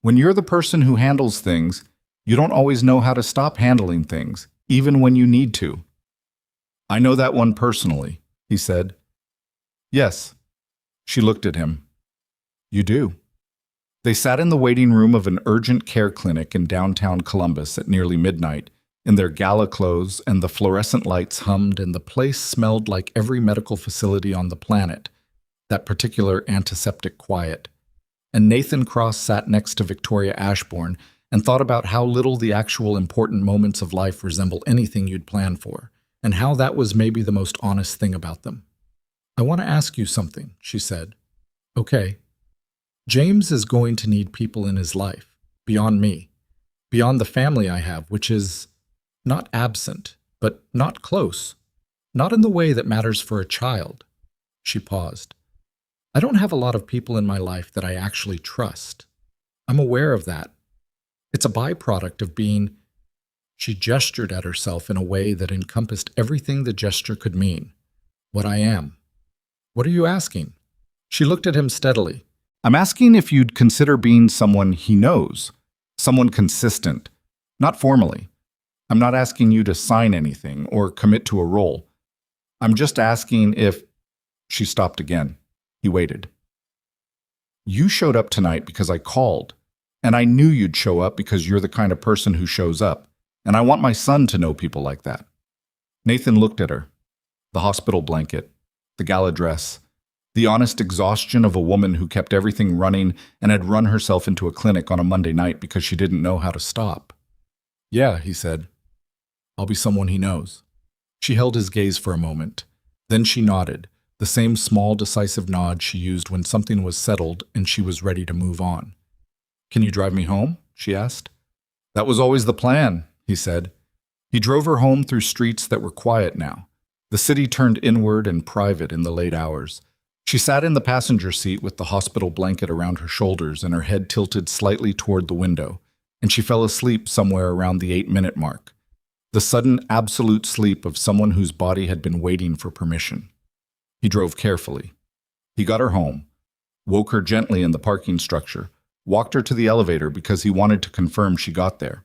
When you're the person who handles things, you don't always know how to stop handling things, even when you need to. I know that one personally, he said. Yes. She looked at him. You do. They sat in the waiting room of an urgent care clinic in downtown Columbus at nearly midnight, in their gala clothes, and the fluorescent lights hummed, and the place smelled like every medical facility on the planet, that particular antiseptic quiet. And Nathan Cross sat next to Victoria Ashbourne and thought about how little the actual important moments of life resemble anything you'd planned for, and how that was maybe the most honest thing about them. I want to ask you something, she said. Okay. James is going to need people in his life, beyond me, beyond the family I have, which is not absent, but not close, not in the way that matters for a child. She paused. I don't have a lot of people in my life that I actually trust. I'm aware of that. It's a byproduct of being... She gestured at herself in a way that encompassed everything the gesture could mean. What I am. What are you asking? She looked at him steadily. I'm asking if you'd consider being someone he knows, someone consistent, not formally. I'm not asking you to sign anything or commit to a role. I'm just asking if... She stopped again. He waited. You showed up tonight because I called, and I knew you'd show up because you're the kind of person who shows up, and I want my son to know people like that. Nathan looked at her. The hospital blanket, the gala dress, the honest exhaustion of a woman who kept everything running and had run herself into a clinic on a Monday night because she didn't know how to stop. Yeah, he said. I'll be someone he knows. She held his gaze for a moment. Then she nodded, the same small, decisive nod she used when something was settled and she was ready to move on. Can you drive me home? She asked. That was always the plan, he said. He drove her home through streets that were quiet now. The city turned inward and private in the late hours. She sat in the passenger seat with the hospital blanket around her shoulders and her head tilted slightly toward the window, and she fell asleep somewhere around the 8-minute mark. The sudden, absolute sleep of someone whose body had been waiting for permission. He drove carefully. He got her home, woke her gently in the parking structure, walked her to the elevator because he wanted to confirm she got there.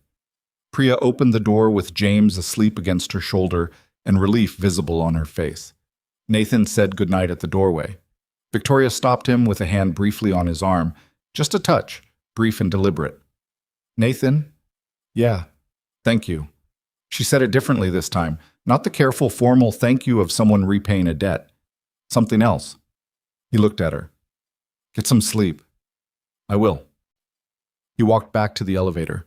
Priya opened the door with James asleep against her shoulder and relief visible on her face. Nathan said goodnight at the doorway. Victoria stopped him with a hand briefly on his arm, just a touch, brief and deliberate. Nathan? Yeah, thank you. She said it differently this time, not the careful, formal thank you of someone repaying a debt. Something else. He looked at her. Get some sleep. I will. He walked back to the elevator.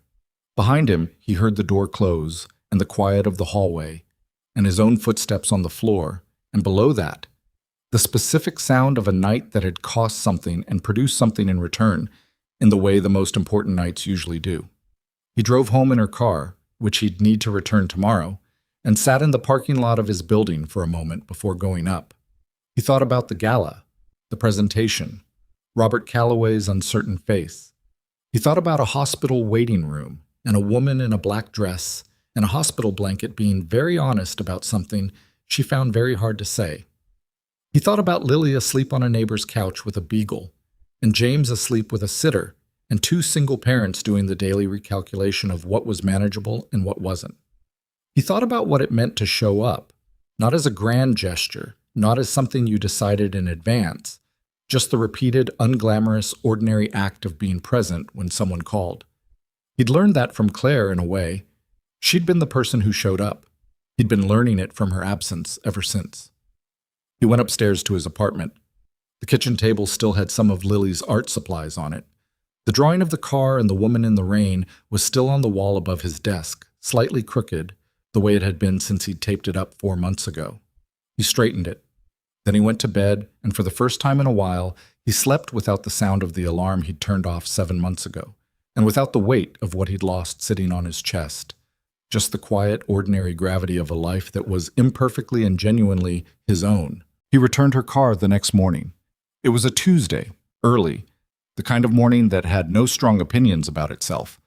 Behind him, he heard the door close and the quiet of the hallway, and his own footsteps on the floor, and below that, the specific sound of a night that had cost something and produced something in return, in the way the most important nights usually do. He drove home in her car, which he'd need to return tomorrow, and sat in the parking lot of his building for a moment before going up. He thought about the gala, the presentation, Robert Calloway's uncertain face. He thought about a hospital waiting room and a woman in a black dress and a hospital blanket being very honest about something she found very hard to say. He thought about Lily asleep on a neighbor's couch with a beagle, and James asleep with a sitter, and 2 single parents doing the daily recalculation of what was manageable and what wasn't. He thought about what it meant to show up, not as a grand gesture, not as something you decided in advance, just the repeated, unglamorous, ordinary act of being present when someone called. He'd learned that from Claire in a way. She'd been the person who showed up. He'd been learning it from her absence ever since. He went upstairs to his apartment. The kitchen table still had some of Lily's art supplies on it. The drawing of the car and the woman in the rain was still on the wall above his desk, slightly crooked, the way it had been since he'd taped it up 4 months ago. He straightened it. Then he went to bed, and for the first time in a while, he slept without the sound of the alarm he'd turned off 7 months ago, and without the weight of what he'd lost sitting on his chest. Just the quiet, ordinary gravity of a life that was imperfectly and genuinely his own. He returned her car the next morning. It was a Tuesday, early, the kind of morning that had no strong opinions about itself.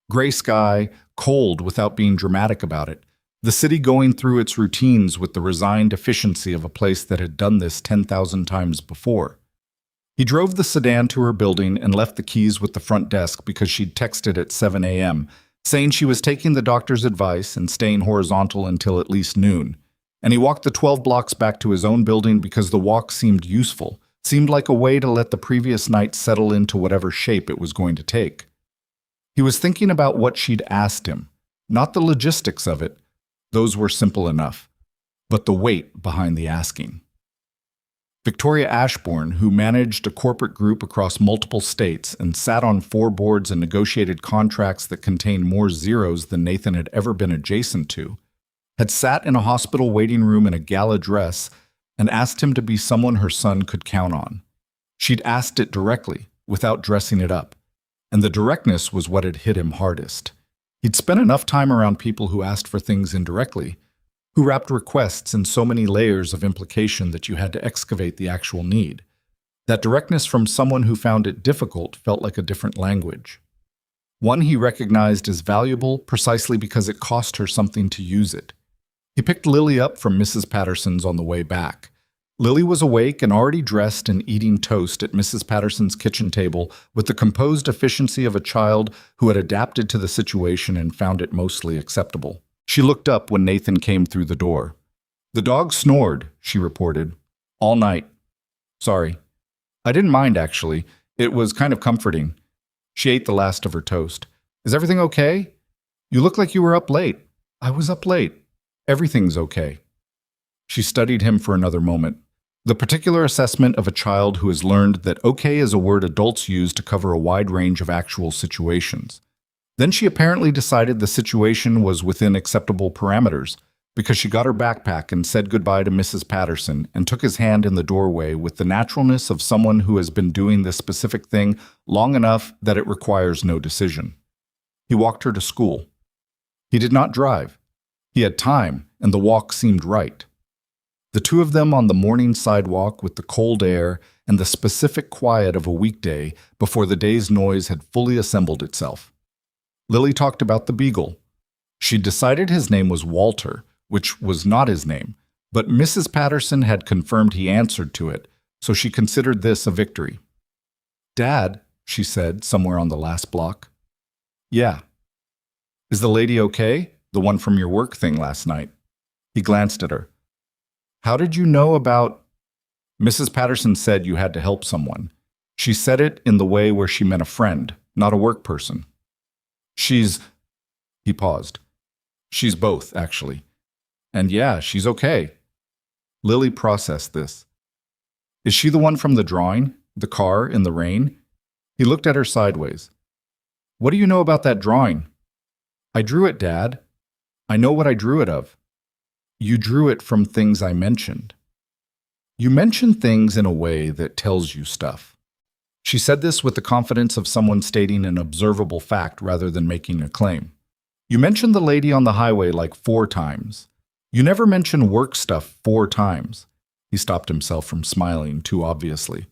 Gray sky, cold without being dramatic about it, the city going through its routines with the resigned efficiency of a place that had done this 10,000 times before. He drove the sedan to her building and left the keys with the front desk because she'd texted at 7 a.m., saying she was taking the doctor's advice and staying horizontal until at least noon. And he walked the 12 blocks back to his own building because the walk seemed useful, seemed like a way to let the previous night settle into whatever shape it was going to take. He was thinking about what she'd asked him, not the logistics of it. Those were simple enough, but the weight behind the asking. Victoria Ashbourne, who managed a corporate group across multiple states and sat on 4 boards and negotiated contracts that contained more zeros than Nathan had ever been adjacent to, had sat in a hospital waiting room in a gala dress and asked him to be someone her son could count on. She'd asked it directly, without dressing it up, and the directness was what had hit him hardest. He'd spent enough time around people who asked for things indirectly, who wrapped requests in so many layers of implication that you had to excavate the actual need. That directness from someone who found it difficult felt like a different language. One he recognized as valuable precisely because it cost her something to use it. He picked Lily up from Mrs. Patterson's on the way back. Lily was awake and already dressed and eating toast at Mrs. Patterson's kitchen table with the composed efficiency of a child who had adapted to the situation and found it mostly acceptable. She looked up when Nathan came through the door. "The dog snored," she reported. "All night. Sorry. I didn't mind, actually. It was kind of comforting." She ate the last of her toast. "Is everything okay? You look like you were up late." "I was up late. Everything's okay." She studied him for another moment. The particular assessment of a child who has learned that okay is a word adults use to cover a wide range of actual situations. Then she apparently decided the situation was within acceptable parameters, because she got her backpack and said goodbye to Mrs. Patterson and took his hand in the doorway with the naturalness of someone who has been doing this specific thing long enough that it requires no decision. He walked her to school. He did not drive. He had time, and the walk seemed right. The two of them on the morning sidewalk with the cold air and the specific quiet of a weekday before the day's noise had fully assembled itself. Lily talked about the beagle. She decided his name was Walter, which was not his name, but Mrs. Patterson had confirmed he answered to it, so she considered this a victory. "Dad," she said, somewhere on the last block. "Yeah." "Is the lady okay? The one from your work thing last night?" He glanced at her. "How did you know about—" "Mrs. Patterson said you had to help someone. She said it in the way where she meant a friend, not a work person." "She's—" He paused. "She's both, actually. And yeah, she's okay." Lily processed this. "Is she the one from the drawing? The car in the rain?" He looked at her sideways. "What do you know about that drawing?" "I drew it, Dad. I know what I drew it of." "You drew it from things I mentioned." "You mention things in a way that tells you stuff." She said this with the confidence of someone stating an observable fact rather than making a claim. "You mentioned the lady on the highway like 4 times. You never mention work stuff 4 times. He stopped himself from smiling too obviously.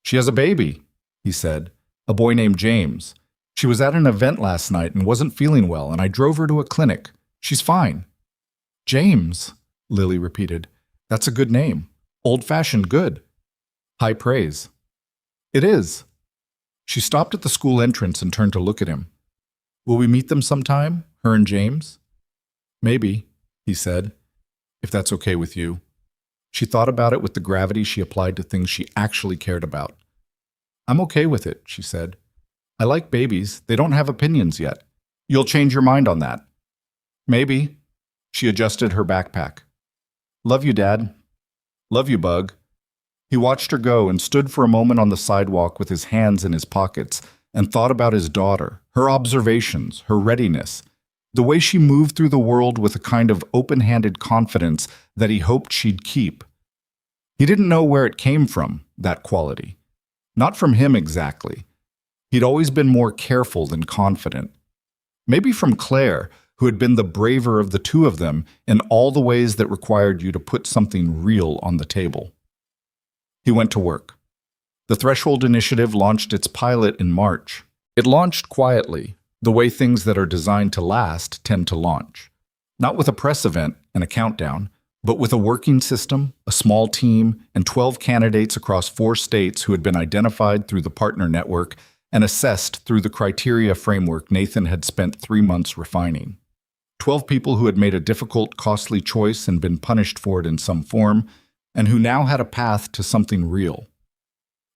"She has a baby," he said. "A boy named James. She was at an event last night and wasn't feeling well, and I drove her to a clinic. She's fine." "James," Lily repeated. "That's a good name. Old-fashioned good. High praise." "It is." She stopped at the school entrance and turned to look at him. "Will we meet them sometime, her and James?" "Maybe," he said, "if that's okay with you." She thought about it with the gravity she applied to things she actually cared about. "I'm okay with it," she said. "I like babies. They don't have opinions yet. You'll change your mind on that." "Maybe." She adjusted her backpack. "Love you, Dad." "Love you, Bug." He watched her go and stood for a moment on the sidewalk with his hands in his pockets, and thought about his daughter, her observations, her readiness, the way she moved through the world with a kind of open-handed confidence that he hoped she'd keep. He didn't know where it came from, that quality. Not from him exactly. He'd always been more careful than confident. Maybe from Claire, who had been the braver of the two of them in all the ways that required you to put something real on the table. He went to work. The Threshold Initiative launched its pilot in March. It launched quietly, the way things that are designed to last tend to launch. Not with a press event and a countdown, but with a working system, a small team, and 12 candidates across 4 states who had been identified through the partner network and assessed through the criteria framework Nathan had spent 3 months refining. 12 people who had made a difficult, costly choice and been punished for it in some form, and who now had a path to something real.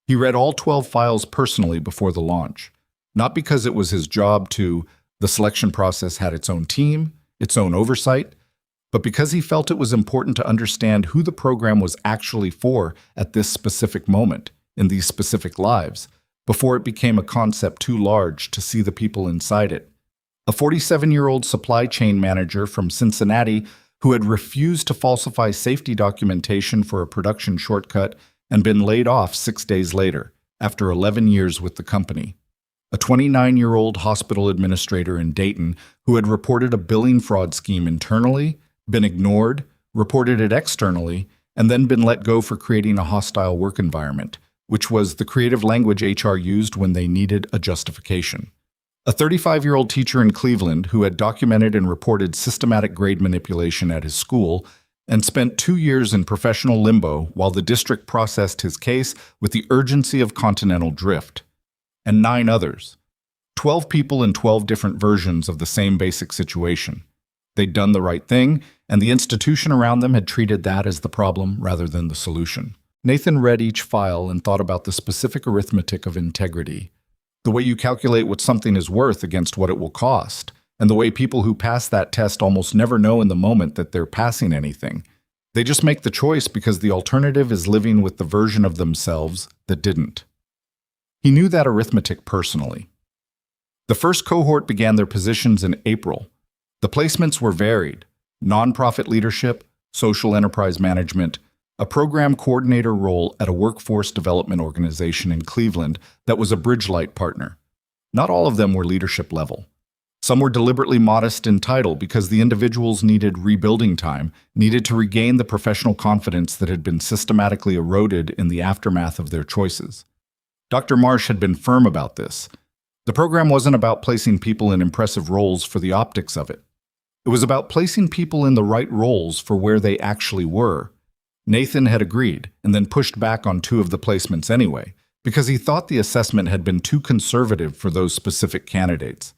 He read all 12 files personally before the launch, not because it was his job to. The selection process had its own team, its own oversight, but because he felt it was important to understand who the program was actually for at this specific moment, in these specific lives, before it became a concept too large to see the people inside it. A 47-year-old supply chain manager from Cincinnati who had refused to falsify safety documentation for a production shortcut and been laid off 6 days later, after 11 years with the company. A 29-year-old hospital administrator in Dayton who had reported a billing fraud scheme internally, been ignored, reported it externally, and then been let go for creating a hostile work environment, which was the creative language HR used when they needed a justification. A 35-year-old teacher in Cleveland who had documented and reported systematic grade manipulation at his school and spent 2 years in professional limbo while the district processed his case with the urgency of continental drift. And 9 others. 12 people in 12 different versions of the same basic situation. They'd done the right thing, and the institution around them had treated that as the problem rather than the solution. Nathan read each file and thought about the specific arithmetic of integrity, the way you calculate what something is worth against what it will cost, and the way people who pass that test almost never know in the moment that they're passing anything. They just make the choice because the alternative is living with the version of themselves that didn't. He knew that arithmetic personally. The first cohort began their positions in April. The placements were varied: nonprofit leadership, social enterprise management, a program coordinator role at a workforce development organization in Cleveland that was a Bridgelight partner. Not all of them were leadership level. Some were deliberately modest in title because the individuals needed rebuilding time, needed to regain the professional confidence that had been systematically eroded in the aftermath of their choices. Dr. Marsh had been firm about this. The program wasn't about placing people in impressive roles for the optics of it. It was about placing people in the right roles for where they actually were. Nathan had agreed, and then pushed back on 2 of the placements anyway, because he thought the assessment had been too conservative for those specific candidates.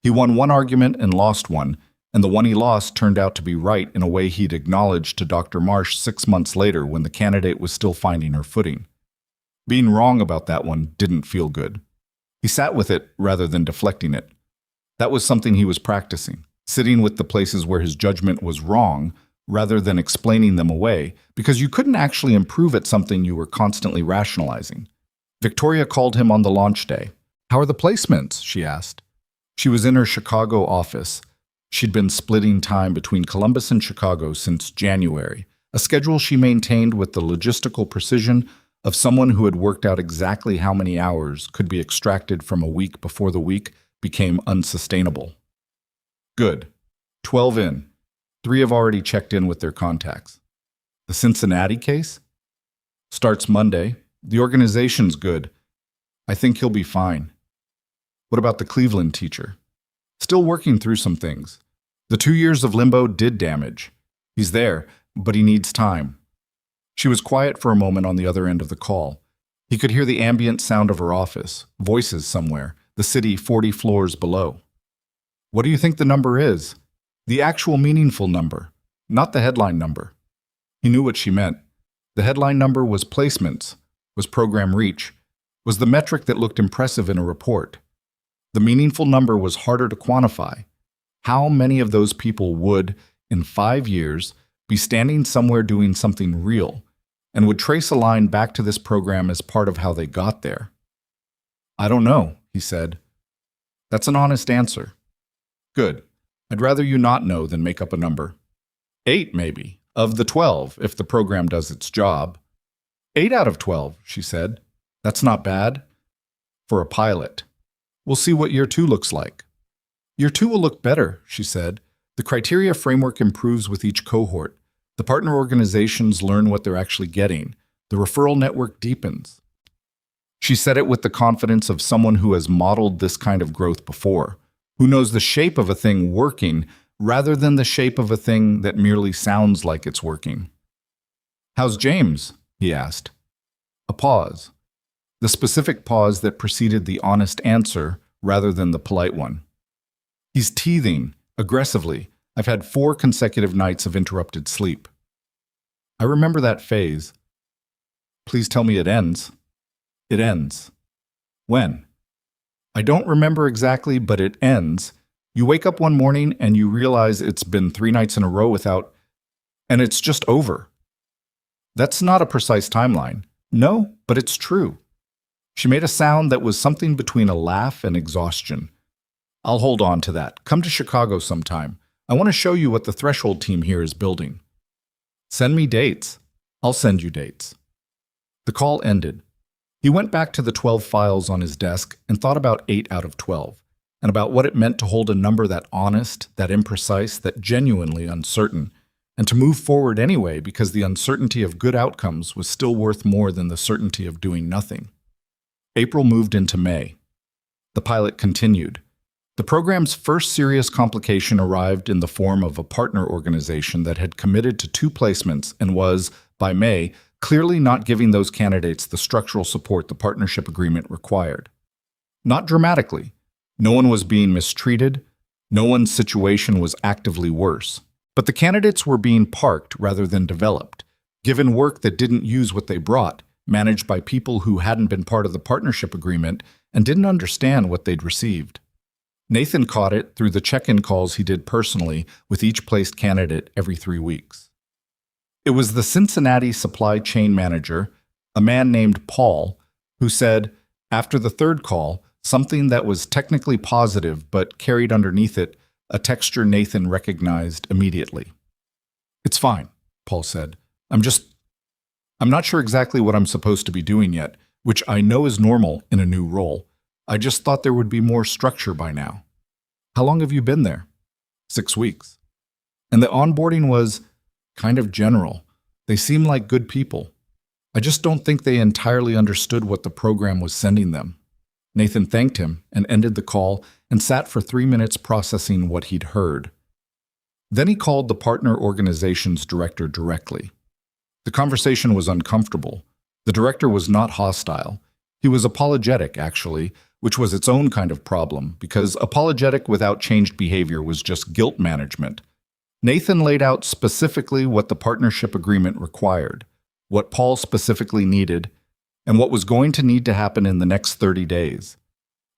He won one argument and lost one, and the one he lost turned out to be right in a way he'd acknowledged to Dr. Marsh 6 months later when the candidate was still finding her footing. Being wrong about that one didn't feel good. He sat with it rather than deflecting it. That was something he was practicing, sitting with the places where his judgment was wrong rather than explaining them away, because you couldn't actually improve at something you were constantly rationalizing. Victoria called him on the launch day. "How are the placements?" she asked. She was in her Chicago office. She'd been splitting time between Columbus and Chicago since January, a schedule she maintained with the logistical precision of someone who had worked out exactly how many hours could be extracted from a week before the week became unsustainable. Good. 12 in. 3 have already checked in with their contacts. The Cincinnati case? Starts Monday. The organization's good. I think he'll be fine. What about the Cleveland teacher? Still working through some things. The 2 years of limbo did damage. He's there, but he needs time. She was quiet for a moment on the other end of the call. He could hear the ambient sound of her office, voices somewhere, the city 40 floors below. What do you think the number is? The actual meaningful number, not the headline number. He knew what she meant. The headline number was placements, was program reach, was the metric that looked impressive in a report. The meaningful number was harder to quantify. How many of those people would, in 5 years, be standing somewhere doing something real, and would trace a line back to this program as part of how they got there? I don't know, he said. That's an honest answer. Good. I'd rather you not know than make up a number. 8, maybe, of the 12, if the program does its job. 8 out of 12, she said. That's not bad. For a pilot. We'll see what year 2 looks like. Year 2 will look better, she said. The criteria framework improves with each cohort. The partner organizations learn what they're actually getting. The referral network deepens. She said it with the confidence of someone who has modeled this kind of growth before, who knows the shape of a thing working rather than the shape of a thing that merely sounds like it's working. How's James? He asked. A pause. The specific pause that preceded the honest answer rather than the polite one. He's teething, aggressively. I've had 4 consecutive nights of interrupted sleep. I remember that phase. Please tell me it ends. It ends. When? I don't remember exactly, but it ends. You wake up one morning and you realize it's been 3 nights in a row without, and it's just over. That's not a precise timeline. No, but it's true. She made a sound that was something between a laugh and exhaustion. I'll hold on to that. Come to Chicago sometime. I want to show you what the Threshold team here is building. Send me dates. I'll send you dates. The call ended. He went back to the 12 files on his desk and thought about 8 out of 12, and about what it meant to hold a number that honest, that imprecise, that genuinely uncertain, and to move forward anyway because the uncertainty of good outcomes was still worth more than the certainty of doing nothing. April moved into May. The pilot continued. The program's first serious complication arrived in the form of a partner organization that had committed to 2 placements and was, by May, clearly not giving those candidates the structural support the partnership agreement required. Not dramatically. No one was being mistreated. No one's situation was actively worse. But the candidates were being parked rather than developed, given work that didn't use what they brought, managed by people who hadn't been part of the partnership agreement and didn't understand what they'd received. Nathan caught it through the check-in calls he did personally with each placed candidate every 3 weeks. It was the Cincinnati supply chain manager, a man named Paul, who said, after the 3rd call, something that was technically positive but carried underneath it a texture Nathan recognized immediately. It's fine, Paul said. I'm not sure exactly what I'm supposed to be doing yet, which I know is normal in a new role. I just thought there would be more structure by now. How long have you been there? 6 weeks. And the onboarding was kind of general. They seem like good people. I just don't think they entirely understood what the program was sending them. Nathan thanked him and ended the call and sat for 3 minutes processing what he'd heard. Then he called the partner organization's director directly. The conversation was uncomfortable. The director was not hostile. He was apologetic, actually, which was its own kind of problem, because apologetic without changed behavior was just guilt management. Nathan laid out specifically what the partnership agreement required, what Paul specifically needed, and what was going to need to happen in the next 30 days.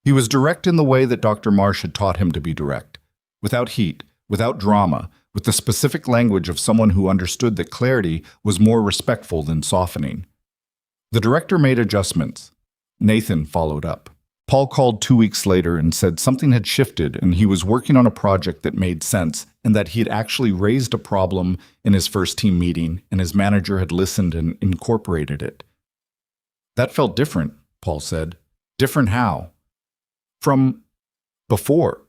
He was direct in the way that Dr. Marsh had taught him to be direct, without heat, without drama, with the specific language of someone who understood that clarity was more respectful than softening. The director made adjustments. Nathan followed up. Paul called 2 weeks later and said something had shifted and he was working on a project that made sense and that he had actually raised a problem in his first team meeting and his manager had listened and incorporated it. That felt different, Paul said. Different how? From before.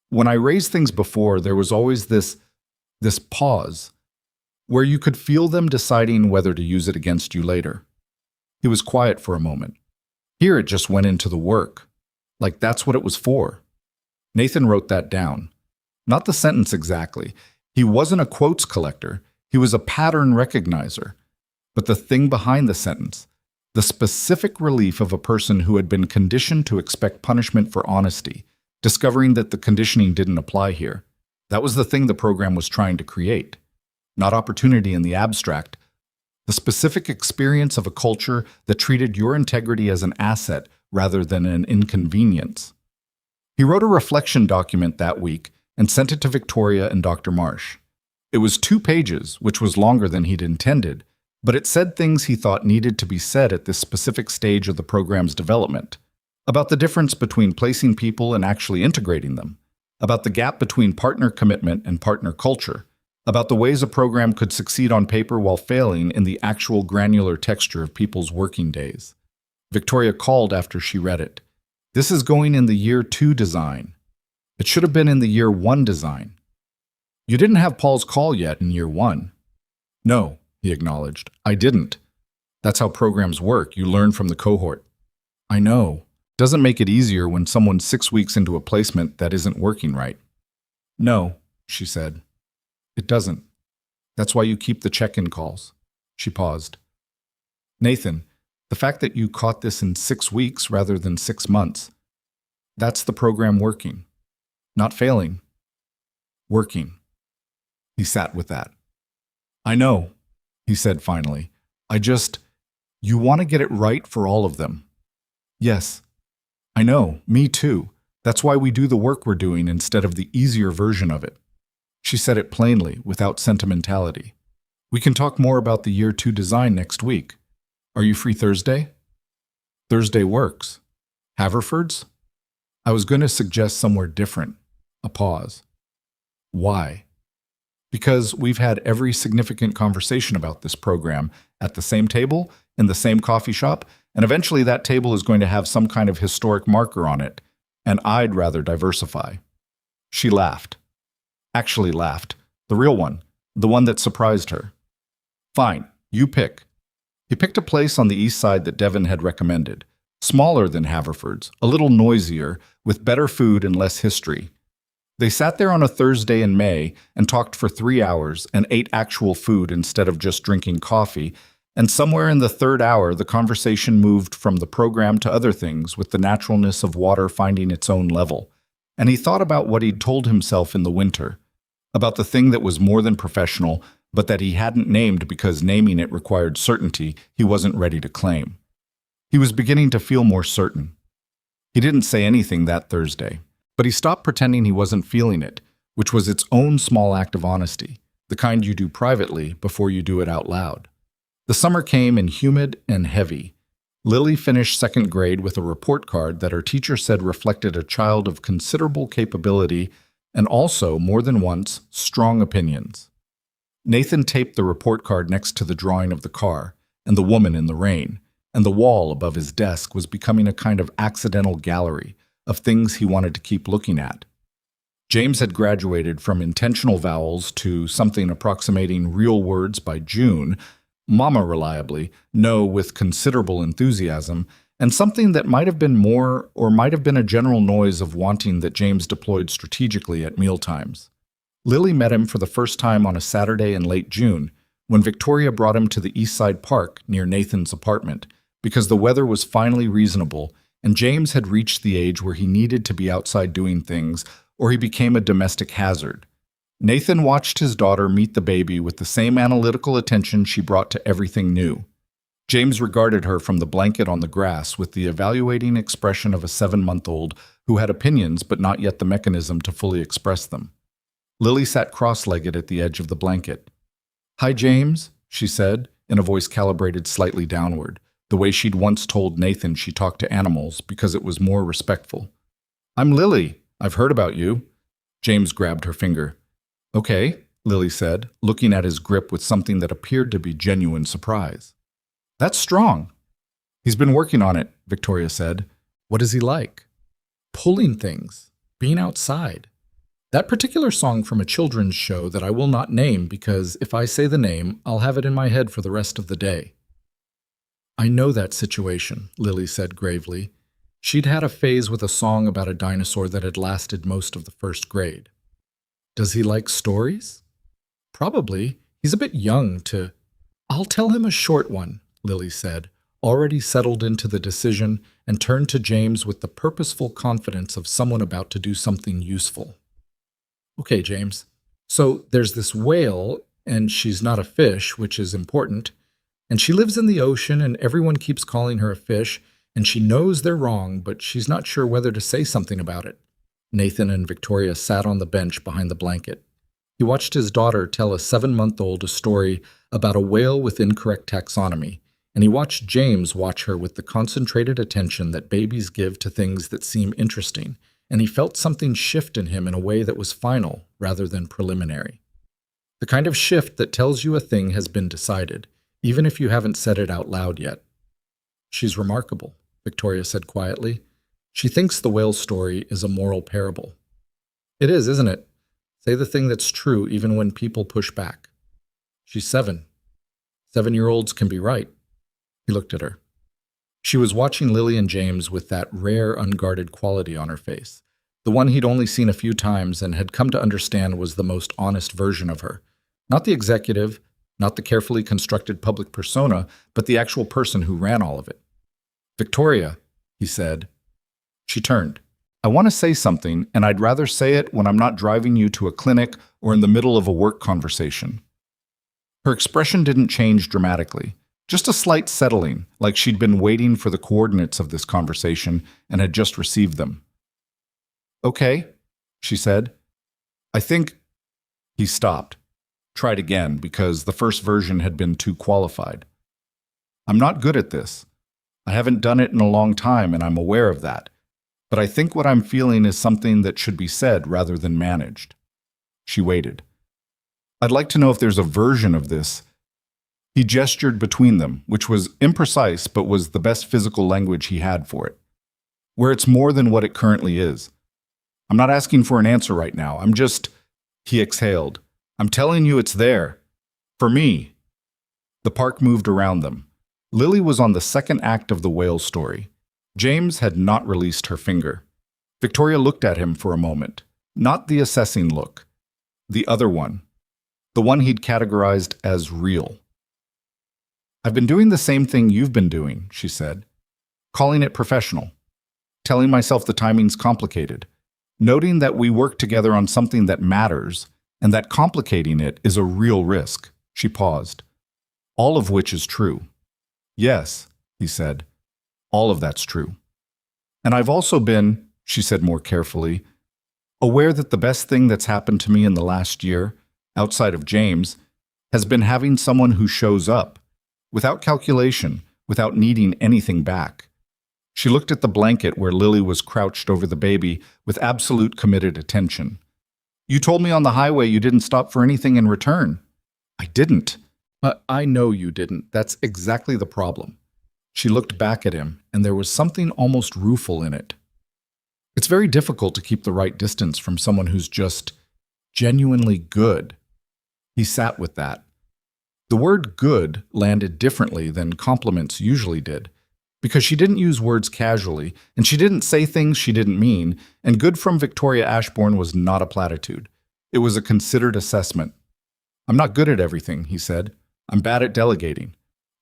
When I raised things before, there was always this pause where you could feel them deciding whether to use it against you later. He was quiet for a moment. Here it just went into the work. Like that's what it was for. Nathan wrote that down. Not the sentence exactly. He wasn't a quotes collector. He was a pattern recognizer. But the thing behind the sentence, the specific relief of a person who had been conditioned to expect punishment for honesty, discovering that the conditioning didn't apply here. That was the thing the program was trying to create. Not opportunity in the abstract, the specific experience of a culture that treated your integrity as an asset rather than an inconvenience. He wrote a reflection document that week and sent it to Victoria and Dr. Marsh. It was 2 pages, which was longer than he'd intended, but it said things he thought needed to be said at this specific stage of the program's development. about the difference between placing people and actually integrating them, about the gap between partner commitment and partner culture, about the ways a program could succeed on paper while failing in the actual granular texture of people's working days. Victoria called after she read it. This is going in the year 2 design. It should have been in the year 1 design. You didn't have Paul's call yet in year 1. No, he acknowledged. I didn't. That's how programs work. You learn from the cohort. I know. Doesn't make it easier when someone's 6 weeks into a placement that isn't working right. No, she said. It doesn't. That's why you keep the check-in calls. She paused. Nathan, the fact that you caught this in 6 weeks rather than 6 months, that's the program working. Not failing. Working. He sat with that. I know, he said finally. You want to get it right for all of them. Yes. I know, me too. That's why we do the work we're doing instead of the easier version of it. She said it plainly, without sentimentality. We can talk more about the year 2 design next week. Are you free Thursday? Thursday works. Haverford's? I was going to suggest somewhere different. A pause. Why? Because we've had every significant conversation about this program at the same table, in the same coffee shop, and eventually that table is going to have some kind of historic marker on it, and I'd rather diversify. She laughed. Actually laughed. The real one. The one that surprised her. Fine, you pick. He picked a place on the east side that Devon had recommended. Smaller than Haverford's, a little noisier, with better food and less history. They sat there on a Thursday in May and talked for 3 hours and ate actual food instead of just drinking coffee, and somewhere in the 3rd hour the conversation moved from the program to other things with the naturalness of water finding its own level. And he thought about what he'd told himself in the winter, about the thing that was more than professional, but that he hadn't named because naming it required certainty he wasn't ready to claim. He was beginning to feel more certain. He didn't say anything that Thursday, but he stopped pretending he wasn't feeling it, which was its own small act of honesty, the kind you do privately before you do it out loud. The summer came in humid and heavy. Lily finished 2nd grade with a report card that her teacher said reflected a child of considerable capability and also, more than once, strong opinions. Nathan taped the report card next to the drawing of the car and the woman in the rain, and the wall above his desk was becoming a kind of accidental gallery of things he wanted to keep looking at. James had graduated from intentional vowels to something approximating real words by June, Mama reliably, no with considerable enthusiasm, and something that might have been more or might have been a general noise of wanting that James deployed strategically at mealtimes. Lily met him for the first time on a Saturday in late June, when Victoria brought him to the East Side Park near Nathan's apartment, because the weather was finally reasonable, and James had reached the age where he needed to be outside doing things, or he became a domestic hazard. Nathan watched his daughter meet the baby with the same analytical attention she brought to everything new. James regarded her from the blanket on the grass with the evaluating expression of a 7-month-old who had opinions but not yet the mechanism to fully express them. Lily sat cross-legged at the edge of the blanket. "Hi, James," she said, in a voice calibrated slightly downward, the way she'd once told Nathan she talked to animals because it was more respectful. "I'm Lily. I've heard about you." James grabbed her finger. "Okay," Lily said, looking at his grip with something that appeared to be genuine surprise. "That's strong." "He's been working on it," Victoria said. "What is he like?" "Pulling things. Being outside. That particular song from a children's show that I will not name because if I say the name, I'll have it in my head for the rest of the day." "I know that situation," Lily said gravely. She'd had a phase with a song about a dinosaur that had lasted most of the 1st grade. "Does he like stories?" "Probably. He's a bit young to—" "I'll tell him a short one," Lily said, already settled into the decision, and turned to James with the purposeful confidence of someone about to do something useful. "Okay, James. So there's this whale, and she's not a fish, which is important, and she lives in the ocean, and everyone keeps calling her a fish, and she knows they're wrong, but she's not sure whether to say something about it." Nathan and Victoria sat on the bench behind the blanket. He watched his daughter tell a 7-month-old a story about a whale with incorrect taxonomy, and he watched James watch her with the concentrated attention that babies give to things that seem interesting, and he felt something shift in him in a way that was final rather than preliminary. The kind of shift that tells you a thing has been decided, even if you haven't said it out loud yet. "She's remarkable," Victoria said quietly. "She thinks the whale story is a moral parable." "It is, isn't it? Say the thing that's true even when people push back." "She's 7. 7-year-olds can be right." He looked at her. She was watching Lily and James with that rare, unguarded quality on her face, the one he'd only seen a few times and had come to understand was the most honest version of her. Not the executive, not the carefully constructed public persona, but the actual person who ran all of it. "Victoria," he said. She turned. "I want to say something, and I'd rather say it when I'm not driving you to a clinic or in the middle of a work conversation." Her expression didn't change dramatically, just a slight settling, like she'd been waiting for the coordinates of this conversation and had just received them. "Okay," she said. "I think—" He stopped, tried again, because the first version had been too qualified. "I'm not good at this. I haven't done it in a long time, and I'm aware of that. But I think what I'm feeling is something that should be said rather than managed." She waited. "I'd like to know if there's a version of this." He gestured between them, which was imprecise but was the best physical language he had for it. "Where it's more than what it currently is. I'm not asking for an answer right now. I'm just—" He exhaled. "I'm telling you it's there. For me." The park moved around them. Lily was on the second act of the whale story. James had not released her finger. Victoria looked at him for a moment. Not the assessing look. The other one. The one he'd categorized as real. "I've been doing the same thing you've been doing," she said. "Calling it professional. Telling myself the timing's complicated. Noting that we work together on something that matters, and that complicating it is a real risk." She paused. "All of which is true." "Yes," he said. "All of that's true. And I've also been," she said more carefully, "aware that the best thing that's happened to me in the last year, outside of James, has been having someone who shows up, without calculation, without needing anything back." She looked at the blanket where Lily was crouched over the baby with absolute committed attention. "You told me on the highway you didn't stop for anything in return." "I didn't." I know you didn't. That's exactly the problem." She looked back at him, and there was something almost rueful in it. It's very difficult to keep the right distance from someone who's just genuinely good. He sat with that. The word good landed differently than compliments usually did, because she didn't use words casually, and she didn't say things she didn't mean, and good from Victoria Ashbourne was not a platitude. It was a considered assessment. "I'm not good at everything," he said. "I'm bad at delegating.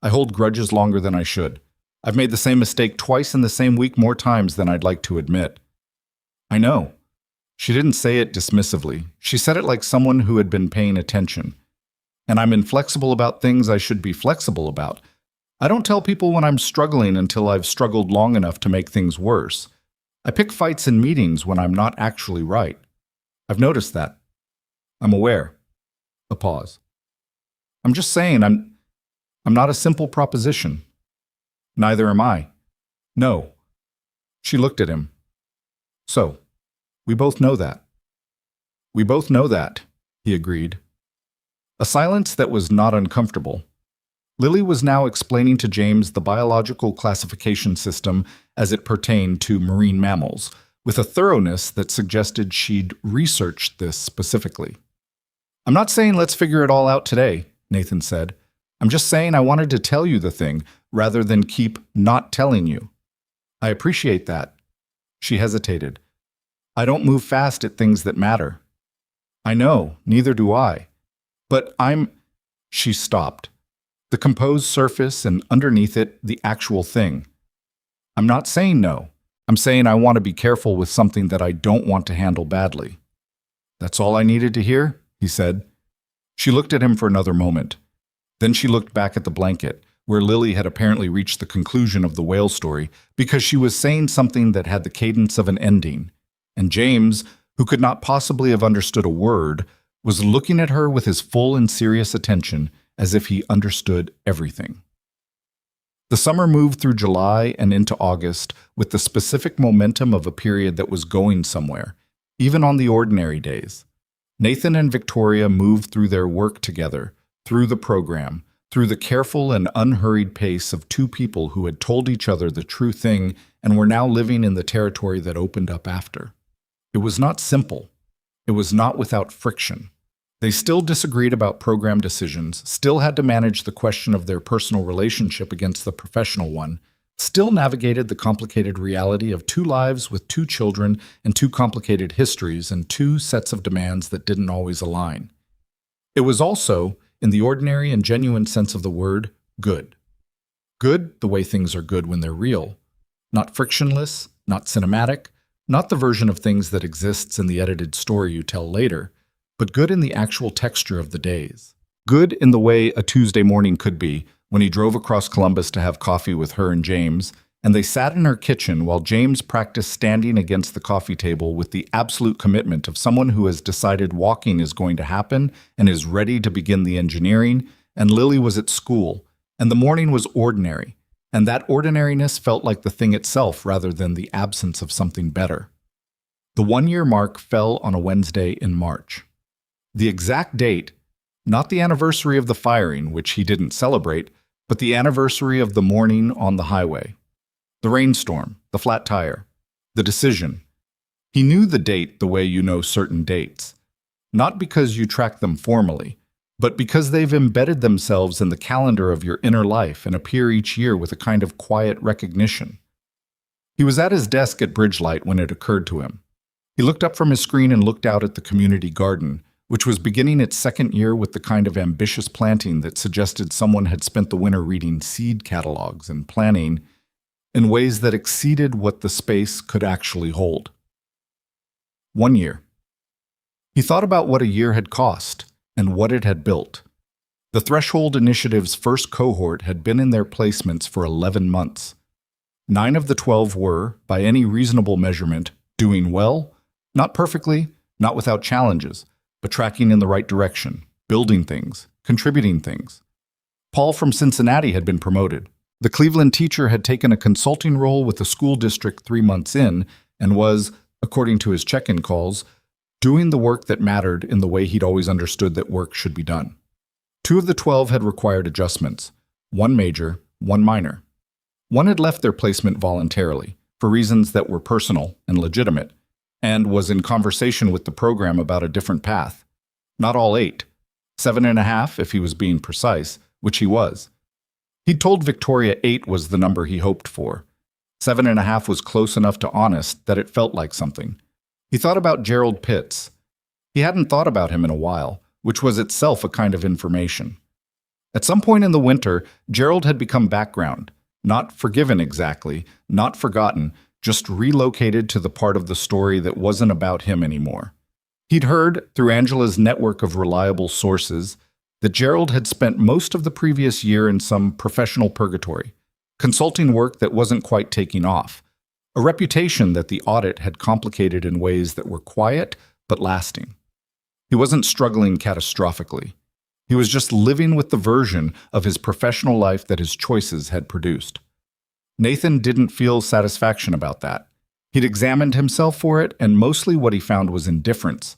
I hold grudges longer than I should. I've made the same mistake twice in the same week more times than I'd like to admit." "I know." She didn't say it dismissively. She said it like someone who had been paying attention. "And I'm inflexible about things I should be flexible about. I don't tell people when I'm struggling until I've struggled long enough to make things worse. I pick fights in meetings when I'm not actually right. I've noticed that. I'm aware." A pause. "I'm just saying I'm not a simple proposition." "Neither am I." "No." She looked at him. "So, we both know that." "We both know that," he agreed. A silence that was not uncomfortable. Lily was now explaining to James the biological classification system as it pertained to marine mammals, with a thoroughness that suggested she'd researched this specifically. "I'm not saying let's figure it all out today," Nathan said. "I'm just saying I wanted to tell you the thing, rather than keep not telling you." "I appreciate that." She hesitated. "I don't move fast at things that matter." "I know, neither do I. But I'm—" She stopped. The composed surface and underneath it, the actual thing. "I'm not saying no. I'm saying I want to be careful with something that I don't want to handle badly." "That's all I needed to hear?" he said. She looked at him for another moment. Then she looked back at the blanket, where Lily had apparently reached the conclusion of the whale story because she was saying something that had the cadence of an ending. And James, who could not possibly have understood a word, was looking at her with his full and serious attention as if he understood everything. The summer moved through July and into August with the specific momentum of a period that was going somewhere, even on the ordinary days. Nathan and Victoria moved through their work together, through the program, through the careful and unhurried pace of two people who had told each other the true thing and were now living in the territory that opened up after. It was not simple. It was not without friction. They still disagreed about program decisions, still had to manage the question of their personal relationship against the professional one, still navigated the complicated reality of two lives with two children and two complicated histories and two sets of demands that didn't always align. It was also, in the ordinary and genuine sense of the word, good. Good the way things are good when they're real. Not frictionless, not cinematic, not the version of things that exists in the edited story you tell later, but good in the actual texture of the days. Good in the way a Tuesday morning could be when he drove across Columbus to have coffee with her and James, and they sat in her kitchen while James practiced standing against the coffee table with the absolute commitment of someone who has decided walking is going to happen and is ready to begin the engineering, and Lily was at school, and the morning was ordinary, and that ordinariness felt like the thing itself rather than the absence of something better. The 1-year mark fell on a Wednesday in March. The exact date, not the anniversary of the firing, which he didn't celebrate, but the anniversary of the morning on the highway. The rainstorm, the flat tire, the decision. He knew the date the way you know certain dates, not because you track them formally, but because they've embedded themselves in the calendar of your inner life and appear each year with a kind of quiet recognition. He was at his desk at Bridgelight when it occurred to him. He looked up from his screen and looked out at the community garden, which was beginning its second year with the kind of ambitious planting that suggested someone had spent the winter reading seed catalogs and planning in ways that exceeded what the space could actually hold. 1 year. He thought about what a year had cost and what it had built. The Threshold Initiative's first cohort had been in their placements for 11 months. 9 of the 12 were, by any reasonable measurement, doing well, not perfectly, not without challenges, but tracking in the right direction, building things, contributing things. Paul from Cincinnati had been promoted. The Cleveland teacher had taken a consulting role with the school district 3 months in and was, according to his check-in calls, doing the work that mattered in the way he'd always understood that work should be done. 2 of the 12 had required adjustments, 1 major, 1 minor. 1 had left their placement voluntarily, for reasons that were personal and legitimate, and was in conversation with the program about a different path. Not all 8. 7.5 if he was being precise, which he was. He'd told Victoria 8 was the number he hoped for. 7.5 was close enough to honest that it felt like something. He thought about Gerald Pitts. He hadn't thought about him in a while, which was itself a kind of information. At some point in the winter, Gerald had become background, not forgiven exactly, not forgotten, just relocated to the part of the story that wasn't about him anymore. He'd heard, through Angela's network of reliable sources, that Gerald had spent most of the previous year in some professional purgatory, consulting work that wasn't quite taking off, a reputation that the audit had complicated in ways that were quiet but lasting. He wasn't struggling catastrophically. He was just living with the version of his professional life that his choices had produced. Nathan didn't feel satisfaction about that. He'd examined himself for it, and mostly what he found was indifference,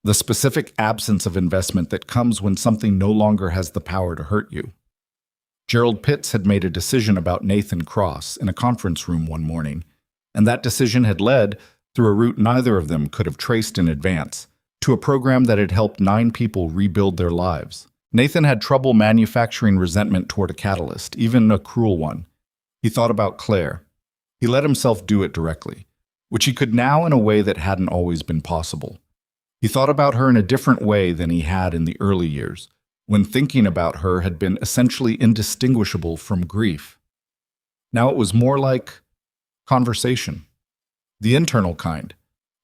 the specific absence of investment that comes when something no longer has the power to hurt you. Gerald Pitts had made a decision about Nathan Cross in a conference room one morning, and that decision had led, through a route neither of them could have traced in advance, to a program that had helped 9 people rebuild their lives. Nathan had trouble manufacturing resentment toward a catalyst, even a cruel one. He thought about Claire. He let himself do it directly, which he could now in a way that hadn't always been possible. He thought about her in a different way than he had in the early years, when thinking about her had been essentially indistinguishable from grief. Now it was more like conversation. The internal kind,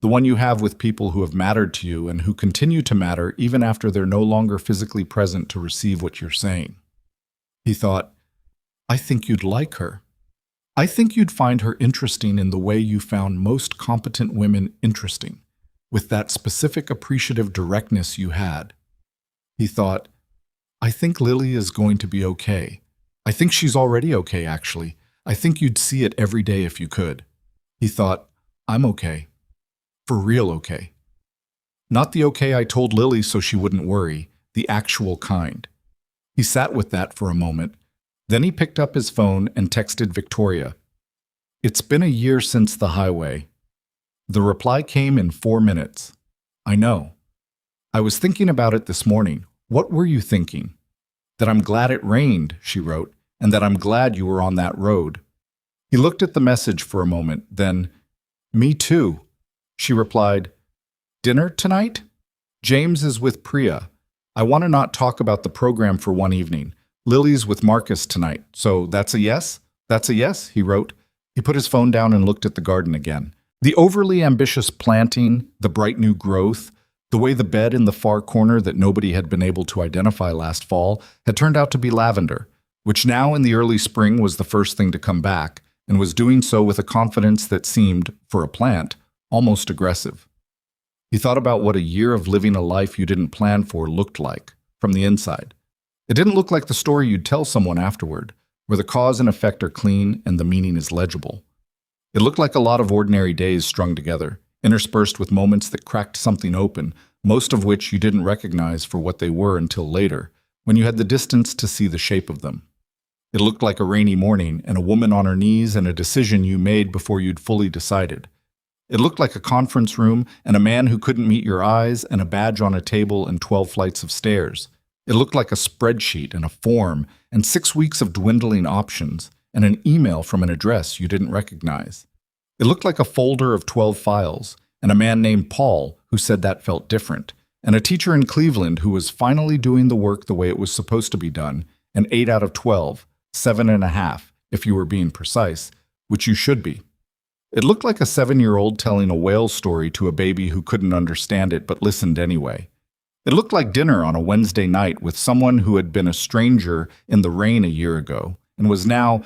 the one you have with people who have mattered to you and who continue to matter even after they're no longer physically present to receive what you're saying. He thought, I think you'd like her. I think you'd find her interesting in the way you found most competent women interesting, with that specific appreciative directness you had. He thought, I think Lily is going to be okay. I think she's already okay, actually. I think you'd see it every day if you could. He thought, I'm okay. For real okay. Not the okay I told Lily so she wouldn't worry, the actual kind. He sat with that for a moment. Then he picked up his phone and texted Victoria. It's been a year since the highway. The reply came in 4 minutes. I know. I was thinking about it this morning. What were you thinking? That I'm glad it rained, she wrote, and that I'm glad you were on that road. He looked at the message for a moment, then, me too. She replied, dinner tonight? James is with Priya. I want to not talk about the program for one evening. Lily's with Marcus tonight, so that's a yes? That's a yes, he wrote. He put his phone down and looked at the garden again. The overly ambitious planting, the bright new growth, the way the bed in the far corner that nobody had been able to identify last fall had turned out to be lavender, which now in the early spring was the first thing to come back, and was doing so with a confidence that seemed, for a plant, almost aggressive. He thought about what a year of living a life you didn't plan for looked like, from the inside. It didn't look like the story you'd tell someone afterward, where the cause and effect are clean and the meaning is legible. It looked like a lot of ordinary days strung together, interspersed with moments that cracked something open, most of which you didn't recognize for what they were until later, when you had the distance to see the shape of them. It looked like a rainy morning and a woman on her knees and a decision you made before you'd fully decided. It looked like a conference room and a man who couldn't meet your eyes and a badge on a table and 12 flights of stairs. It looked like a spreadsheet and a form and 6 weeks of dwindling options and an email from an address you didn't recognize. It looked like a folder of 12 files and a man named Paul who said that felt different, and a teacher in Cleveland who was finally doing the work the way it was supposed to be done, and 8 out of 12, 7.5, if you were being precise, which you should be. It looked like a 7-year-old telling a whale story to a baby who couldn't understand it but listened anyway. It looked like dinner on a Wednesday night with someone who had been a stranger in the rain a year ago and was now.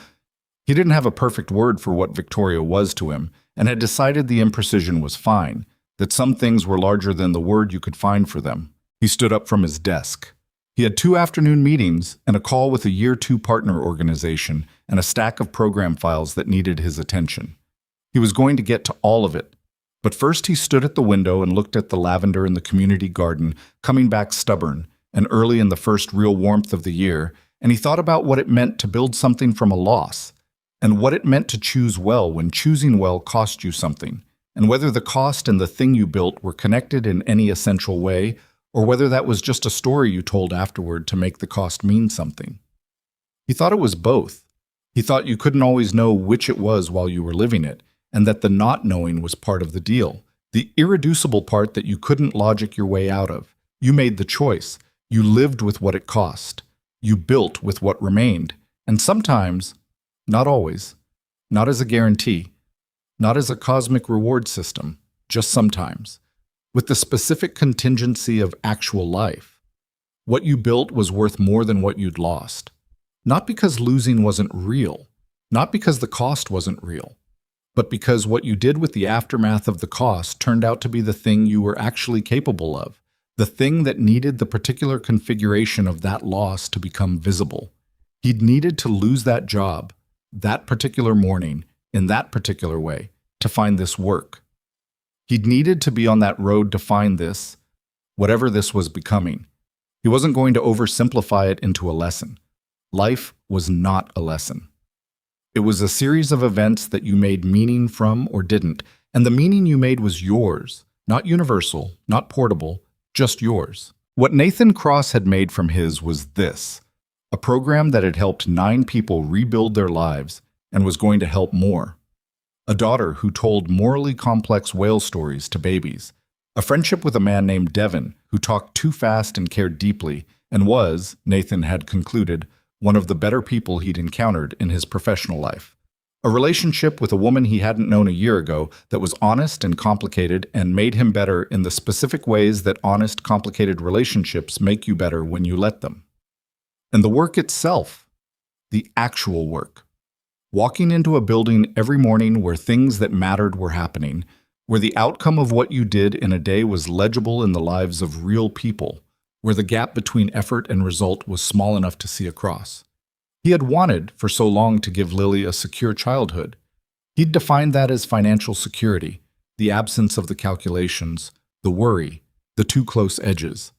He didn't have a perfect word for what Victoria was to him and had decided the imprecision was fine, that some things were larger than the word you could find for them. He stood up from his desk. He had 2 afternoon meetings and a call with a Year 2 partner organization and a stack of program files that needed his attention. He was going to get to all of it, but first he stood at the window and looked at the lavender in the community garden, coming back stubborn and early in the first real warmth of the year, and he thought about what it meant to build something from a loss, and what it meant to choose well when choosing well cost you something, and whether the cost and the thing you built were connected in any essential way, or whether that was just a story you told afterward to make the cost mean something. He thought it was both. He thought you couldn't always know which it was while you were living it, and that the not knowing was part of the deal, the irreducible part that you couldn't logic your way out of. You made the choice. You lived with what it cost. You built with what remained. And sometimes, not always, not as a guarantee, not as a cosmic reward system, just sometimes, with the specific contingency of actual life. What you built was worth more than what you'd lost. Not because losing wasn't real, not because the cost wasn't real, but because what you did with the aftermath of the cost turned out to be the thing you were actually capable of, the thing that needed the particular configuration of that loss to become visible. He'd needed to lose that job, that particular morning, in that particular way, to find this work. He'd needed to be on that road to find this, whatever this was becoming. He wasn't going to oversimplify it into a lesson. Life was not a lesson. It was a series of events that you made meaning from or didn't, and the meaning you made was yours, not universal, not portable, just yours. What Nathan Cross had made from his was this, a program that had helped 9 people rebuild their lives and was going to help more. A daughter who told morally complex whale stories to babies. A friendship with a man named Devin who talked too fast and cared deeply and was, Nathan had concluded, one of the better people he'd encountered in his professional life. A relationship with a woman he hadn't known a year ago that was honest and complicated and made him better in the specific ways that honest, complicated relationships make you better when you let them. And the work itself, the actual work. Walking into a building every morning where things that mattered were happening, where the outcome of what you did in a day was legible in the lives of real people, where the gap between effort and result was small enough to see across. He had wanted, for so long, to give Lily a secure childhood. He'd defined that as financial security, the absence of the calculations, the worry, the too close edges.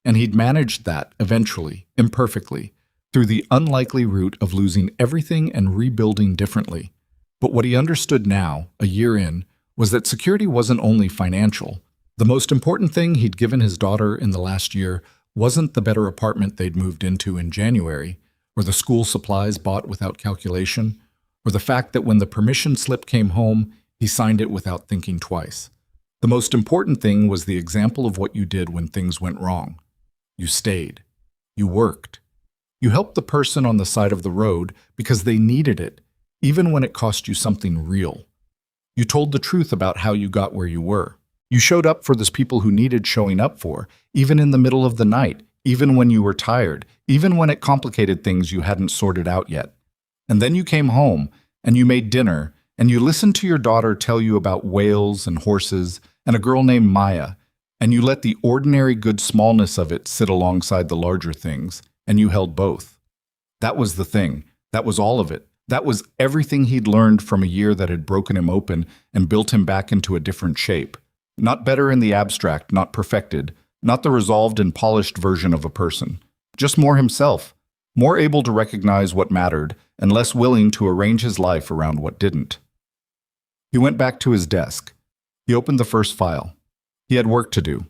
And he'd managed that, eventually, imperfectly, through the unlikely route of losing everything and rebuilding differently. But what he understood now, a year in, was that security wasn't only financial. The most important thing he'd given his daughter in the last year wasn't the better apartment they'd moved into in January, or the school supplies bought without calculation, or the fact that when the permission slip came home, he signed it without thinking twice. The most important thing was the example of what you did when things went wrong. You stayed. You worked. You helped the person on the side of the road because they needed it, even when it cost you something real. You told the truth about how you got where you were. You showed up for those people who needed showing up for, even in the middle of the night, even when you were tired, even when it complicated things you hadn't sorted out yet. And then you came home, and you made dinner, and you listened to your daughter tell you about whales and horses and a girl named Maya, and you let the ordinary good smallness of it sit alongside the larger things, and you held both. That was the thing. That was all of it. That was everything he'd learned from a year that had broken him open and built him back into a different shape. Not better in the abstract, not perfected, not the resolved and polished version of a person. Just more himself, more able to recognize what mattered and less willing to arrange his life around what didn't. He went back to his desk. He opened the first file. He had work to do.